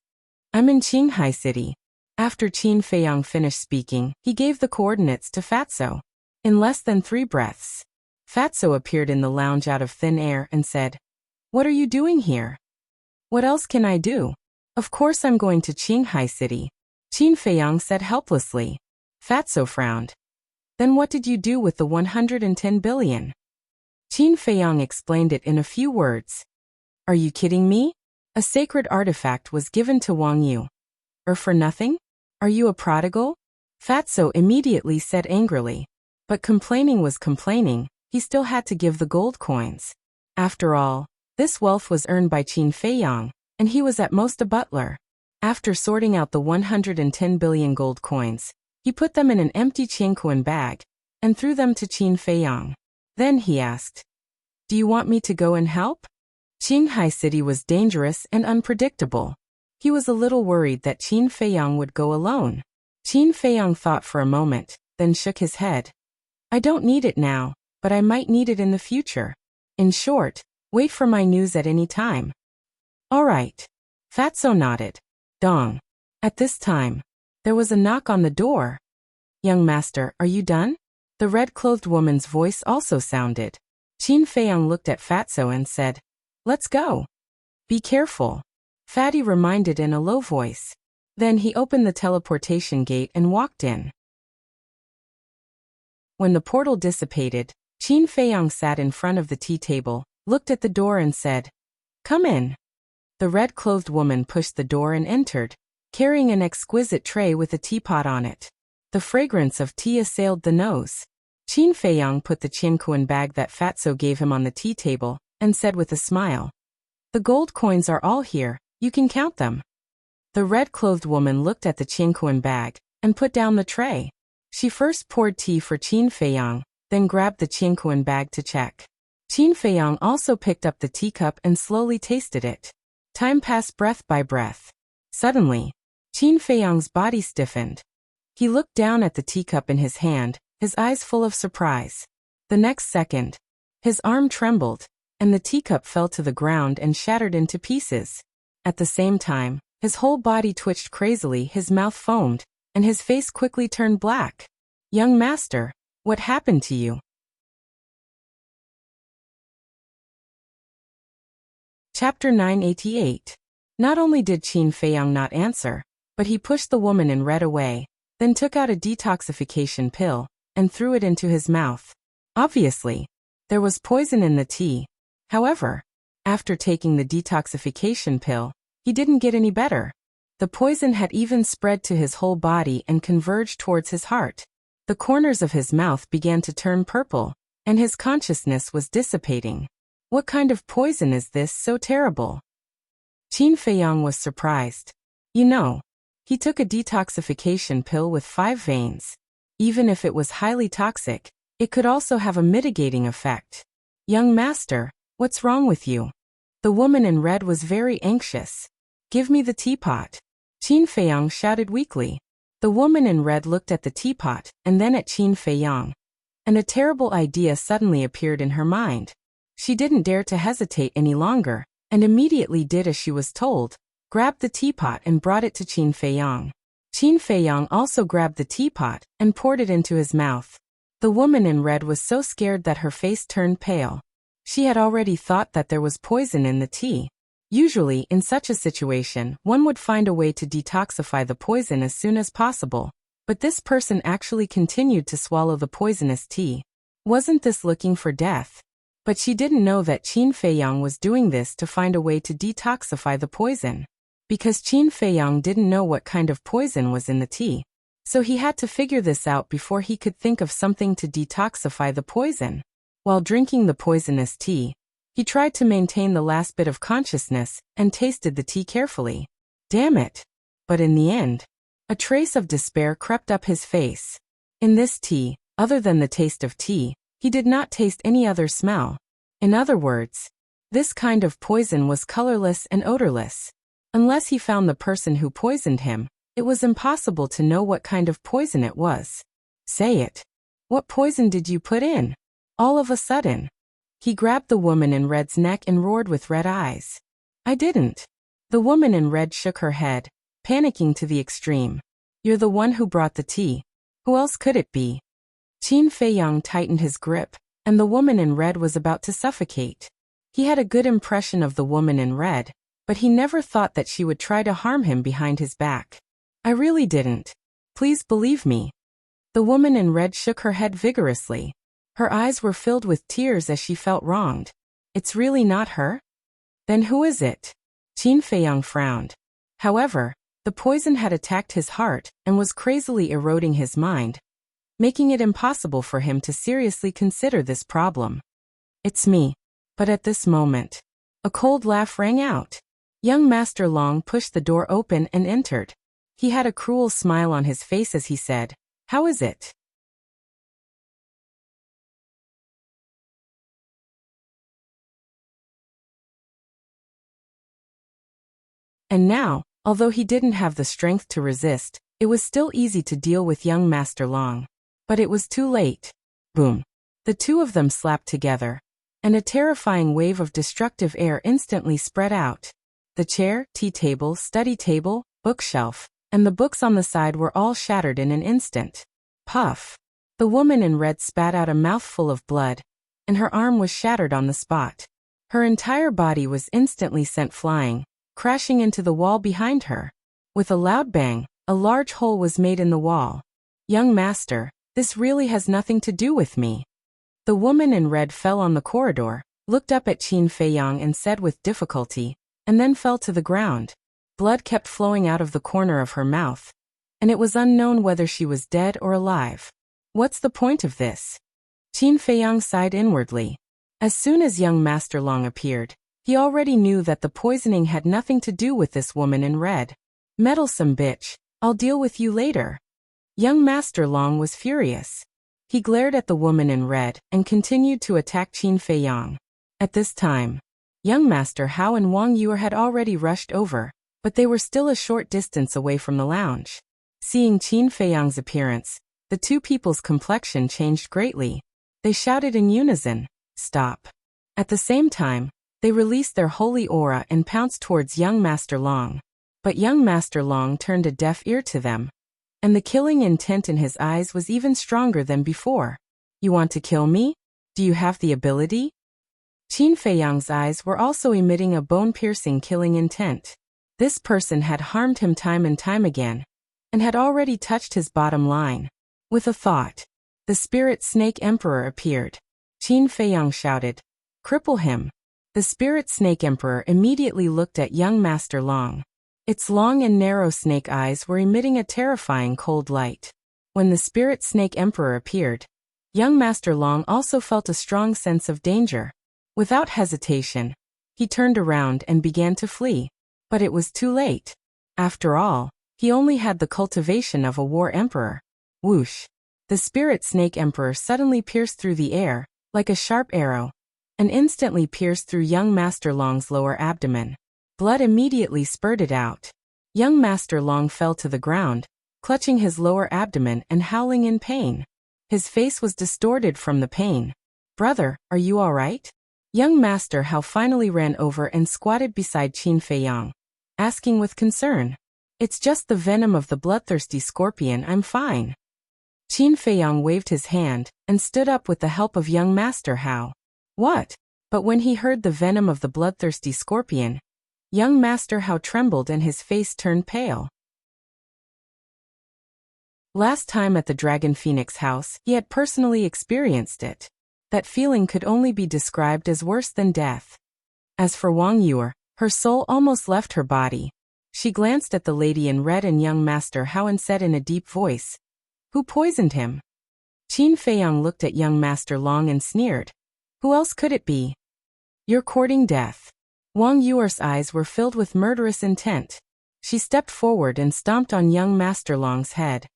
"I'm in Qinghai City." After Qin Feiyang finished speaking, he gave the coordinates to Fatso. In less than 3 breaths, Fatso appeared in the lounge out of thin air and said, "What are you doing here?" "What else can I do? Of course I'm going to Qinghai City," Qin Feiyang said helplessly. Fatso frowned. "Then what did you do with the 110 billion? Qin Feiyang explained it in a few words. "Are you kidding me? A sacred artifact was given to Wang Yu. Or for nothing? Are you a prodigal?" Fatso immediately said angrily. But complaining was complaining, he still had to give the gold coins. After all, this wealth was earned by Qin Feiyang, and he was at most a butler. After sorting out the 110 billion gold coins, he put them in an empty Qianquan bag and threw them to Qin Feiyang. Then he asked, "Do you want me to go and help?" Qinghai City was dangerous and unpredictable. He was a little worried that Qin Feiyang would go alone. Qin Feiyang thought for a moment, then shook his head. "I don't need it now, but I might need it in the future. In short, wait for my news at any time." "All right." Fatso nodded. Dong. At this time, there was a knock on the door. "Young master, are you done?" The red-clothed woman's voice also sounded. Qin Feiyang looked at Fatso and said, "Let's go." "Be careful," Fatty reminded in a low voice. Then he opened the teleportation gate and walked in. When the portal dissipated, Qin Feiyang sat in front of the tea table, looked at the door and said, "Come in." The red-clothed woman pushed the door and entered, carrying an exquisite tray with a teapot on it. The fragrance of tea assailed the nose. Qin Feiyang put the Qianquan bag that Fatso gave him on the tea table, and said with a smile, "The gold coins are all here, you can count them." The red-clothed woman looked at the Qianquan bag, and put down the tray. She first poured tea for Qin Feiyang, then grabbed the Qianquan bag to check. Qin Feiyang also picked up the teacup and slowly tasted it. Time passed breath by breath. Suddenly, Qin Feiyang's body stiffened. He looked down at the teacup in his hand, his eyes full of surprise. The next second, his arm trembled, and the teacup fell to the ground and shattered into pieces. At the same time, his whole body twitched crazily, his mouth foamed, and his face quickly turned black. "Young master, what happened to you?" Chapter 988. Not only did Qin Feiyang not answer, but he pushed the woman in red away, then took out a detoxification pill, and threw it into his mouth. Obviously, there was poison in the tea. However, after taking the detoxification pill, he didn't get any better. The poison had even spread to his whole body and converged towards his heart. The corners of his mouth began to turn purple, and his consciousness was dissipating. What kind of poison is this so terrible? Qin Feiyang was surprised. You know, he took a detoxification pill with 5 veins. Even if it was highly toxic, it could also have a mitigating effect. "Young master, what's wrong with you?" The woman in red was very anxious. "Give me the teapot," Qin Feiyang shouted weakly. The woman in red looked at the teapot and then at Qin Feiyang. And a terrible idea suddenly appeared in her mind. She didn't dare to hesitate any longer, and immediately did as she was told, grabbed the teapot and brought it to Qin Feiyang. Qin Feiyang also grabbed the teapot and poured it into his mouth. The woman in red was so scared that her face turned pale. She had already thought that there was poison in the tea. Usually, in such a situation, one would find a way to detoxify the poison as soon as possible, but this person actually continued to swallow the poisonous tea. Wasn't this looking for death? But she didn't know that Qin Feiyang was doing this to find a way to detoxify the poison. Because Qin Feiyang didn't know what kind of poison was in the tea. So he had to figure this out before he could think of something to detoxify the poison. While drinking the poisonous tea, he tried to maintain the last bit of consciousness and tasted the tea carefully. Damn it! But in the end, a trace of despair crept up his face. In this tea, other than the taste of tea, he did not taste any other smell. In other words, this kind of poison was colorless and odorless. Unless he found the person who poisoned him, it was impossible to know what kind of poison it was. Say it. What poison did you put in? All of a sudden, he grabbed the woman in red's neck and roared with red eyes. I didn't. The woman in red shook her head, panicking to the extreme. You're the one who brought the tea. Who else could it be? Qin Feiyang tightened his grip, and the woman in red was about to suffocate. He had a good impression of the woman in red, but he never thought that she would try to harm him behind his back. I really didn't. Please believe me. The woman in red shook her head vigorously. Her eyes were filled with tears as she felt wronged. It's really not her? Then who is it? Qin Feiyang frowned. However, the poison had attacked his heart and was crazily eroding his mind, making it impossible for him to seriously consider this problem. It's me. But at this moment, a cold laugh rang out. Young Master Long pushed the door open and entered. He had a cruel smile on his face as he said, How is it? And now, although he didn't have the strength to resist, it was still easy to deal with young Master Long. But it was too late. Boom. The two of them slapped together, and a terrifying wave of destructive air instantly spread out. The chair, tea table, study table, bookshelf, and the books on the side were all shattered in an instant. Puff. The woman in red spat out a mouthful of blood, and her arm was shattered on the spot. Her entire body was instantly sent flying, crashing into the wall behind her. With a loud bang, a large hole was made in the wall. Young master, this really has nothing to do with me. The woman in red fell on the corridor, looked up at Qin Feiyang and said with difficulty, and then fell to the ground. Blood kept flowing out of the corner of her mouth, and it was unknown whether she was dead or alive. What's the point of this? Qin Feiyang sighed inwardly. As soon as young Master Long appeared, he already knew that the poisoning had nothing to do with this woman in red. Meddlesome bitch, I'll deal with you later. Young Master Long was furious. He glared at the woman in red and continued to attack Qin Feiyang. At this time, young Master Hao and Wang Yue had already rushed over, but they were still a short distance away from the lounge. Seeing Qin Feiyang's appearance, the two people's complexion changed greatly. They shouted in unison, Stop. At the same time, they released their holy aura and pounced towards young Master Long. But young Master Long turned a deaf ear to them, and the killing intent in his eyes was even stronger than before. You want to kill me? Do you have the ability? Qin Feiyang's eyes were also emitting a bone-piercing killing intent. This person had harmed him time and time again, and had already touched his bottom line. With a thought, the Spirit Snake Emperor appeared. Qin Feiyang shouted, Cripple him. The Spirit Snake Emperor immediately looked at young Master Long. Its long and narrow snake eyes were emitting a terrifying cold light. When the Spirit Snake Emperor appeared, young Master Long also felt a strong sense of danger. Without hesitation, he turned around and began to flee. But it was too late. After all, he only had the cultivation of a war emperor. Whoosh! The Spirit Snake Emperor suddenly pierced through the air, like a sharp arrow, and instantly pierced through young Master Long's lower abdomen. Blood immediately spurted out. Young Master Long fell to the ground, clutching his lower abdomen and howling in pain. His face was distorted from the pain. Brother, are you all right? Young Master Hao finally ran over and squatted beside Qin Feiyang, asking with concern. It's just the venom of the bloodthirsty scorpion, I'm fine. Qin Feiyang waved his hand and stood up with the help of young Master Hao. What? But when he heard the venom of the bloodthirsty scorpion, young Master Hao trembled and his face turned pale. Last time at the Dragon Phoenix house, he had personally experienced it. That feeling could only be described as worse than death. As for Wang Yue, her soul almost left her body. She glanced at the lady in red and young Master Hao and said in a deep voice, "Who poisoned him?" Qin Feiyang looked at young Master Long and sneered. "Who else could it be?" "You're courting death." Wang Yuer's eyes were filled with murderous intent. She stepped forward and stomped on young Master Long's head.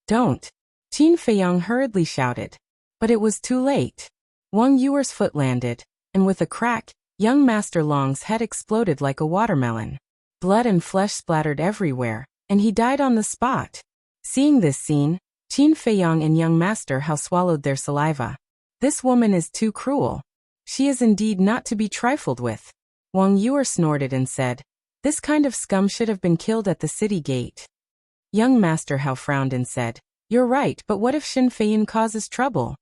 "Don't!" Qin Feiyang hurriedly shouted. But it was too late. Wang Yuer's foot landed, and with a crack, young Master Long's head exploded like a watermelon. Blood and flesh splattered everywhere, and he died on the spot. Seeing this scene, Qin Feiyang and young Master Hao swallowed their saliva. This woman is too cruel. She is indeed not to be trifled with. Wang Yuer snorted and said, "This kind of scum should have been killed at the city gate." Young Master Hao frowned and said, "You're right, but what if Shin Feiyin causes trouble?"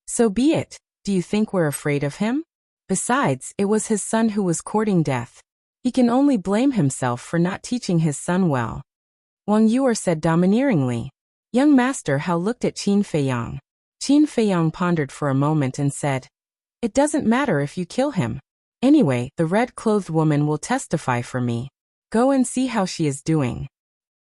"So be it. Do you think we're afraid of him? Besides, it was his son who was courting death. He can only blame himself for not teaching his son well." Wang Yuer said domineeringly. Young Master Hao looked at Qin Feiyang. Qin Feiyang pondered for a moment and said, "It doesn't matter if you kill him. Anyway, the red-clothed woman will testify for me. Go and see how she is doing."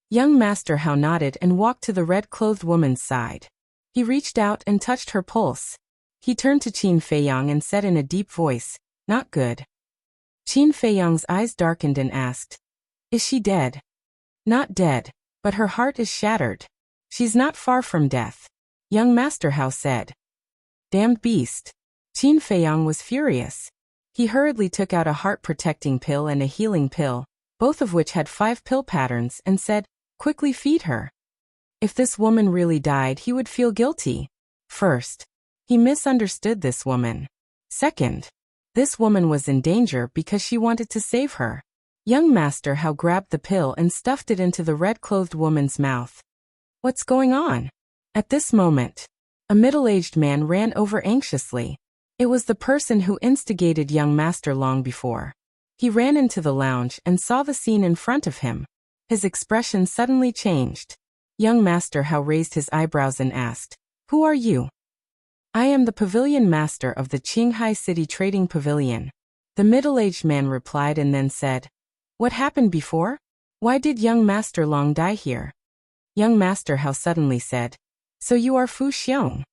Young Master Hao nodded and walked to the red-clothed woman's side. He reached out and touched her pulse. He turned to Qin Feiyang and said in a deep voice, "Not good." Qin Feiyang's eyes darkened and asked, "Is she dead?" "Not dead, but her heart is shattered. She's not far from death," young Master Hao said. "Damned beast." Qin Feiyang was furious. He hurriedly took out a heart-protecting pill and a healing pill, both of which had 5 pill patterns, and said, "Quickly feed her." If this woman really died, he would feel guilty. First, he misunderstood this woman. Second, this woman was in danger because she wanted to save her. Young Master Hao grabbed the pill and stuffed it into the red-clothed woman's mouth. "What's going on?" At this moment, a middle-aged man ran over anxiously. It was the person who instigated young Master long before. He ran into the lounge and saw the scene in front of him. His expression suddenly changed. Young Master Hao raised his eyebrows and asked, "Who are you?" "I am the pavilion master of the Qinghai City Trading Pavilion," the middle-aged man replied and then said, "What happened before? Why did young Master Long die here?" Young Master Hao suddenly said, "So you are Fu Xiong?"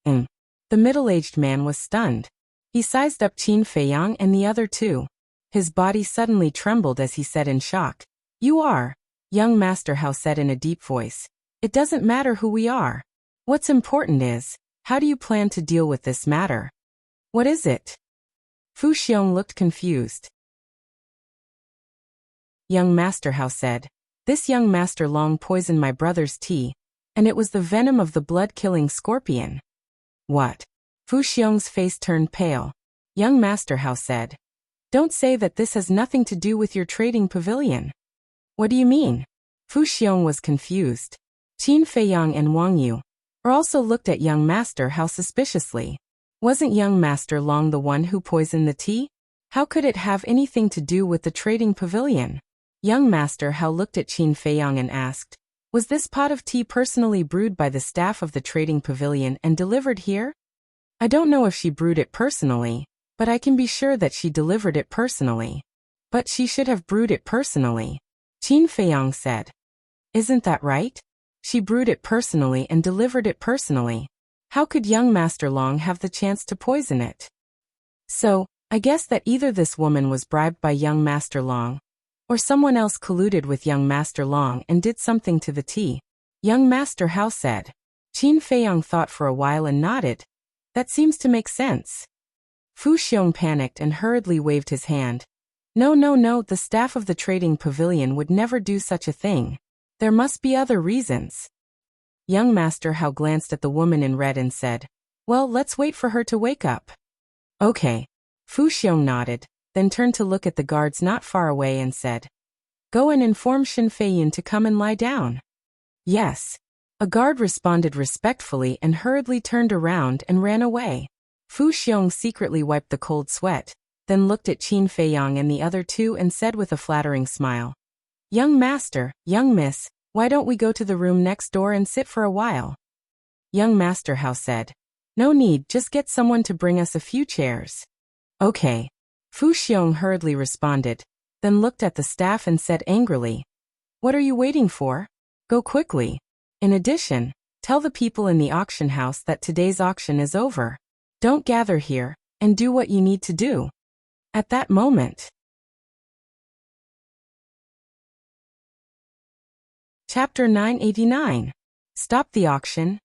The middle-aged man was stunned. He sized up Qin Feiyang and the other two. His body suddenly trembled as he said in shock, "You are?" Young Master Hao said in a deep voice, "It doesn't matter who we are. What's important is, how do you plan to deal with this matter?" "What is it?" Fu Xiong looked confused. Young Master Hao said, "This young Master Long poisoned my brother's tea, and it was the venom of the blood-killing scorpion." "What?" Fu Xiong's face turned pale. Young Master Hao said, "Don't say that this has nothing to do with your trading pavilion." "What do you mean?" Fu Xiong was confused. Qin Feiyang and Wang Yu also looked at young Master Hao suspiciously. Wasn't young Master Long the one who poisoned the tea? How could it have anything to do with the trading pavilion? Young Master Hao looked at Qin Feiyang and asked, "Was this pot of tea personally brewed by the staff of the trading pavilion and delivered here?" "I don't know if she brewed it personally, but I can be sure that she delivered it personally." "But she should have brewed it personally," Qin Feiyang said. "Isn't that right? She brewed it personally and delivered it personally. How could young Master Long have the chance to poison it?" "So, I guess that either this woman was bribed by young Master Long, or someone else colluded with young Master Long and did something to the tea," young Master Hao said. Qin Feiyang thought for a while and nodded. "That seems to make sense." Fu Xiong panicked and hurriedly waved his hand. No, the staff of the trading pavilion would never do such a thing. There must be other reasons. Young Master Hao glanced at the woman in red and said, "Well, let's wait for her to wake up." "Okay." Fu Xiong nodded, then turned to look at the guards not far away and said, "Go and inform Shin Feiyin to come and lie down." "Yes." A guard responded respectfully and hurriedly turned around and ran away. Fu Xiong secretly wiped the cold sweat, then looked at Qin Feiyang and the other two and said with a flattering smile, "Young Master, young Miss, why don't we go to the room next door and sit for a while?" Young Master Hao said, No need, just get someone to bring us a few chairs. Okay. Fu Xiong hurriedly responded, then looked at the staff and said angrily, What are you waiting for? Go quickly. In addition, tell the people in the auction house that today's auction is over. Don't gather here, and do what you need to do. At that moment. Chapter 989. Stop the auction.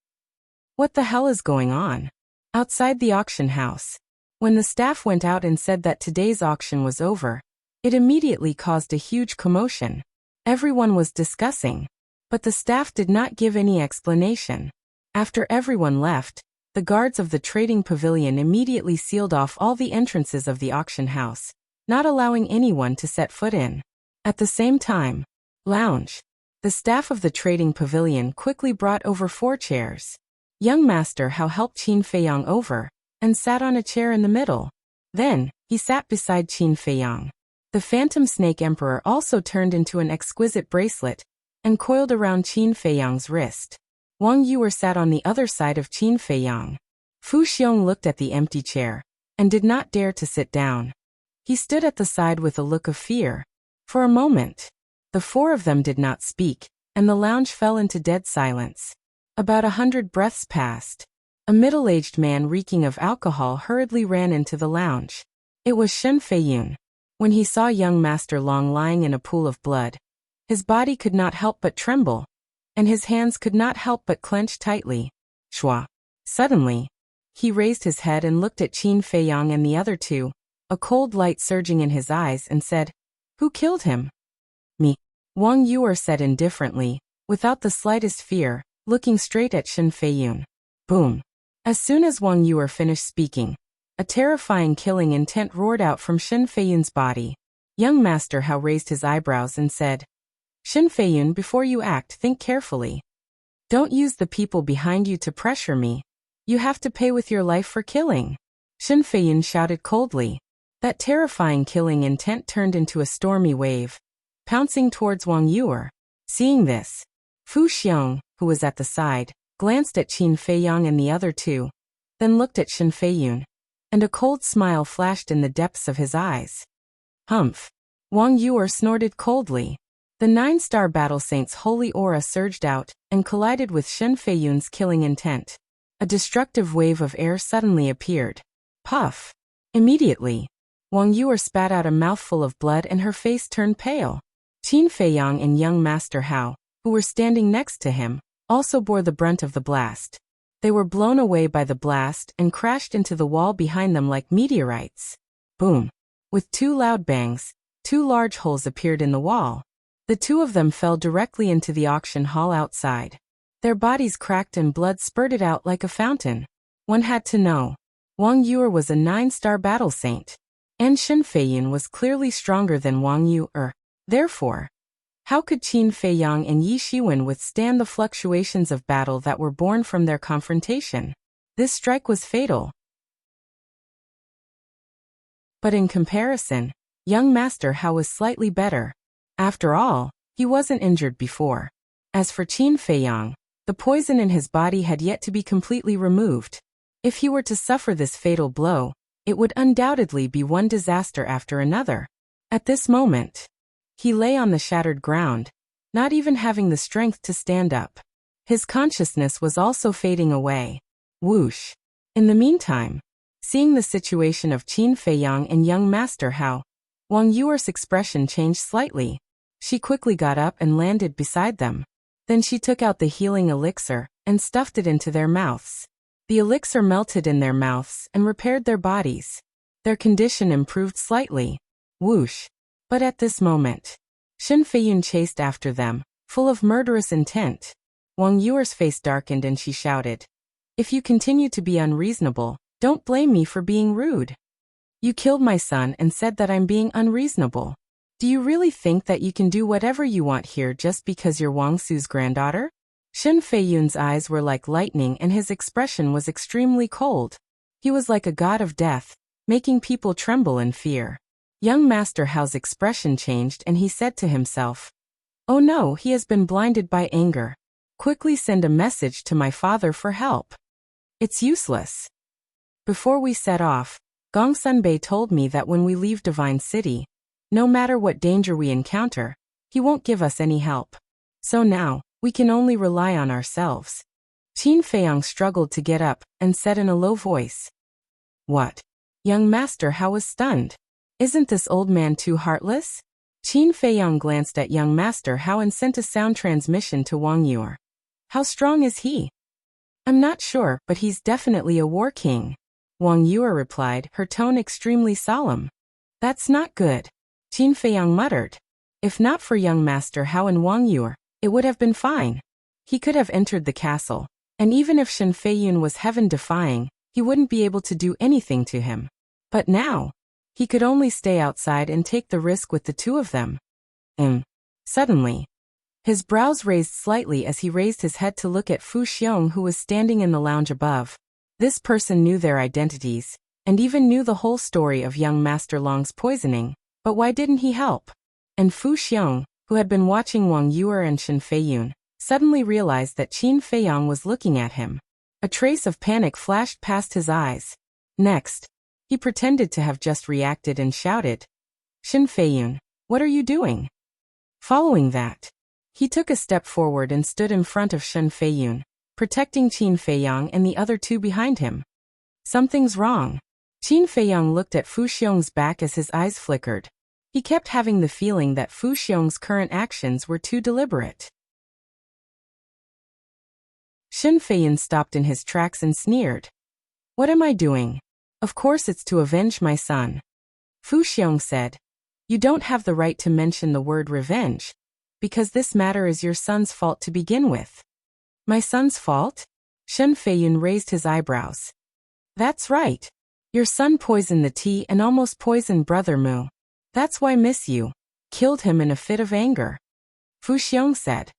What the hell is going on? Outside the auction house. When the staff went out and said that today's auction was over, it immediately caused a huge commotion. Everyone was discussing, but the staff did not give any explanation. After everyone left, the guards of the trading pavilion immediately sealed off all the entrances of the auction house, not allowing anyone to set foot in. At the same time, lounge. The staff of the trading pavilion quickly brought over 4 chairs. Young Master Hao helped Qin Feiyang over, and sat on a chair in the middle. Then, he sat beside Qin Feiyang. The Phantom Snake Emperor also turned into an exquisite bracelet, and coiled around Qin Feiyang's wrist. Wang Yuer sat on the other side of Qin Feiyang. Fu Xiong looked at the empty chair, and did not dare to sit down. He stood at the side with a look of fear. For a moment, the 4 of them did not speak, and the lounge fell into dead silence. About 100 breaths passed. A middle-aged man reeking of alcohol hurriedly ran into the lounge. It was Shen Feiyun. When he saw young Master Long lying in a pool of blood, his body could not help but tremble, and his hands could not help but clench tightly. Shua. Suddenly, he raised his head and looked at Qin Feiyang and the other 2, a cold light surging in his eyes, and said, Who killed him? Me. Wang Yuer said indifferently, without the slightest fear, looking straight at Shen Feiyun. Boom. As soon as Wang Yuer finished speaking, a terrifying killing intent roared out from Shen Feiyun's body. Young Master Hao raised his eyebrows and said, Shen Feiyun, before you act, think carefully. Don't use the people behind you to pressure me. You have to pay with your life for killing. Shen Feiyun shouted coldly. That terrifying killing intent turned into a stormy wave, pouncing towards Wang Yuer. Seeing this, Fu Xiong, who was at the side, glanced at Qin Feiyang and the other 2, then looked at Shen Feiyun, and a cold smile flashed in the depths of his eyes. Humph. Wang Yuer snorted coldly. The 9-star battle saint's holy aura surged out, and collided with Shen Feiyun's killing intent. A destructive wave of air suddenly appeared. Puff. Immediately, Wang Yuer spat out a mouthful of blood and her face turned pale. Qin Feiyang and young Master Hao, who were standing next to him, also bore the brunt of the blast. They were blown away by the blast and crashed into the wall behind them like meteorites. Boom. With 2 loud bangs, 2 large holes appeared in the wall. The 2 of them fell directly into the auction hall outside. Their bodies cracked and blood spurted out like a fountain. One had to know. Wang Yuer was a 9-star battle saint, and Shen Feiyun was clearly stronger than Wang Yuer. Therefore, how could Qin Feiyang and Yi Shiwen withstand the fluctuations of battle that were born from their confrontation? This strike was fatal. But in comparison, young Master Hao was slightly better. After all, he wasn't injured before. As for Qin Feiyang, the poison in his body had yet to be completely removed. If he were to suffer this fatal blow, it would undoubtedly be one disaster after another. At this moment, he lay on the shattered ground, not even having the strength to stand up. His consciousness was also fading away. Whoosh. In the meantime, seeing the situation of Qin Feiyang and young Master Hao, Wang Yuer's expression changed slightly. She quickly got up and landed beside them. Then she took out the healing elixir and stuffed it into their mouths. The elixir melted in their mouths and repaired their bodies. Their condition improved slightly. Whoosh. But at this moment, Shen Feiyun chased after them, full of murderous intent. Wang Yuer's face darkened and she shouted, If you continue to be unreasonable, don't blame me for being rude. You killed my son and said that I'm being unreasonable. Do you really think that you can do whatever you want here just because you're Wang Su's granddaughter? Shen Feiyun's eyes were like lightning and his expression was extremely cold. He was like a god of death, making people tremble in fear. Young Master Hao's expression changed and he said to himself, Oh no, he has been blinded by anger. Quickly send a message to my father for help. It's useless. Before we set off, Gong Sunbei told me that when we leave Divine City, no matter what danger we encounter, he won't give us any help. So now, we can only rely on ourselves. Qin Feiyang struggled to get up and said in a low voice. What? Young master Hao was stunned. Isn't this old man too heartless? Qin Feiyang glanced at young master Hao and sent a sound transmission to Wang Yuer. How strong is he? I'm not sure, but he's definitely a war king. Wang Yuer replied, her tone extremely solemn. That's not good. Qin Feiyang muttered. If not for young master Hao and Wang Yuer, it would have been fine. He could have entered the castle, and even if Shen Feiyun was heaven-defying, he wouldn't be able to do anything to him. But now, he could only stay outside and take the risk with the two of them. Suddenly, his brows raised slightly as he raised his head to look at Fu Xiong, who was standing in the lounge above. This person knew their identities, and even knew the whole story of young Master Long's poisoning, but why didn't he help? And Fu Xiong, who had been watching Wang Yuer and Shen Feiyun, suddenly realized that Qin Feiyang was looking at him. A trace of panic flashed past his eyes. Next, he pretended to have just reacted and shouted, Shen Feiyun, what are you doing? Following that, he took a step forward and stood in front of Shen Feiyun, protecting Qin Feiyang and the other two behind him. Something's wrong. Qin Feiyang looked at Fu Xiong's back as his eyes flickered. He kept having the feeling that Fu Xiong's current actions were too deliberate. Shen Feiyun stopped in his tracks and sneered. What am I doing? Of course it's to avenge my son. Fu Xiong said. You don't have the right to mention the word revenge, because this matter is your son's fault to begin with. My son's fault? Shen Feiyun raised his eyebrows. That's right. Your son poisoned the tea and almost poisoned Brother Mu. That's why Miss Yu killed him in a fit of anger. Fu Xiong said.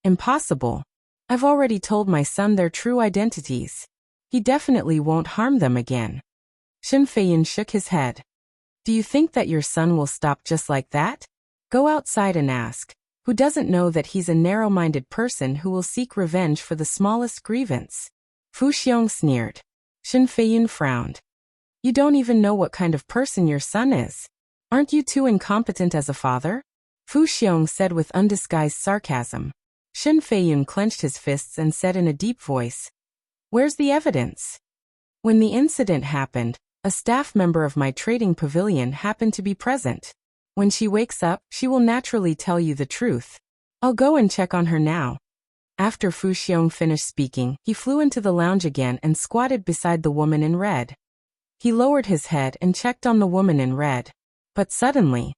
Impossible. I've already told my son their true identities. He definitely won't harm them again. Shen Feiyun shook his head. Do you think that your son will stop just like that? Go outside and ask. Who doesn't know that he's a narrow-minded person who will seek revenge for the smallest grievance? Fu Xiong sneered. Shen Feiyun frowned. You don't even know what kind of person your son is. Aren't you too incompetent as a father? Fu Xiong said with undisguised sarcasm. Shen Feiyun clenched his fists and said in a deep voice, Where's the evidence? When the incident happened, a staff member of my trading pavilion happened to be present. When she wakes up, she will naturally tell you the truth. I'll go and check on her now. After Fu Xiong finished speaking, he flew into the lounge again and squatted beside the woman in red. He lowered his head and checked on the woman in red. But suddenly,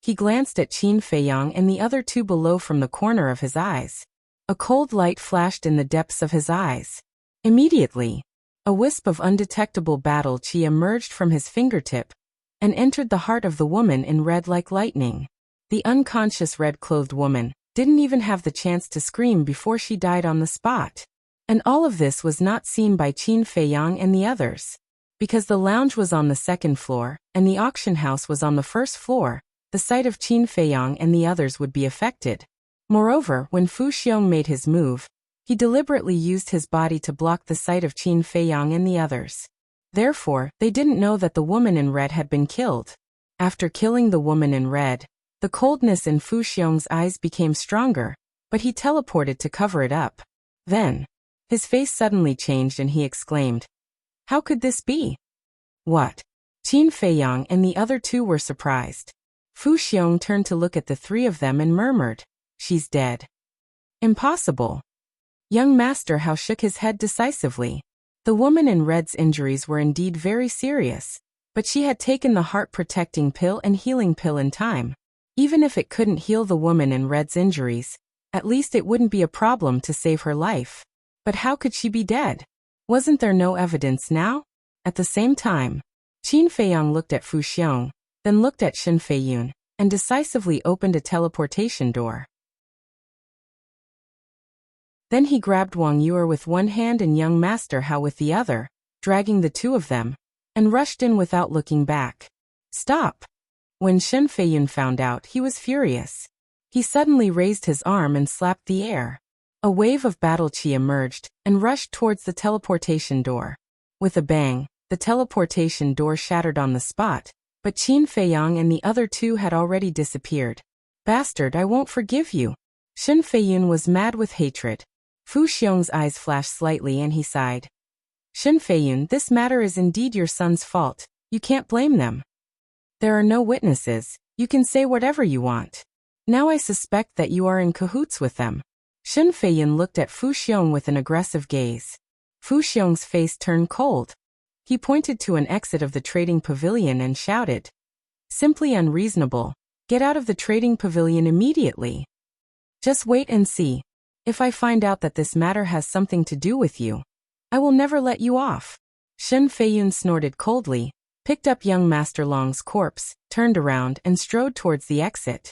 he glanced at Qin Feiyang and the other two below from the corner of his eyes. A cold light flashed in the depths of his eyes. Immediately, a wisp of undetectable battle qi emerged from his fingertip and entered the heart of the woman in red like lightning. The unconscious red-clothed woman didn't even have the chance to scream before she died on the spot. And all of this was not seen by Qin Feiyang and the others. Because the lounge was on the second floor, and the auction house was on the first floor, the sight of Qin Feiyang and the others would be affected. Moreover, when Fu Xiong made his move, he deliberately used his body to block the sight of Qin Feiyang and the others. Therefore, they didn't know that the woman in red had been killed. After killing the woman in red, the coldness in Fu Xiong's eyes became stronger, but he teleported to cover it up. Then, his face suddenly changed and he exclaimed, How could this be? What? Qin Feiyang and the other two were surprised. Fu Xiong turned to look at the three of them and murmured, She's dead. Impossible. Young Master Hao shook his head decisively. The woman in red's injuries were indeed very serious, but she had taken the heart-protecting pill and healing pill in time. Even if it couldn't heal the woman in red's injuries, at least it wouldn't be a problem to save her life. But how could she be dead? Wasn't there no evidence now? At the same time, Qin Feiyang looked at Fu Xiong, then looked at Shen Feiyun, and decisively opened a teleportation door. Then he grabbed Wang Yuer with one hand and young Master Hao with the other, dragging the two of them, and rushed in without looking back. Stop! When Shen Feiyun found out, he was furious. He suddenly raised his arm and slapped the air. A wave of battle chi emerged and rushed towards the teleportation door. With a bang, the teleportation door shattered on the spot, but Qin Feiyang and the other two had already disappeared. Bastard, I won't forgive you. Shen Feiyun was mad with hatred. Fu Xiong's eyes flashed slightly and he sighed. Shen Feiyun, this matter is indeed your son's fault. You can't blame them. There are no witnesses. You can say whatever you want. Now I suspect that you are in cahoots with them. Shen Feiyun looked at Fu Xiong with an aggressive gaze. Fu Xiong's face turned cold. He pointed to an exit of the trading pavilion and shouted. Simply unreasonable. Get out of the trading pavilion immediately. Just wait and see. If I find out that this matter has something to do with you, I will never let you off. Shen Feiyun snorted coldly, picked up young Master Long's corpse, turned around and strode towards the exit.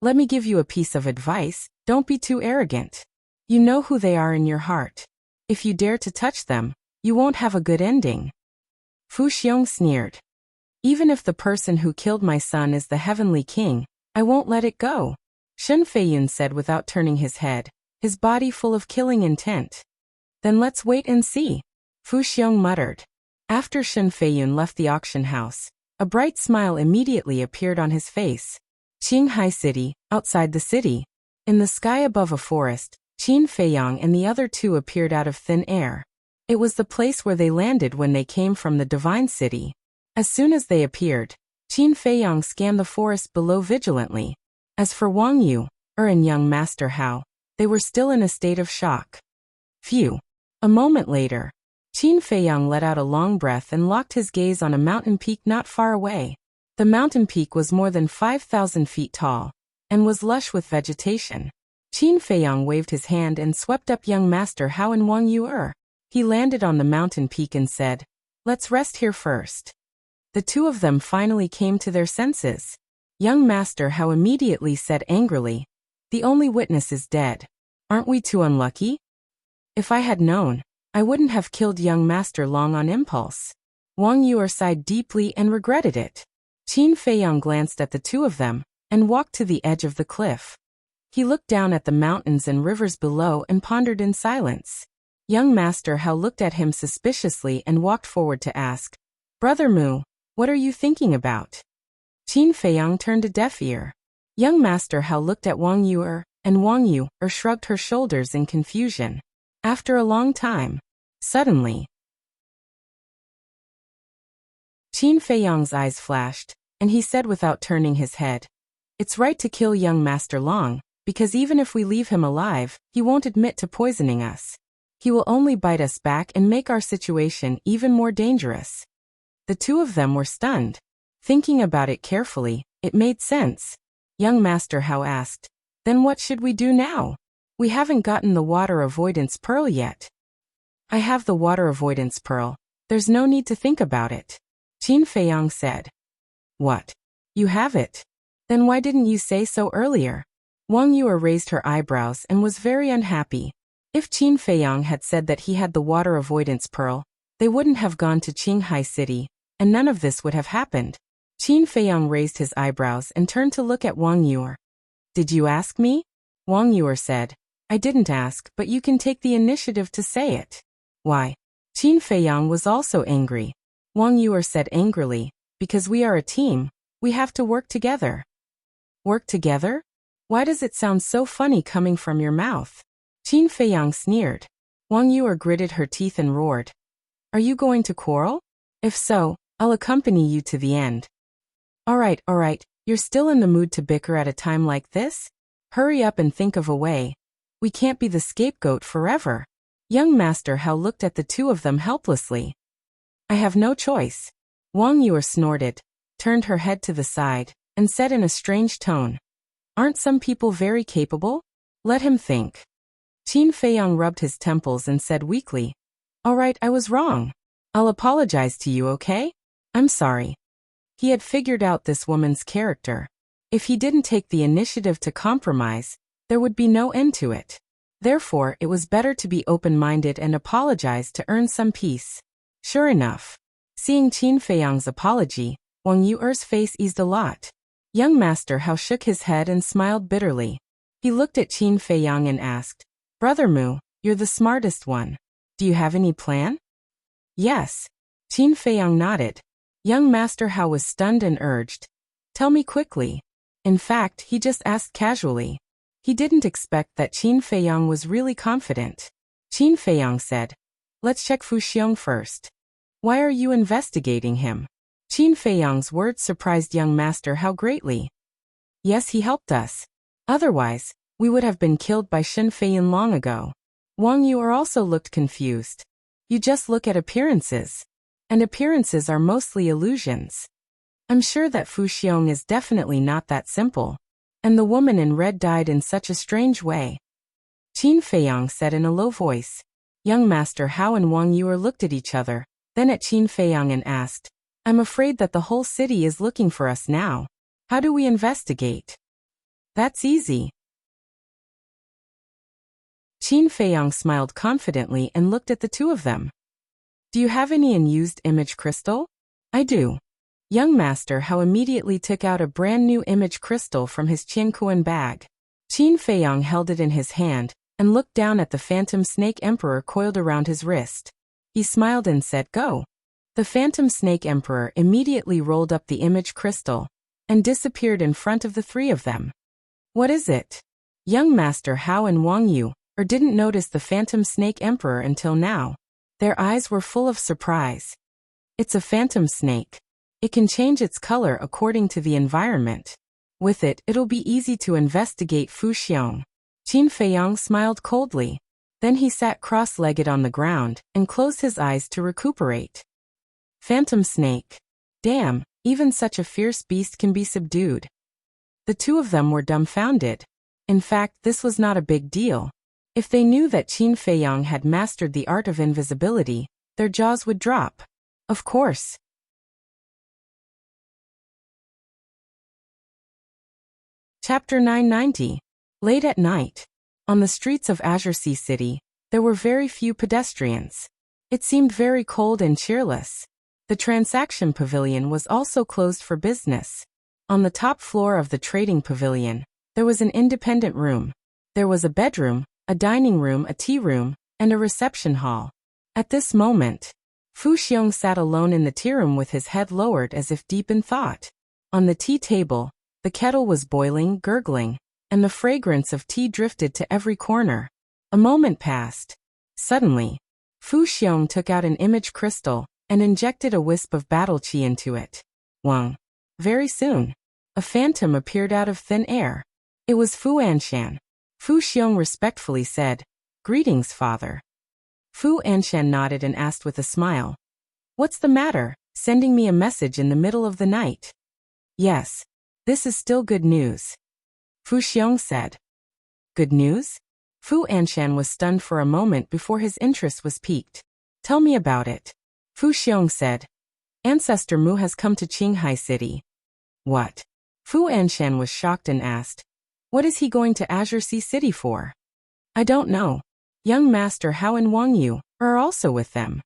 Let me give you a piece of advice, don't be too arrogant. You know who they are in your heart. If you dare to touch them, you won't have a good ending. Fu Xiong sneered. Even if the person who killed my son is the Heavenly King, I won't let it go. Shen Feiyun said without turning his head, his body full of killing intent. Then let's wait and see. Fu Xiong muttered. After Shen Feiyun left the auction house, a bright smile immediately appeared on his face. Qinghai City, outside the city. In the sky above a forest, Qin Feiyang and the other two appeared out of thin air. It was the place where they landed when they came from the Divine City. As soon as they appeared, Qin Feiyang scanned the forest below vigilantly. As for Wang Yu, and young Master Hao, they were still in a state of shock. Phew. A moment later, Qin Feiyang let out a long breath and locked his gaze on a mountain peak not far away. The mountain peak was more than 5,000 feet tall, and was lush with vegetation. Qin Feiyang waved his hand and swept up young Master Hao and Wang Yu. He landed on the mountain peak and said, "Let's rest here first." The two of them finally came to their senses. Young Master Hao immediately said angrily, "The only witness is dead. Aren't we too unlucky? If I had known, I wouldn't have killed young Master Long on impulse." Wang Yu sighed deeply and regretted it. Qin Feiyang glanced at the two of them, and walked to the edge of the cliff. He looked down at the mountains and rivers below and pondered in silence. Young Master Hao looked at him suspiciously and walked forward to ask, "Brother Mu, what are you thinking about?" Qin Feiyang turned a deaf ear. Young Master Hao looked at Wang Yu and Wang Yu shrugged her shoulders in confusion. After a long time, suddenly, Qin Feiyang's eyes flashed, and he said without turning his head, "It's right to kill young Master Long, because even if we leave him alive, he won't admit to poisoning us. He will only bite us back and make our situation even more dangerous." The two of them were stunned. Thinking about it carefully, it made sense. Young Master Hao asked, "Then what should we do now? We haven't gotten the water avoidance pearl yet." "I have the water avoidance pearl. There's no need to think about it," Qin Feiyang said. "What? You have it? Then why didn't you say so earlier?" Wang Yu raised her eyebrows and was very unhappy. If Qin Feiyang had said that he had the water avoidance pearl, they wouldn't have gone to Qinghai City, and none of this would have happened. Qin Feiyang raised his eyebrows and turned to look at Wang Yu. "Did you ask me?" Wang Yu said, "I didn't ask, but you can take the initiative to say it." "Why?" Qin Feiyang was also angry. Wang Yu said angrily, "Because we are a team, we have to work together." "Work together? Why does it sound so funny coming from your mouth?" Qin Feiyang sneered. Wang Yu gritted her teeth and roared, "Are you going to quarrel? If so, I'll accompany you to the end." All right, you're still in the mood to bicker at a time like this? Hurry up and think of a way. We can't be the scapegoat forever. Young Master Hao looked at the two of them helplessly. "I have no choice." Wang Yu snorted, turned her head to the side, and said in a strange tone, "Aren't some people very capable? Let him think." Qin Feiyang rubbed his temples and said weakly, "All right, I was wrong. I'll apologize to you, okay? I'm sorry." He had figured out this woman's character. If he didn't take the initiative to compromise, there would be no end to it. Therefore, it was better to be open-minded and apologize to earn some peace. Sure enough, seeing Qin Feiyang's apology, Wang Yu's face eased a lot. Young Master Hao shook his head and smiled bitterly. He looked at Qin Feiyang and asked, Brother Mu, you're the smartest one. Do you have any plan? Yes. Qin Feiyang nodded. Young Master Hao was stunned and urged, tell me quickly. In fact, he just asked casually. He didn't expect that Qin Feiyang was really confident. Qin Feiyang said, let's check Fu Xiong first. Why are you investigating him? Qin Feiyang's words surprised young Master Hao greatly. Yes, he helped us. Otherwise, we would have been killed by Shen Feiyin long ago. Wang Yu also looked confused. You just look at appearances. And appearances are mostly illusions. I'm sure that Fu Xiong is definitely not that simple. And the woman in red died in such a strange way. Qin Feiyang said in a low voice. Young Master Hao and Wang Yu looked at each other, then at Qin Feiyang and asked, I'm afraid that the whole city is looking for us now. How do we investigate? That's easy. Qin Feiyang smiled confidently and looked at the two of them. Do you have any unused image crystal? I do. Young Master Hao immediately took out a brand new image crystal from his Qiankuan bag. Qin Feiyang held it in his hand and looked down at the phantom snake emperor coiled around his wrist. He smiled and said, Go. The phantom snake emperor immediately rolled up the image crystal and disappeared in front of the three of them. What is it? Young Master Hao and Wang Yu didn't notice the phantom snake emperor until now. Their eyes were full of surprise. It's a phantom snake. It can change its color according to the environment. With it, it'll be easy to investigate Fu Xiong. Qin Feiyang smiled coldly. Then he sat cross-legged on the ground and closed his eyes to recuperate. Phantom snake. Damn, even such a fierce beast can be subdued. The two of them were dumbfounded. In fact, this was not a big deal. If they knew that Qin Feiyang had mastered the art of invisibility, their jaws would drop. Of course. Chapter 990. Late at night. On the streets of Azure Sea City, there were very few pedestrians. It seemed very cold and cheerless. The transaction pavilion was also closed for business. On the top floor of the trading pavilion, there was an independent room. There was a bedroom, a dining room, a tea room, and a reception hall. At this moment, Fu Xiong sat alone in the tea room with his head lowered as if deep in thought. On the tea table, the kettle was boiling, gurgling, and the fragrance of tea drifted to every corner. A moment passed. Suddenly, Fu Xiong took out an image crystal and injected a wisp of battle qi into it. Wang. Very soon, a phantom appeared out of thin air. It was Fu Anshan. Fu Xiong respectfully said, Greetings, father. Fu Anshan nodded and asked with a smile, What's the matter, sending me a message in the middle of the night? Yes, this is still good news. Fu Xiong said. Good news? Fu Anshan was stunned for a moment before his interest was piqued. Tell me about it. Fu Xiong said. Ancestor Mu has come to Qinghai City. What? Fu Anshan was shocked and asked, What is he going to Azure Sea City for? I don't know. Young Master Hao and Wang Yu are also with them.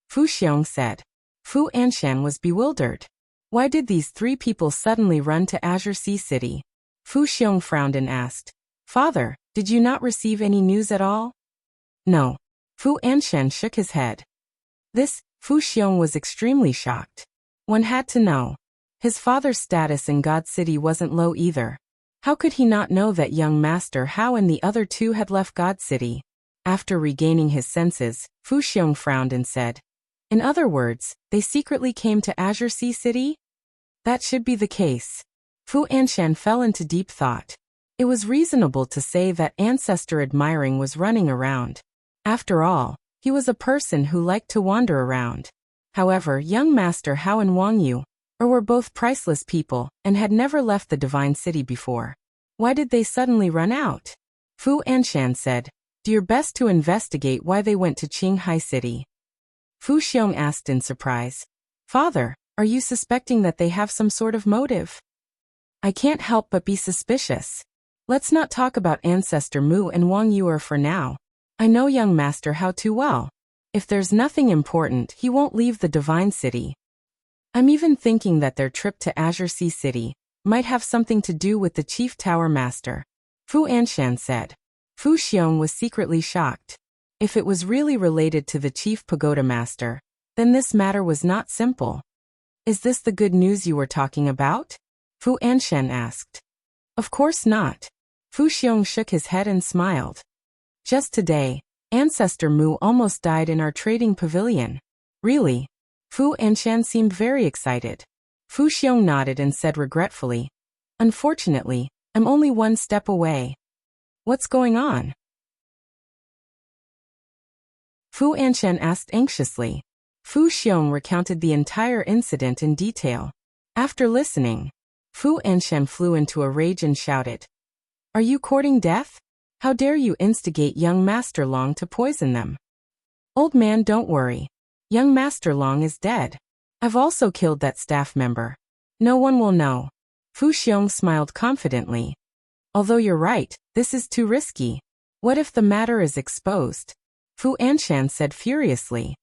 Fu Xiong said. Fu Anshan was bewildered. Why did these three people suddenly run to Azure Sea City? Fu Xiong frowned and asked, Father, did you not receive any news at all? No. Fu Anshan shook his head. Fu Xiong was extremely shocked. One had to know. His father's status in God City wasn't low either. How could he not know that young Master Hao and the other two had left God City? After regaining his senses, Fu Xiong frowned and said, In other words, they secretly came to Azure Sea City? That should be the case. Fu Anshan fell into deep thought. It was reasonable to say that ancestor admiring was running around. After all, he was a person who liked to wander around. However, young Master Hao and Wang Yu were both priceless people and had never left the Divine City before. Why did they suddenly run out? Fu Anshan said, Do your best to investigate why they went to Qinghai City. Fu Xiong asked in surprise, Father, are you suspecting that they have some sort of motive? I can't help but be suspicious. Let's not talk about Ancestor Mu and Wang Yu for now. I know young Master Hao too well. If there's nothing important, he won't leave the Divine City. I'm even thinking that their trip to Azure Sea City might have something to do with the Chief Tower Master. Fu Anshan said. Fu Xiong was secretly shocked. If it was really related to the chief pagoda master, then this matter was not simple. Is this the good news you were talking about? Fu Anshan asked. Of course not. Fu Xiong shook his head and smiled. Just today, Ancestor Mu almost died in our trading pavilion. Really? Fu Anshan seemed very excited. Fu Xiong nodded and said regretfully, Unfortunately, I'm only one step away. What's going on? Fu Anshan asked anxiously. Fu Xiong recounted the entire incident in detail. After listening, Fu Anshan flew into a rage and shouted, Are you courting death? How dare you instigate young Master Long to poison them? Old man, don't worry. Young Master Long is dead. I've also killed that staff member. No one will know. Fu Xiong smiled confidently. Although you're right, this is too risky. What if the matter is exposed? Fu Anshan said furiously.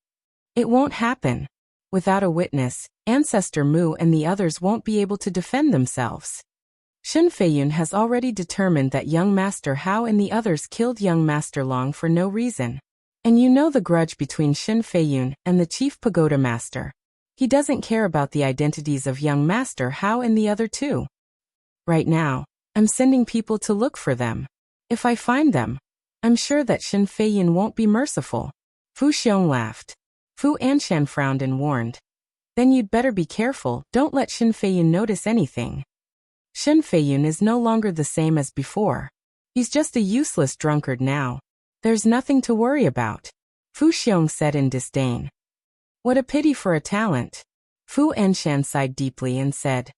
It won't happen. Without a witness, Ancestor Mu and the others won't be able to defend themselves. Shen Feiyun has already determined that young Master Hao and the others killed young Master Long for no reason. And you know the grudge between Shen Feiyun and the chief pagoda master. He doesn't care about the identities of young Master Hao and the other two. Right now, I'm sending people to look for them. If I find them, I'm sure that Shen Feiyun won't be merciful. Fu Xiong laughed. Fu Anshan frowned and warned. Then you'd better be careful, don't let Shen Feiyun notice anything. Shen Feiyun is no longer the same as before. He's just a useless drunkard now. There's nothing to worry about. Fu Xiong said in disdain. What a pity for a talent. Fu Anshan sighed deeply and said,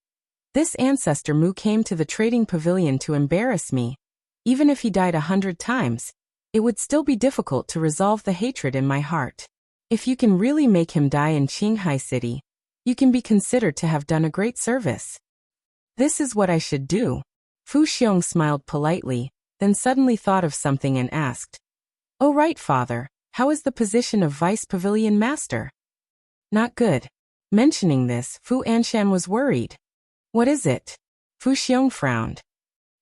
This Ancestor Mu came to the trading pavilion to embarrass me. Even if he died 100 times, it would still be difficult to resolve the hatred in my heart. If you can really make him die in Qinghai City, you can be considered to have done a great service. This is what I should do. Fu Xiong smiled politely, then suddenly thought of something and asked, Oh right, father, how is the position of vice pavilion master? Not good. Mentioning this, Fu Anshan was worried. What is it? Fu Xiong frowned.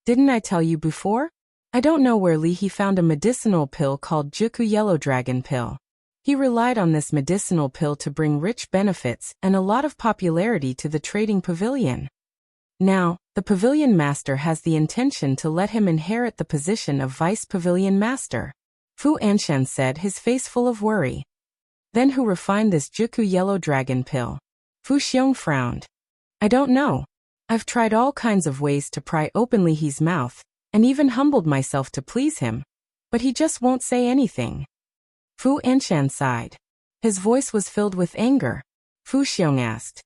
Didn't I tell you before? I don't know where Li He found a medicinal pill called Juku Yellow Dragon Pill. He relied on this medicinal pill to bring rich benefits and a lot of popularity to the trading pavilion. Now, the pavilion master has the intention to let him inherit the position of vice pavilion master. Fu Anshan said, his face full of worry. Then who refined this Juku Yellow Dragon Pill? Fu Xiong frowned. I don't know. I've tried all kinds of ways to pry open Li He's mouth, and even humbled myself to please him. But he just won't say anything. Fu Anshan sighed. His voice was filled with anger. Fu Xiong asked,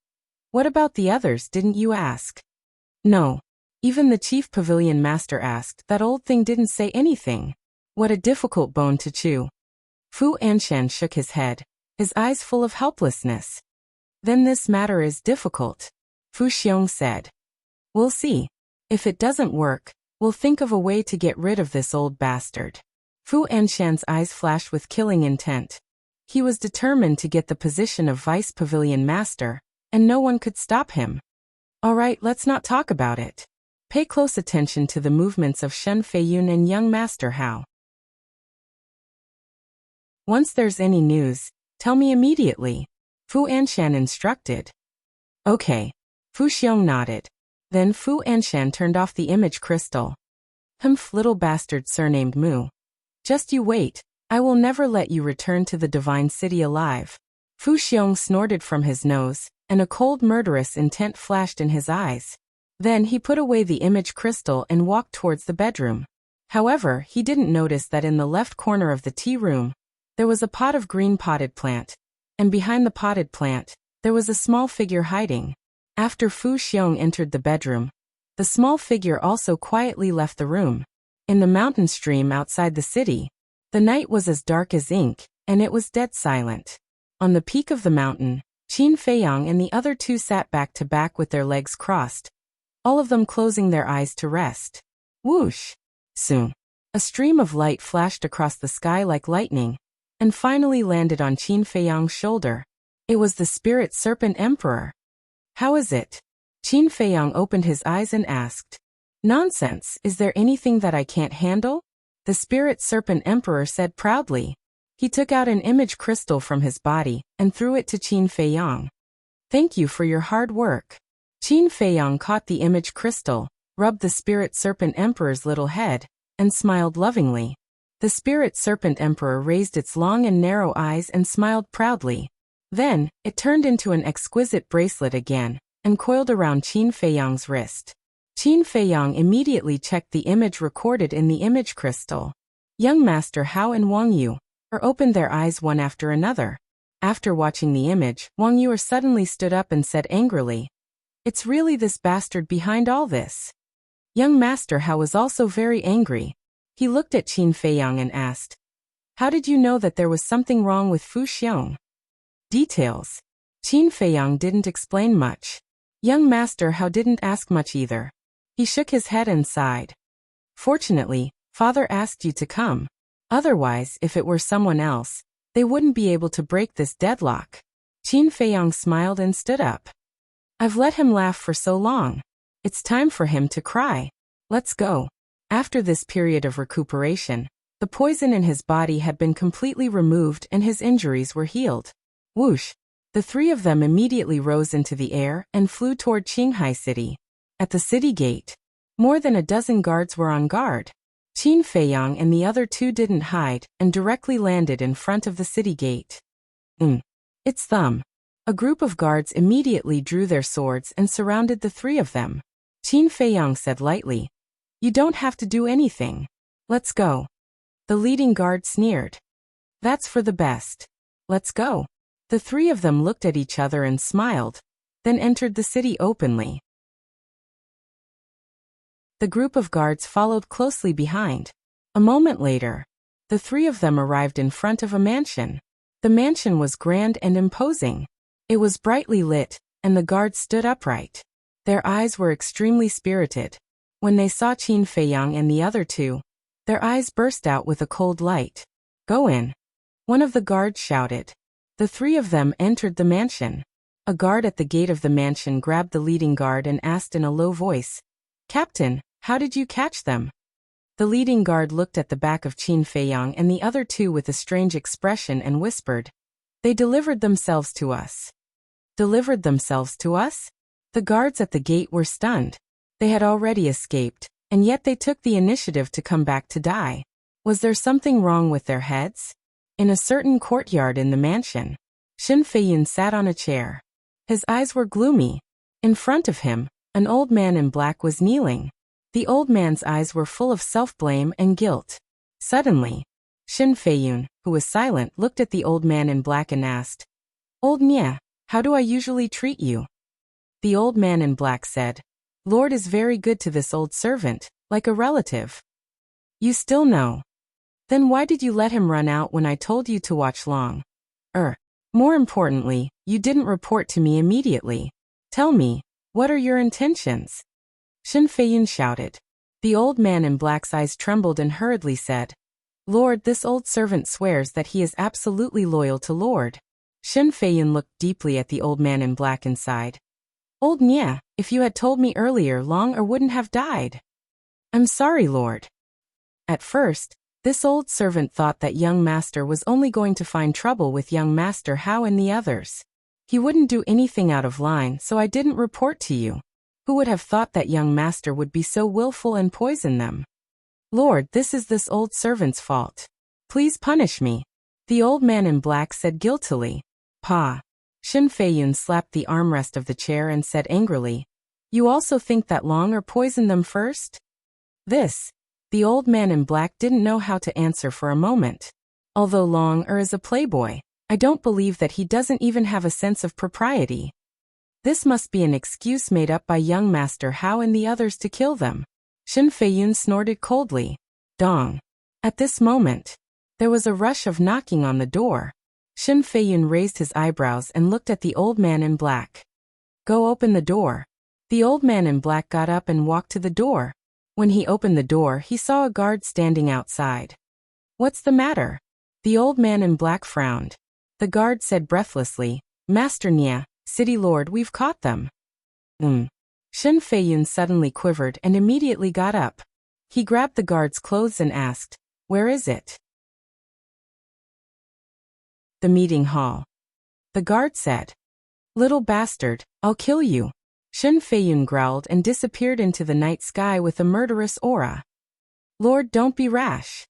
What about the others, didn't you ask? No. Even the chief pavilion master asked. That old thing didn't say anything. What a difficult bone to chew. Fu Anshan shook his head, his eyes full of helplessness. Then this matter is difficult, Fu Xiong said. We'll see. If it doesn't work, we'll think of a way to get rid of this old bastard. Fu Anshan's eyes flashed with killing intent. He was determined to get the position of vice pavilion master, and no one could stop him. All right, let's not talk about it. Pay close attention to the movements of Shen Feiyun and young Master Hao. Once there's any news, tell me immediately, Fu Anshan instructed. Okay. Fu Xiong nodded. Then Fu Anshan turned off the image crystal. Humph, little bastard surnamed Mu. Just you wait, I will never let you return to the divine city alive. Fu Xiong snorted from his nose, and a cold murderous intent flashed in his eyes. Then he put away the image crystal and walked towards the bedroom. However, he didn't notice that in the left corner of the tea room, there was a pot of green potted plant, and behind the potted plant, there was a small figure hiding. After Fu Xiong entered the bedroom, the small figure also quietly left the room. In the mountain stream outside the city, the night was as dark as ink, and it was dead silent. On the peak of the mountain, Qin Feiyang and the other two sat back to back with their legs crossed, all of them closing their eyes to rest. Whoosh! Soon, a stream of light flashed across the sky like lightning, and finally landed on Qin Feiyang's shoulder. It was the spirit serpent emperor. How is it? Qin Feiyang opened his eyes and asked. Nonsense, is there anything that I can't handle? the Spirit Serpent Emperor said proudly. He took out an image crystal from his body and threw it to Qin Feiyang. Thank you for your hard work. Qin Feiyang caught the image crystal, rubbed the Spirit Serpent Emperor's little head, and smiled lovingly. The Spirit Serpent Emperor raised its long and narrow eyes and smiled proudly. Then, it turned into an exquisite bracelet again, and coiled around Qin Feiyang's wrist. Qin Feiyang immediately checked the image recorded in the image crystal. Young Master Hao and Wang Yu opened their eyes one after another. After watching the image, Wang Yu suddenly stood up and said angrily, "It's really this bastard behind all this." Young Master Hao was also very angry. He looked at Qin Feiyang and asked, "How did you know that there was something wrong with Fu Xiong?" Details. Qin Feiyang didn't explain much. Young Master Hao didn't ask much either. He shook his head and sighed. "Fortunately, Father asked you to come. Otherwise, if it were someone else, they wouldn't be able to break this deadlock." Qin Feiyang smiled and stood up. "I've let him laugh for so long. It's time for him to cry. Let's go." After this period of recuperation, the poison in his body had been completely removed and his injuries were healed. Whoosh! The three of them immediately rose into the air and flew toward Qinghai City. At the city gate, more than a dozen guards were on guard. Qin Feiyang and the other two didn't hide and directly landed in front of the city gate. It's them. A group of guards immediately drew their swords and surrounded the three of them. Qin Feiyang said lightly, "You don't have to do anything. Let's go." The leading guard sneered. "That's for the best. Let's go." The three of them looked at each other and smiled, then entered the city openly. The group of guards followed closely behind. A moment later, the three of them arrived in front of a mansion. The mansion was grand and imposing. It was brightly lit, and the guards stood upright. Their eyes were extremely spirited. When they saw Qin Feiyang and the other two, their eyes burst out with a cold light. "Go in," one of the guards shouted. The three of them entered the mansion. A guard at the gate of the mansion grabbed the leading guard and asked in a low voice, "Captain, how did you catch them?" The leading guard looked at the back of Qin Feiyang and the other two with a strange expression and whispered, "They delivered themselves to us." "Delivered themselves to us?" The guards at the gate were stunned. They had already escaped, and yet they took the initiative to come back to die. Was there something wrong with their heads? In a certain courtyard in the mansion, Qin Feiyun sat on a chair. His eyes were gloomy. In front of him, an old man in black was kneeling. The old man's eyes were full of self-blame and guilt. Suddenly, Qin Feiyun, who was silent, looked at the old man in black and asked, "Old Nye, how do I usually treat you?" The old man in black said, "Lord is very good to this old servant, like a relative." "You still know? Then why did you let him run out when I told you to watch long? More importantly, you didn't report to me immediately. Tell me, what are your intentions?" Qin Feiyun shouted. The old man in black's eyes trembled and hurriedly said, "Lord, this old servant swears that he is absolutely loyal to Lord." Qin Feiyun looked deeply at the old man in black and sighed. "Old Nye, if you had told me earlier, Long wouldn't have died." "I'm sorry, Lord." At first, this old servant thought that young master was only going to find trouble with young master Hao and the others. He wouldn't do anything out of line, so I didn't report to you. Who would have thought that young master would be so willful and poison them? Lord, this is this old servant's fault. Please punish me." The old man in black said guiltily. "Pa." Qin Feiyun slapped the armrest of the chair and said angrily, "You also think that Long poisoned them first?" The old man in black didn't know how to answer for a moment. Although Long is a playboy, I don't believe that he doesn't even have a sense of propriety. This must be an excuse made up by young master Hao and the others to kill them. Qin Feiyun snorted coldly. Dong. At this moment, there was a rush of knocking on the door. Qin Feiyun raised his eyebrows and looked at the old man in black. "Go open the door." The old man in black got up and walked to the door. When he opened the door, he saw a guard standing outside. "What's the matter?" The old man in black frowned. The guard said breathlessly, "Master Nye, City Lord, we've caught them." Qin Feiyun suddenly quivered and immediately got up. He grabbed the guard's clothes and asked, Where is it? The meeting hall. The guard said. Little bastard, I'll kill you. Shen Feiyun growled and disappeared into the night sky with a murderous aura. Lord, don't be rash.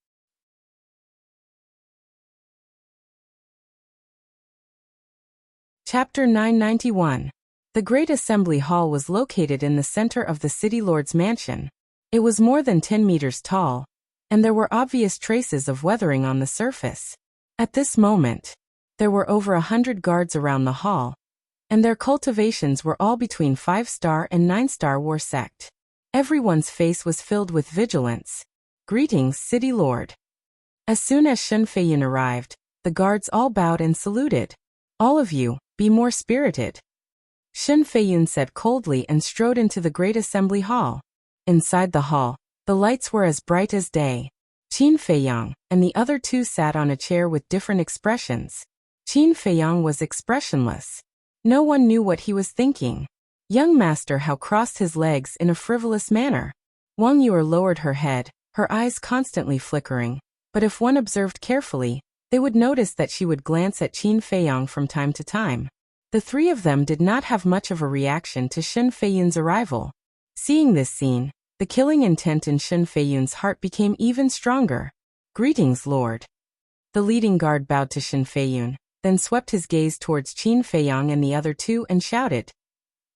Chapter 991. The Great Assembly Hall was located in the center of the city lord's mansion. It was more than 10 meters tall, and there were obvious traces of weathering on the surface. At this moment, there were over 100 guards around the hall, and their cultivations were all between 5-star and 9-star war sect. Everyone's face was filled with vigilance. Greetings, City Lord. As soon as Shen Feiyun arrived, the guards all bowed and saluted. All of you, be more spirited. Shen Feiyun said coldly and strode into the Great Assembly Hall. Inside the hall, the lights were as bright as day. Qin Feiyang and the other two sat on a chair with different expressions. Qin Feiyang was expressionless. No one knew what he was thinking. Young Master Hao crossed his legs in a frivolous manner. Wang Yuer lowered her head, her eyes constantly flickering, but if one observed carefully, they would notice that she would glance at Qin Feiyang from time to time. The three of them did not have much of a reaction to Shen Feiyun's arrival. Seeing this scene, the killing intent in Shen Feiyun's heart became even stronger. Greetings, Lord. The leading guard bowed to Shen Feiyun, then swept his gaze towards Qin Feiyang and the other two and shouted.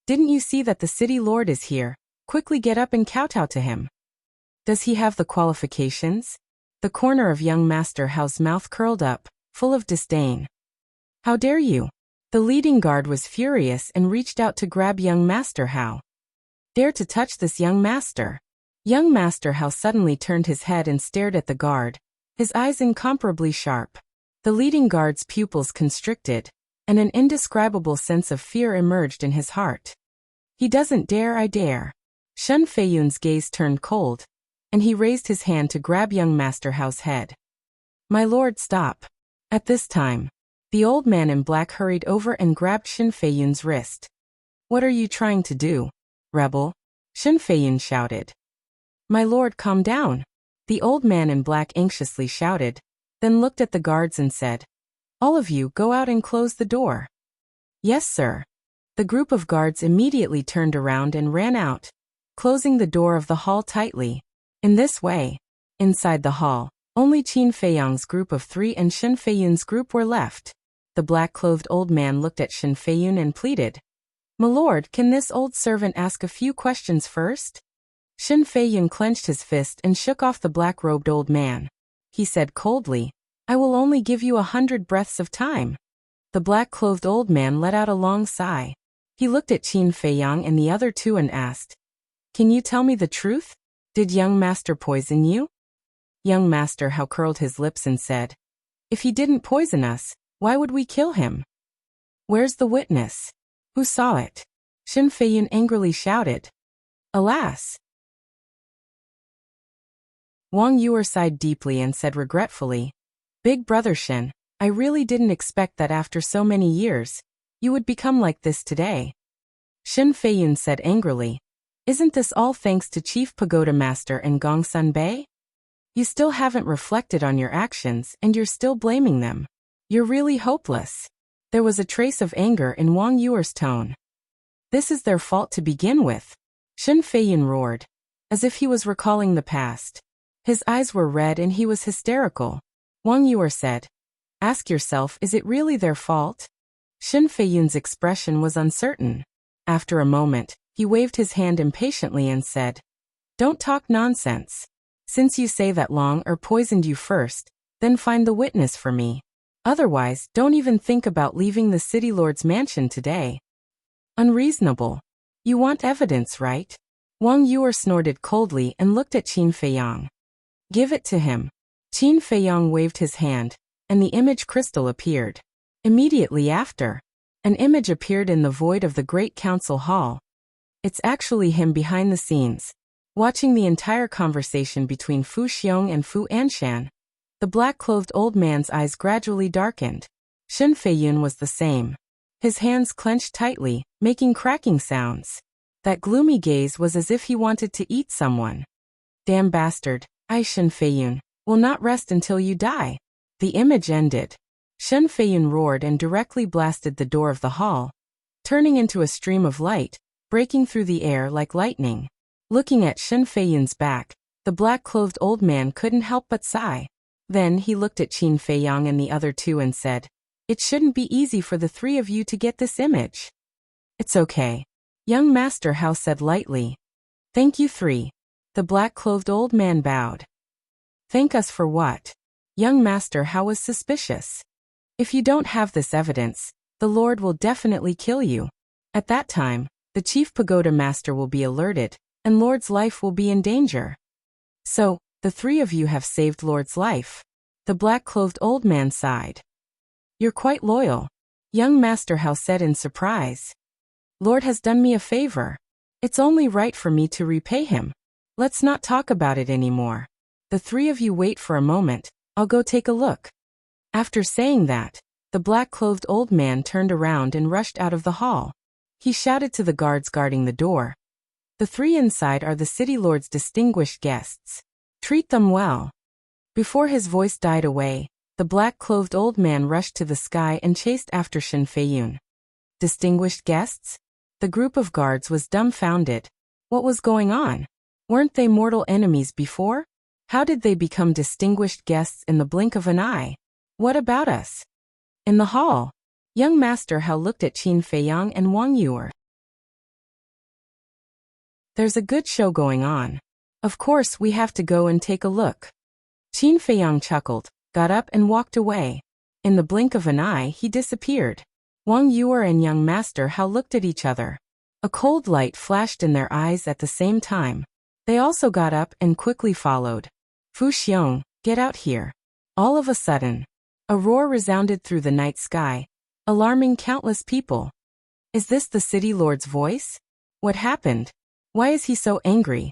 Didn't you see that the city lord is here? Quickly get up and kowtow to him. Does he have the qualifications? The corner of young Master Hao's mouth curled up, full of disdain. How dare you? The leading guard was furious and reached out to grab young Master Hao. Dare to touch this young master. Young Master Hao suddenly turned his head and stared at the guard, his eyes incomparably sharp. The leading guard's pupils constricted, and an indescribable sense of fear emerged in his heart. He doesn't dare, I dare. Shen Feiyun's gaze turned cold, and he raised his hand to grab young Master Hao's head. My lord, stop. At this time, the old man in black hurried over and grabbed Shen Feiyun's wrist. What are you trying to do, rebel? Shen Feiyun shouted. My lord, calm down. The old man in black anxiously shouted, then looked at the guards and said, all of you go out and close the door. Yes, sir. The group of guards immediately turned around and ran out, closing the door of the hall tightly. In this way, inside the hall, only Qin Feiyang's group of 3 and Shen Feiyun's group were left. The black-clothed old man looked at Shen Feiyun and pleaded, My lord, can this old servant ask a few questions first? Shen Feiyun clenched his fist and shook off the black-robed old man. He said coldly, I will only give you 100 breaths of time. The black-clothed old man let out a long sigh. He looked at Qin Feiyang and the other two and asked, Can you tell me the truth? Did young master poison you? Young Master Hao curled his lips and said, If he didn't poison us, why would we kill him? Where's the witness? Who saw it? Shen Feiyun angrily shouted. Alas! Wang Yuer sighed deeply and said regretfully, Big brother Shen, I really didn't expect that after so many years, you would become like this today. Shen Feiyun said angrily, Isn't this all thanks to Chief Pagoda Master and Gongsun Bei? You still haven't reflected on your actions and you're still blaming them. You're really hopeless. There was a trace of anger in Wang Yuer's tone. This is their fault to begin with. Shen Feiyun roared, as if he was recalling the past. His eyes were red and he was hysterical. Wang Yuer said, Ask yourself, is it really their fault? Shen Feiyun's expression was uncertain. After a moment, he waved his hand impatiently and said, Don't talk nonsense. Since you say that Long poisoned you first, then find the witness for me. Otherwise, don't even think about leaving the city lord's mansion today. Unreasonable. You want evidence, right? Wang Yuer snorted coldly and looked at Qin Feiyang. Give it to him. Qin Feiyang waved his hand, and the image crystal appeared. Immediately after, an image appeared in the void of the Great Council Hall. It's actually him behind the scenes, watching the entire conversation between Fu Xiong and Fu Anshan. The black-clothed old man's eyes gradually darkened. Shen Feiyun was the same. His hands clenched tightly, making cracking sounds. That gloomy gaze was as if he wanted to eat someone. Damn bastard, Shen Feiyun, will not rest until you die. The image ended. Shen Feiyun roared and directly blasted the door of the hall, turning into a stream of light, breaking through the air like lightning. Looking at Shen Feiyun's back, the black-clothed old man couldn't help but sigh. Then he looked at Qin Feiyang and the other two and said, "It shouldn't be easy for the three of you to get this image." "It's okay," young Master Hao said lightly. "Thank you three." The black-clothed old man bowed. "Thank us for what?" Young Master Hao was suspicious. "If you don't have this evidence, the Lord will definitely kill you. At that time, the Chief Pagoda Master will be alerted, and Lord's life will be in danger." "So, the three of you have saved Lord's life." The black-clothed old man sighed. "You're quite loyal," young Master Hao said in surprise. "Lord has done me a favor. It's only right for me to repay him. Let's not talk about it anymore. The three of you wait for a moment, I'll go take a look." After saying that, the black-clothed old man turned around and rushed out of the hall. He shouted to the guards guarding the door, "The three inside are the city lord's distinguished guests. Treat them well." Before his voice died away, the black-clothed old man rushed to the sky and chased after Shen Feiyun. Distinguished guests? The group of guards was dumbfounded. What was going on? Weren't they mortal enemies before? How did they become distinguished guests in the blink of an eye? What about us? In the hall, young Master Hao looked at Qin Feiyang and Wang Yuer. "There's a good show going on. Of course we have to go and take a look." Qin Feiyang chuckled, got up and walked away. In the blink of an eye he disappeared. Wang Yuer and young Master Hao looked at each other. A cold light flashed in their eyes at the same time. They also got up and quickly followed. "Fu Xiong, get out here." All of a sudden, a roar resounded through the night sky, alarming countless people. "Is this the city lord's voice? What happened? Why is he so angry?"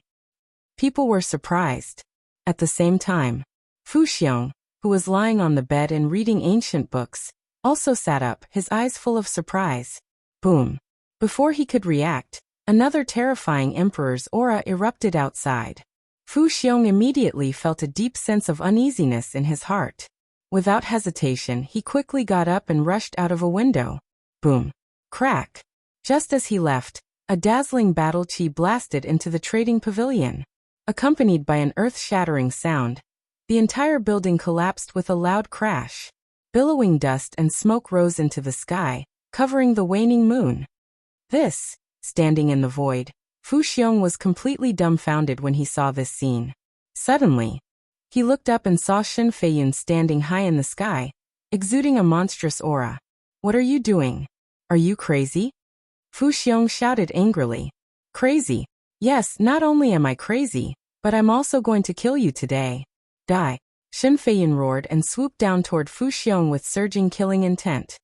People were surprised. At the same time, Fu Xiong, who was lying on the bed and reading ancient books, also sat up, his eyes full of surprise. Boom! Before he could react, another terrifying emperor's aura erupted outside. Fu Xiong immediately felt a deep sense of uneasiness in his heart. Without hesitation, he quickly got up and rushed out of a window. Boom! Crack! Just as he left, a dazzling battle chi blasted into the trading pavilion. Accompanied by an earth-shattering sound, the entire building collapsed with a loud crash. Billowing dust and smoke rose into the sky, covering the waning moon. Standing in the void, Fu Xiong was completely dumbfounded when he saw this scene. Suddenly, he looked up and saw Shen Feiyun standing high in the sky, exuding a monstrous aura. "What are you doing? Are you crazy?" Fu Xiong shouted angrily. "Crazy? Yes, not only am I crazy, but I'm also going to kill you today. Die!" Shen Feiyun roared and swooped down toward Fu Xiong with surging killing intent.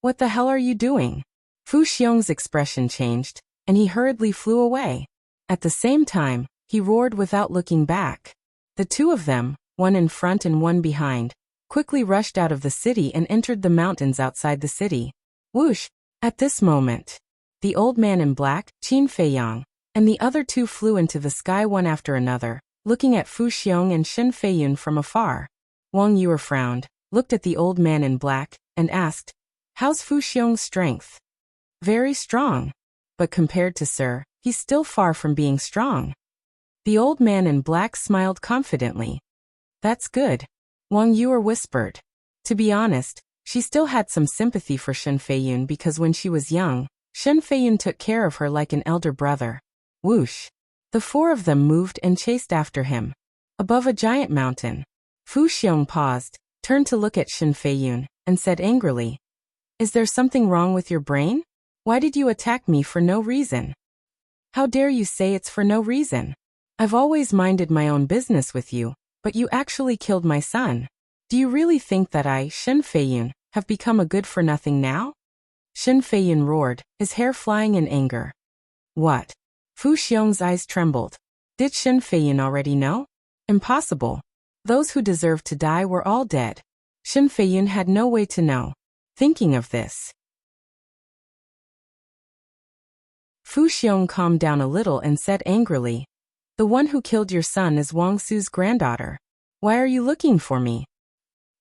"What the hell are you doing?" Fu Xiong's expression changed, and he hurriedly flew away. At the same time, he roared without looking back. The two of them, one in front and one behind, quickly rushed out of the city and entered the mountains outside the city. Whoosh! At this moment, the old man in black, Qin Feiyang, and the other two flew into the sky one after another, looking at Fu Xiong and Shen Feiyun from afar. Wang Yuer frowned, looked at the old man in black, and asked, "How's Fu Xiong's strength?" "Very strong. But compared to Sir, he's still far from being strong." The old man in black smiled confidently. "That's good," Wang Yuer whispered. To be honest, she still had some sympathy for Shen Feiyun because when she was young, Shen Feiyun took care of her like an elder brother. Whoosh! The four of them moved and chased after him. Above a giant mountain, Fu Xiong paused, turned to look at Shen Feiyun, and said angrily, "Is there something wrong with your brain? Why did you attack me for no reason? How dare you say it's for no reason? I've always minded my own business with you, but you actually killed my son. Do you really think that I, Shen Feiyun, have become a good-for-nothing now?" Shen Feiyun roared, his hair flying in anger. "What?" Fu Xiong's eyes trembled. Did Shen Feiyun already know? Impossible. Those who deserved to die were all dead. Shen Feiyun had no way to know. Thinking of this, Fu Xiong calmed down a little and said angrily, "The one who killed your son is Wang Su's granddaughter. Why are you looking for me?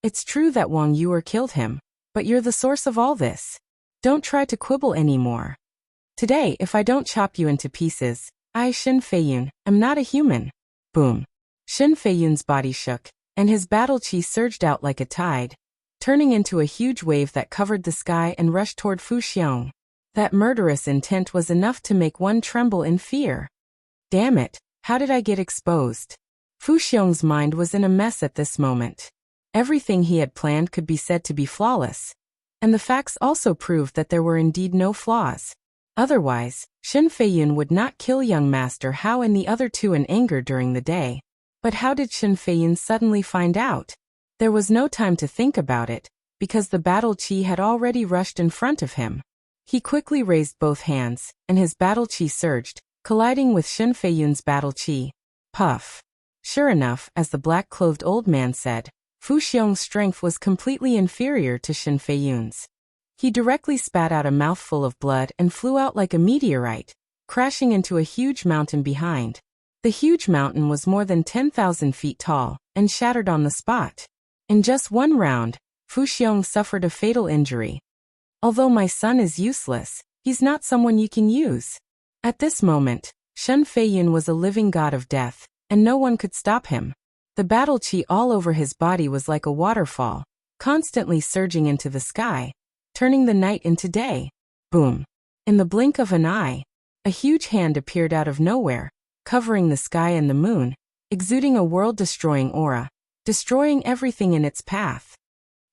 It's true that Wang Yuer killed him, but you're the source of all this. Don't try to quibble anymore. Today, if I don't chop you into pieces, I, Shin Feiyun, am not a human. Boom. Shin Feiyun's body shook, and his battle chi surged out like a tide, turning into a huge wave that covered the sky and rushed toward Fu Xiong. That murderous intent was enough to make one tremble in fear. Damn it, how did I get exposed? Fu Xiong's mind was in a mess at this moment. Everything he had planned could be said to be flawless, and the facts also proved that there were indeed no flaws. Otherwise, Shin Feiyun would not kill young Master Hao and the other two in anger during the day. But how did Shin Feiyun suddenly find out? There was no time to think about it, because the battle chi had already rushed in front of him. He quickly raised both hands, and his battle chi surged, colliding with Shin Feiyun's battle chi. Puff. Sure enough, as the black-clothed old man said, Fu Xiong's strength was completely inferior to Shin Feiyun's. He directly spat out a mouthful of blood and flew out like a meteorite, crashing into a huge mountain behind. The huge mountain was more than 10,000 feet tall, and shattered on the spot. In just one round, Fu Xiong suffered a fatal injury. Although my son is useless, he's not someone you can use. At this moment, Shin Feiyun was a living god of death, and no one could stop him. The battle chi all over his body was like a waterfall, constantly surging into the sky, turning the night into day. Boom. In the blink of an eye, a huge hand appeared out of nowhere, covering the sky and the moon, exuding a world-destroying aura, destroying everything in its path.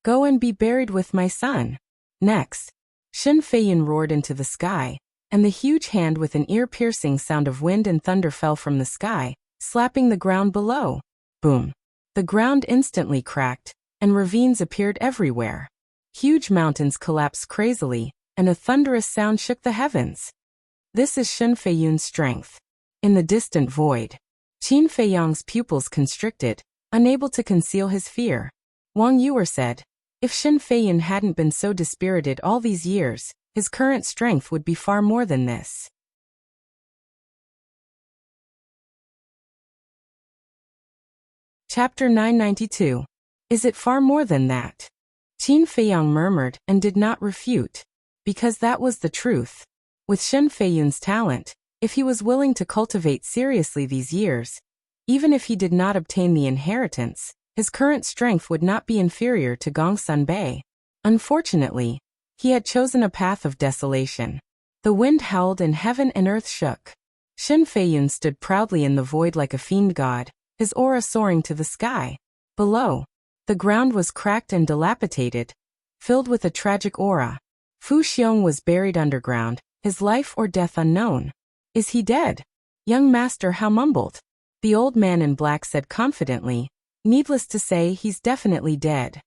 Go and be buried with my son. Next, Shin Feiyun roared into the sky, and the huge hand with an ear-piercing sound of wind and thunder fell from the sky, slapping the ground below. Boom. The ground instantly cracked, and ravines appeared everywhere. Huge mountains collapsed crazily, and a thunderous sound shook the heavens. This is Shin Feiyun's strength. In the distant void, Qin Feiyang's pupils constricted, unable to conceal his fear. Wang Yuer said, if Shin Feiyun hadn't been so dispirited all these years, his current strength would be far more than this. Chapter 992. Is it far more than that? Qin Feiyang murmured and did not refute, because that was the truth. With Shin Feiyun's talent, if he was willing to cultivate seriously these years, even if he did not obtain the inheritance, his current strength would not be inferior to Gongsun Bei. Unfortunately, he had chosen a path of desolation. The wind howled and heaven and earth shook. Shin Feiyun stood proudly in the void like a fiend god, his aura soaring to the sky. Below, the ground was cracked and dilapidated, filled with a tragic aura. Fu Xiong was buried underground, his life or death unknown. Is he dead? Young Master Hao mumbled. The old man in black said confidently, needless to say, he's definitely dead.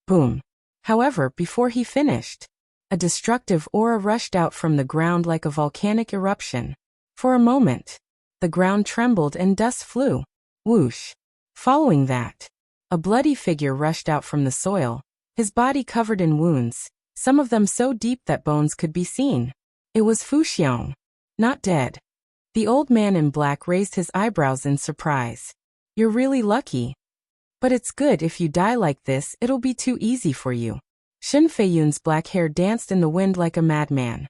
Boom. However, before he finished, a destructive aura rushed out from the ground like a volcanic eruption. For a moment, the ground trembled and dust flew. Whoosh. Following that, a bloody figure rushed out from the soil, his body covered in wounds, some of them so deep that bones could be seen. It was Fu Xiong. Not dead. The old man in black raised his eyebrows in surprise. You're really lucky. But it's good if you die like this, it'll be too easy for you. Shin Feiyun's black hair danced in the wind like a madman.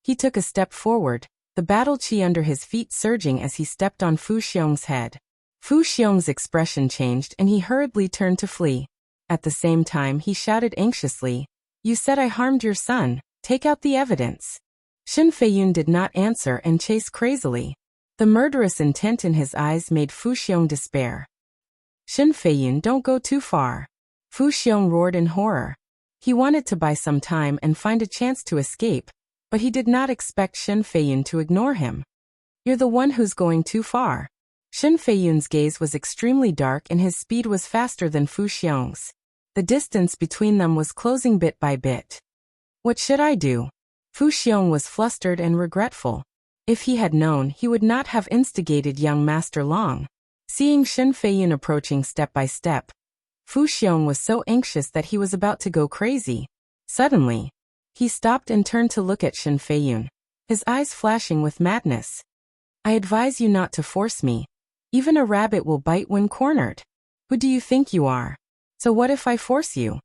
He took a step forward, the battle chi under his feet surging as he stepped on Fu Xiong's head. Fu Xiong's expression changed and he hurriedly turned to flee. At the same time he shouted anxiously, "You said I harmed your son, take out the evidence." Shin Feiyun did not answer and chased crazily. The murderous intent in his eyes made Fu Xiong despair. Shin Feiyun, don't go too far. Fu Xiong roared in horror. He wanted to buy some time and find a chance to escape, but he did not expect Shin Feiyun to ignore him. You're the one who's going too far. Shin Feiyun's gaze was extremely dark and his speed was faster than Fu Xiong's. The distance between them was closing bit by bit. What should I do? Fu Xiong was flustered and regretful. If he had known, he would not have instigated young Master Long. Seeing Shin Feiyun approaching step by step, Fu Xiong was so anxious that he was about to go crazy. Suddenly, he stopped and turned to look at Shin Feiyun, his eyes flashing with madness. I advise you not to force me. Even a rabbit will bite when cornered. Who do you think you are? So what if I force you?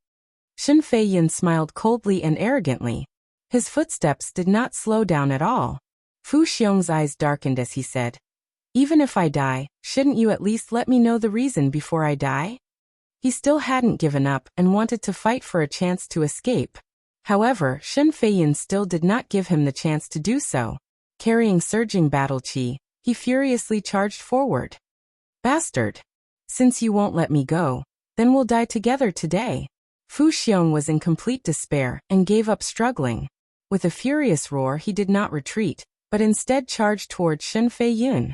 Shen Feiyun smiled coldly and arrogantly. His footsteps did not slow down at all. Fu Xiong's eyes darkened as he said, "Even if I die, shouldn't you at least let me know the reason before I die?" He still hadn't given up and wanted to fight for a chance to escape. However, Shen Feiyun still did not give him the chance to do so. Carrying surging battle qi, he furiously charged forward. "Bastard! Since you won't let me go, then we'll die together today." Fu Xiong was in complete despair and gave up struggling. With a furious roar, he did not retreat, but instead charged toward Shen Feiyun.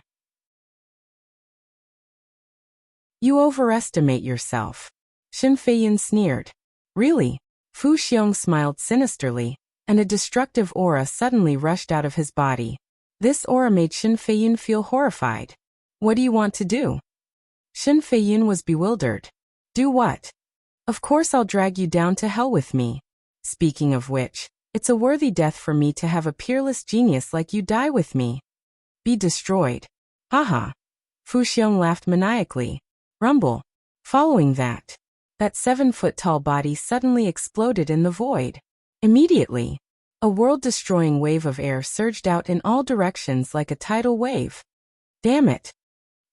"You overestimate yourself." Shen Feiyun sneered. "Really?" Fu Xiong smiled sinisterly, and a destructive aura suddenly rushed out of his body. This aura made Shen Feiyun feel horrified. "What do you want to do?" Shen Feiyun was bewildered. "Do what?" "Of course I'll drag you down to hell with me. Speaking of which, it's a worthy death for me to have a peerless genius like you die with me. Be destroyed." "Haha." Fu Xiong laughed maniacally. Rumble. Following that 7-foot-tall body suddenly exploded in the void. Immediately, a world-destroying wave of air surged out in all directions like a tidal wave. Damn it.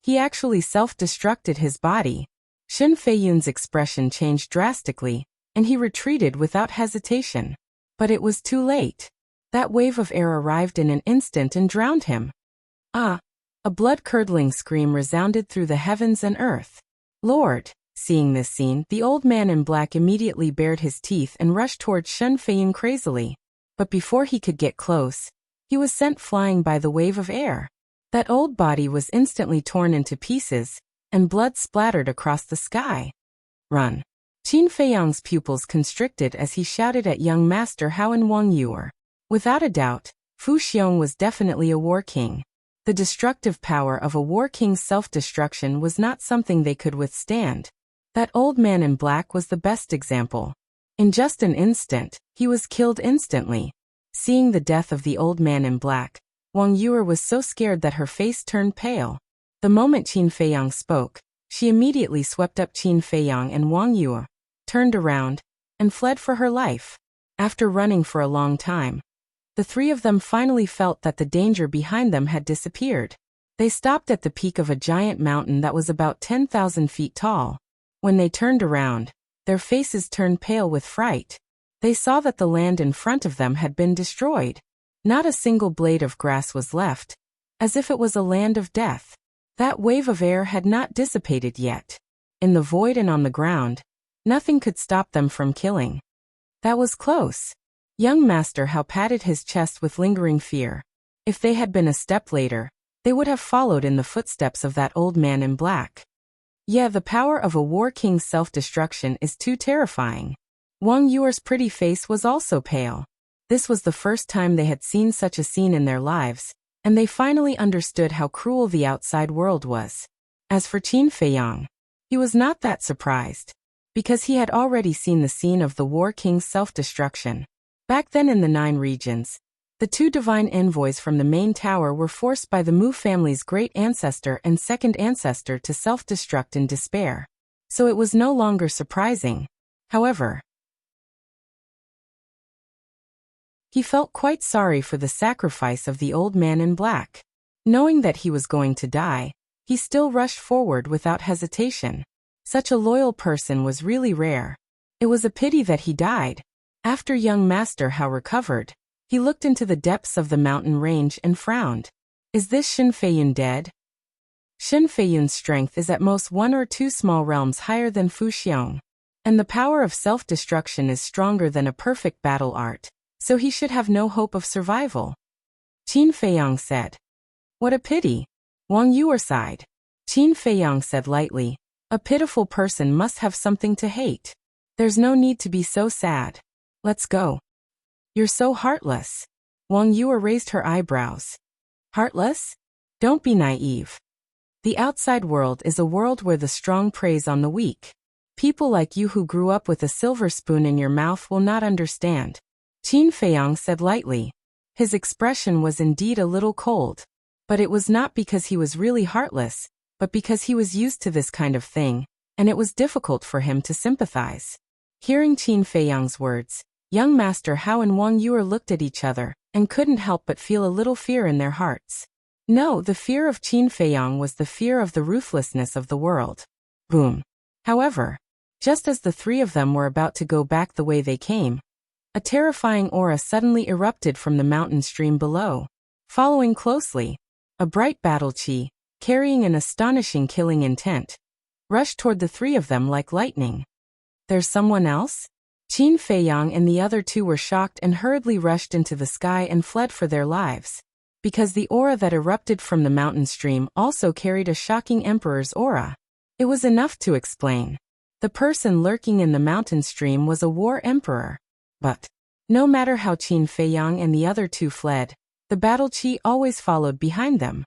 He actually self-destructed his body. Shen Feiyun's expression changed drastically, and he retreated without hesitation. But it was too late. That wave of air arrived in an instant and drowned him. Ah! A blood-curdling scream resounded through the heavens and earth. Lord! Seeing this scene, the old man in black immediately bared his teeth and rushed towards Shen Feiyun crazily. But before he could get close, he was sent flying by the wave of air. That old body was instantly torn into pieces, and blood splattered across the sky. "Run!" Qin Feiyang's pupils constricted as he shouted at young master Hao and Wang Yuer. Without a doubt, Fu Xiong was definitely a war king. The destructive power of a war king's self-destruction was not something they could withstand. That old man in black was the best example. In just an instant, he was killed instantly. Seeing the death of the old man in black, Wang Yuer was so scared that her face turned pale. The moment Qin Feiyang spoke, she immediately swept up Qin Feiyang and Wang Yuer, turned around, and fled for her life. After running for a long time, the three of them finally felt that the danger behind them had disappeared. They stopped at the peak of a giant mountain that was about 10,000 feet tall. When they turned around, their faces turned pale with fright. They saw that the land in front of them had been destroyed. Not a single blade of grass was left, as if it was a land of death. That wave of air had not dissipated yet. In the void and on the ground, nothing could stop them from killing. That was close. Young Master Hao patted his chest with lingering fear. If they had been a step later, they would have followed in the footsteps of that old man in black. Yeah, the power of a war king's self-destruction is too terrifying. Wang Yuer's pretty face was also pale. This was the first time they had seen such a scene in their lives, and they finally understood how cruel the outside world was. As for Qin Feiyang, he was not that surprised, because he had already seen the scene of the war king's self-destruction. Back then in the 9 regions, the 2 divine envoys from the main tower were forced by the Mu family's great ancestor and second ancestor to self-destruct in despair. So it was no longer surprising. However, he felt quite sorry for the sacrifice of the old man in black. Knowing that he was going to die, he still rushed forward without hesitation. Such a loyal person was really rare. It was a pity that he died. After young Master Hao recovered, he looked into the depths of the mountain range and frowned. Is this Shen Feiyun dead? Shen Feiyun's strength is at most 1 or 2 small realms higher than Fu Xiong, and the power of self-destruction is stronger than a perfect battle art, so he should have no hope of survival. Qin Feiyang said. What a pity. Wang Yuer sighed. Qin Feiyang said lightly, a pitiful person must have something to hate. There's no need to be so sad. Let's go. You're so heartless. Wang Yuer raised her eyebrows. Heartless? Don't be naive. The outside world is a world where the strong preys on the weak. People like you who grew up with a silver spoon in your mouth will not understand. Qin Feiyang said lightly. His expression was indeed a little cold. But it was not because he was really heartless, but because he was used to this kind of thing, and it was difficult for him to sympathize. Hearing Qin Feiyang's words, young Master Hao and Wang Yuer looked at each other and couldn't help but feel a little fear in their hearts. No, the fear of Qin Feiyang was the fear of the ruthlessness of the world. Boom. However, just as the three of them were about to go back the way they came, a terrifying aura suddenly erupted from the mountain stream below. Following closely, a bright battle chi, carrying an astonishing killing intent, rushed toward the three of them like lightning. There's someone else? Qin Feiyang and the other two were shocked and hurriedly rushed into the sky and fled for their lives. Because the aura that erupted from the mountain stream also carried a shocking emperor's aura. It was enough to explain. The person lurking in the mountain stream was a war emperor. But no matter how Qin Feiyang and the other two fled, the battle chi always followed behind them.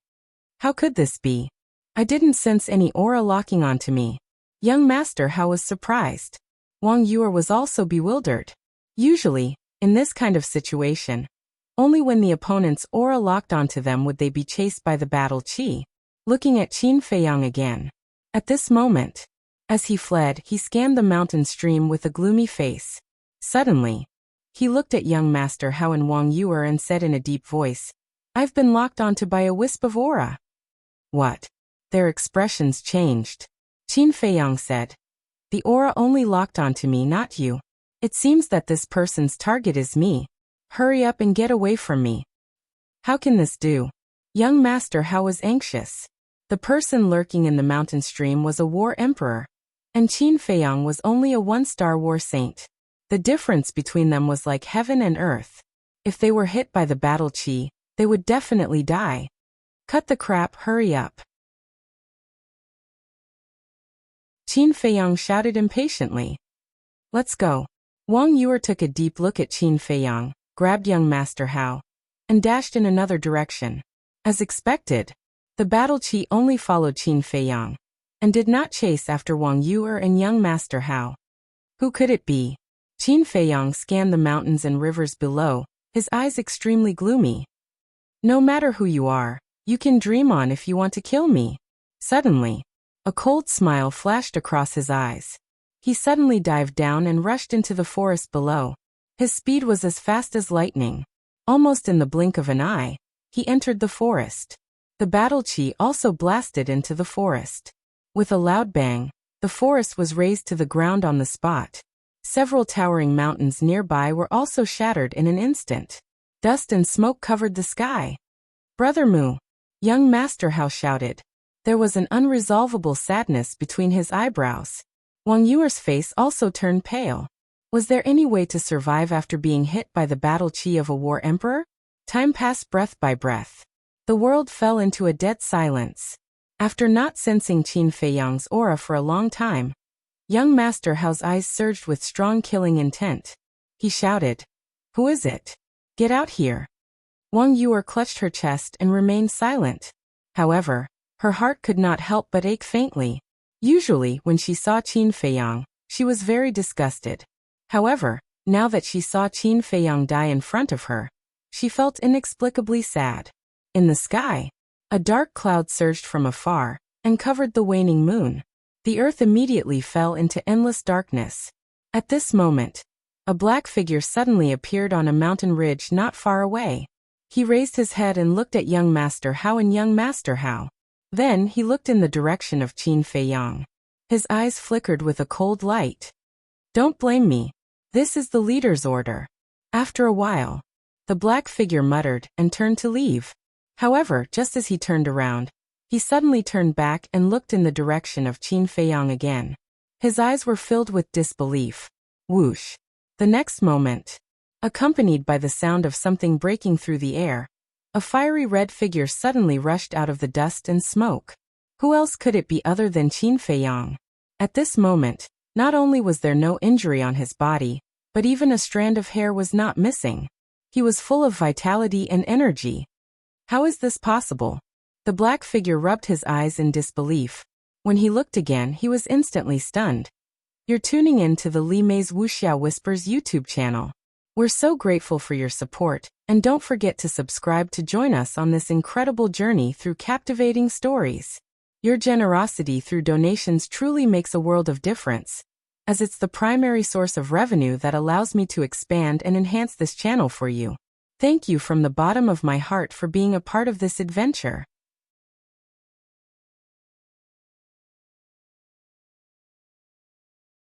How could this be? I didn't sense any aura locking onto me. Young Master Hao was surprised. Wang Yuer was also bewildered. Usually, in this kind of situation, only when the opponent's aura locked onto them would they be chased by the battle chi. Looking at Qin Feiyang again. At this moment, as he fled, he scanned the mountain stream with a gloomy face. Suddenly, he looked at young Master Hao and Wang Yuer and said in a deep voice, "I've been locked onto by a wisp of aura." What? Their expressions changed. Qin Feiyang said, "The aura only locked onto me, not you. It seems that this person's target is me. Hurry up and get away from me." How can this do? Young Master Hao was anxious. The person lurking in the mountain stream was a war emperor, and Qin Feiyang was only a one-star war saint. The difference between them was like heaven and earth. If they were hit by the battle chi, they would definitely die. Cut the crap, hurry up. Qin Feiyang shouted impatiently. Let's go. Wang Yuer took a deep look at Qin Feiyang, grabbed young Master Hao, and dashed in another direction. As expected, the battle chi only followed Qin Feiyang, and did not chase after Wang Yuer and young Master Hao. Who could it be? Qin Feiyang scanned the mountains and rivers below, his eyes extremely gloomy. No matter who you are, you can dream on if you want to kill me. Suddenly, a cold smile flashed across his eyes. He suddenly dived down and rushed into the forest below. His speed was as fast as lightning. Almost in the blink of an eye, he entered the forest. The battle chi also blasted into the forest. With a loud bang, the forest was razed to the ground on the spot. Several towering mountains nearby were also shattered in an instant. Dust and smoke covered the sky. "Brother Mu!" Young Master Hao shouted. There was an unresolvable sadness between his eyebrows. Wang Yuer's face also turned pale. Was there any way to survive after being hit by the battle chi of a war emperor? Time passed breath by breath. The world fell into a dead silence. After not sensing Qin Feiyang's aura for a long time, young Master Hao's eyes surged with strong killing intent. He shouted, "Who is it? Get out here." Wang Yuer clutched her chest and remained silent. However, her heart could not help but ache faintly. Usually, when she saw Qin Feiyang, she was very disgusted. However, now that she saw Qin Feiyang die in front of her, she felt inexplicably sad. In the sky, a dark cloud surged from afar and covered the waning moon. The earth immediately fell into endless darkness. At this moment, a black figure suddenly appeared on a mountain ridge not far away. He raised his head and looked at young Master Hao and young Master Hao. Then he looked in the direction of Qin Feiyang. His eyes flickered with a cold light. "Don't blame me. This is the leader's order." After a while, the black figure muttered and turned to leave. However, just as he turned around, he suddenly turned back and looked in the direction of Qin Feiyang again. His eyes were filled with disbelief. Whoosh! The next moment, accompanied by the sound of something breaking through the air, a fiery red figure suddenly rushed out of the dust and smoke. Who else could it be other than Qin Feiyang? At this moment, not only was there no injury on his body, but even a strand of hair was not missing. He was full of vitality and energy. How is this possible? The black figure rubbed his eyes in disbelief. When he looked again, he was instantly stunned. You're tuning in to the Li Mei's Wuxia Whispers YouTube channel. We're so grateful for your support, and don't forget to subscribe to join us on this incredible journey through captivating stories. Your generosity through donations truly makes a world of difference, as it's the primary source of revenue that allows me to expand and enhance this channel for you. Thank you from the bottom of my heart for being a part of this adventure.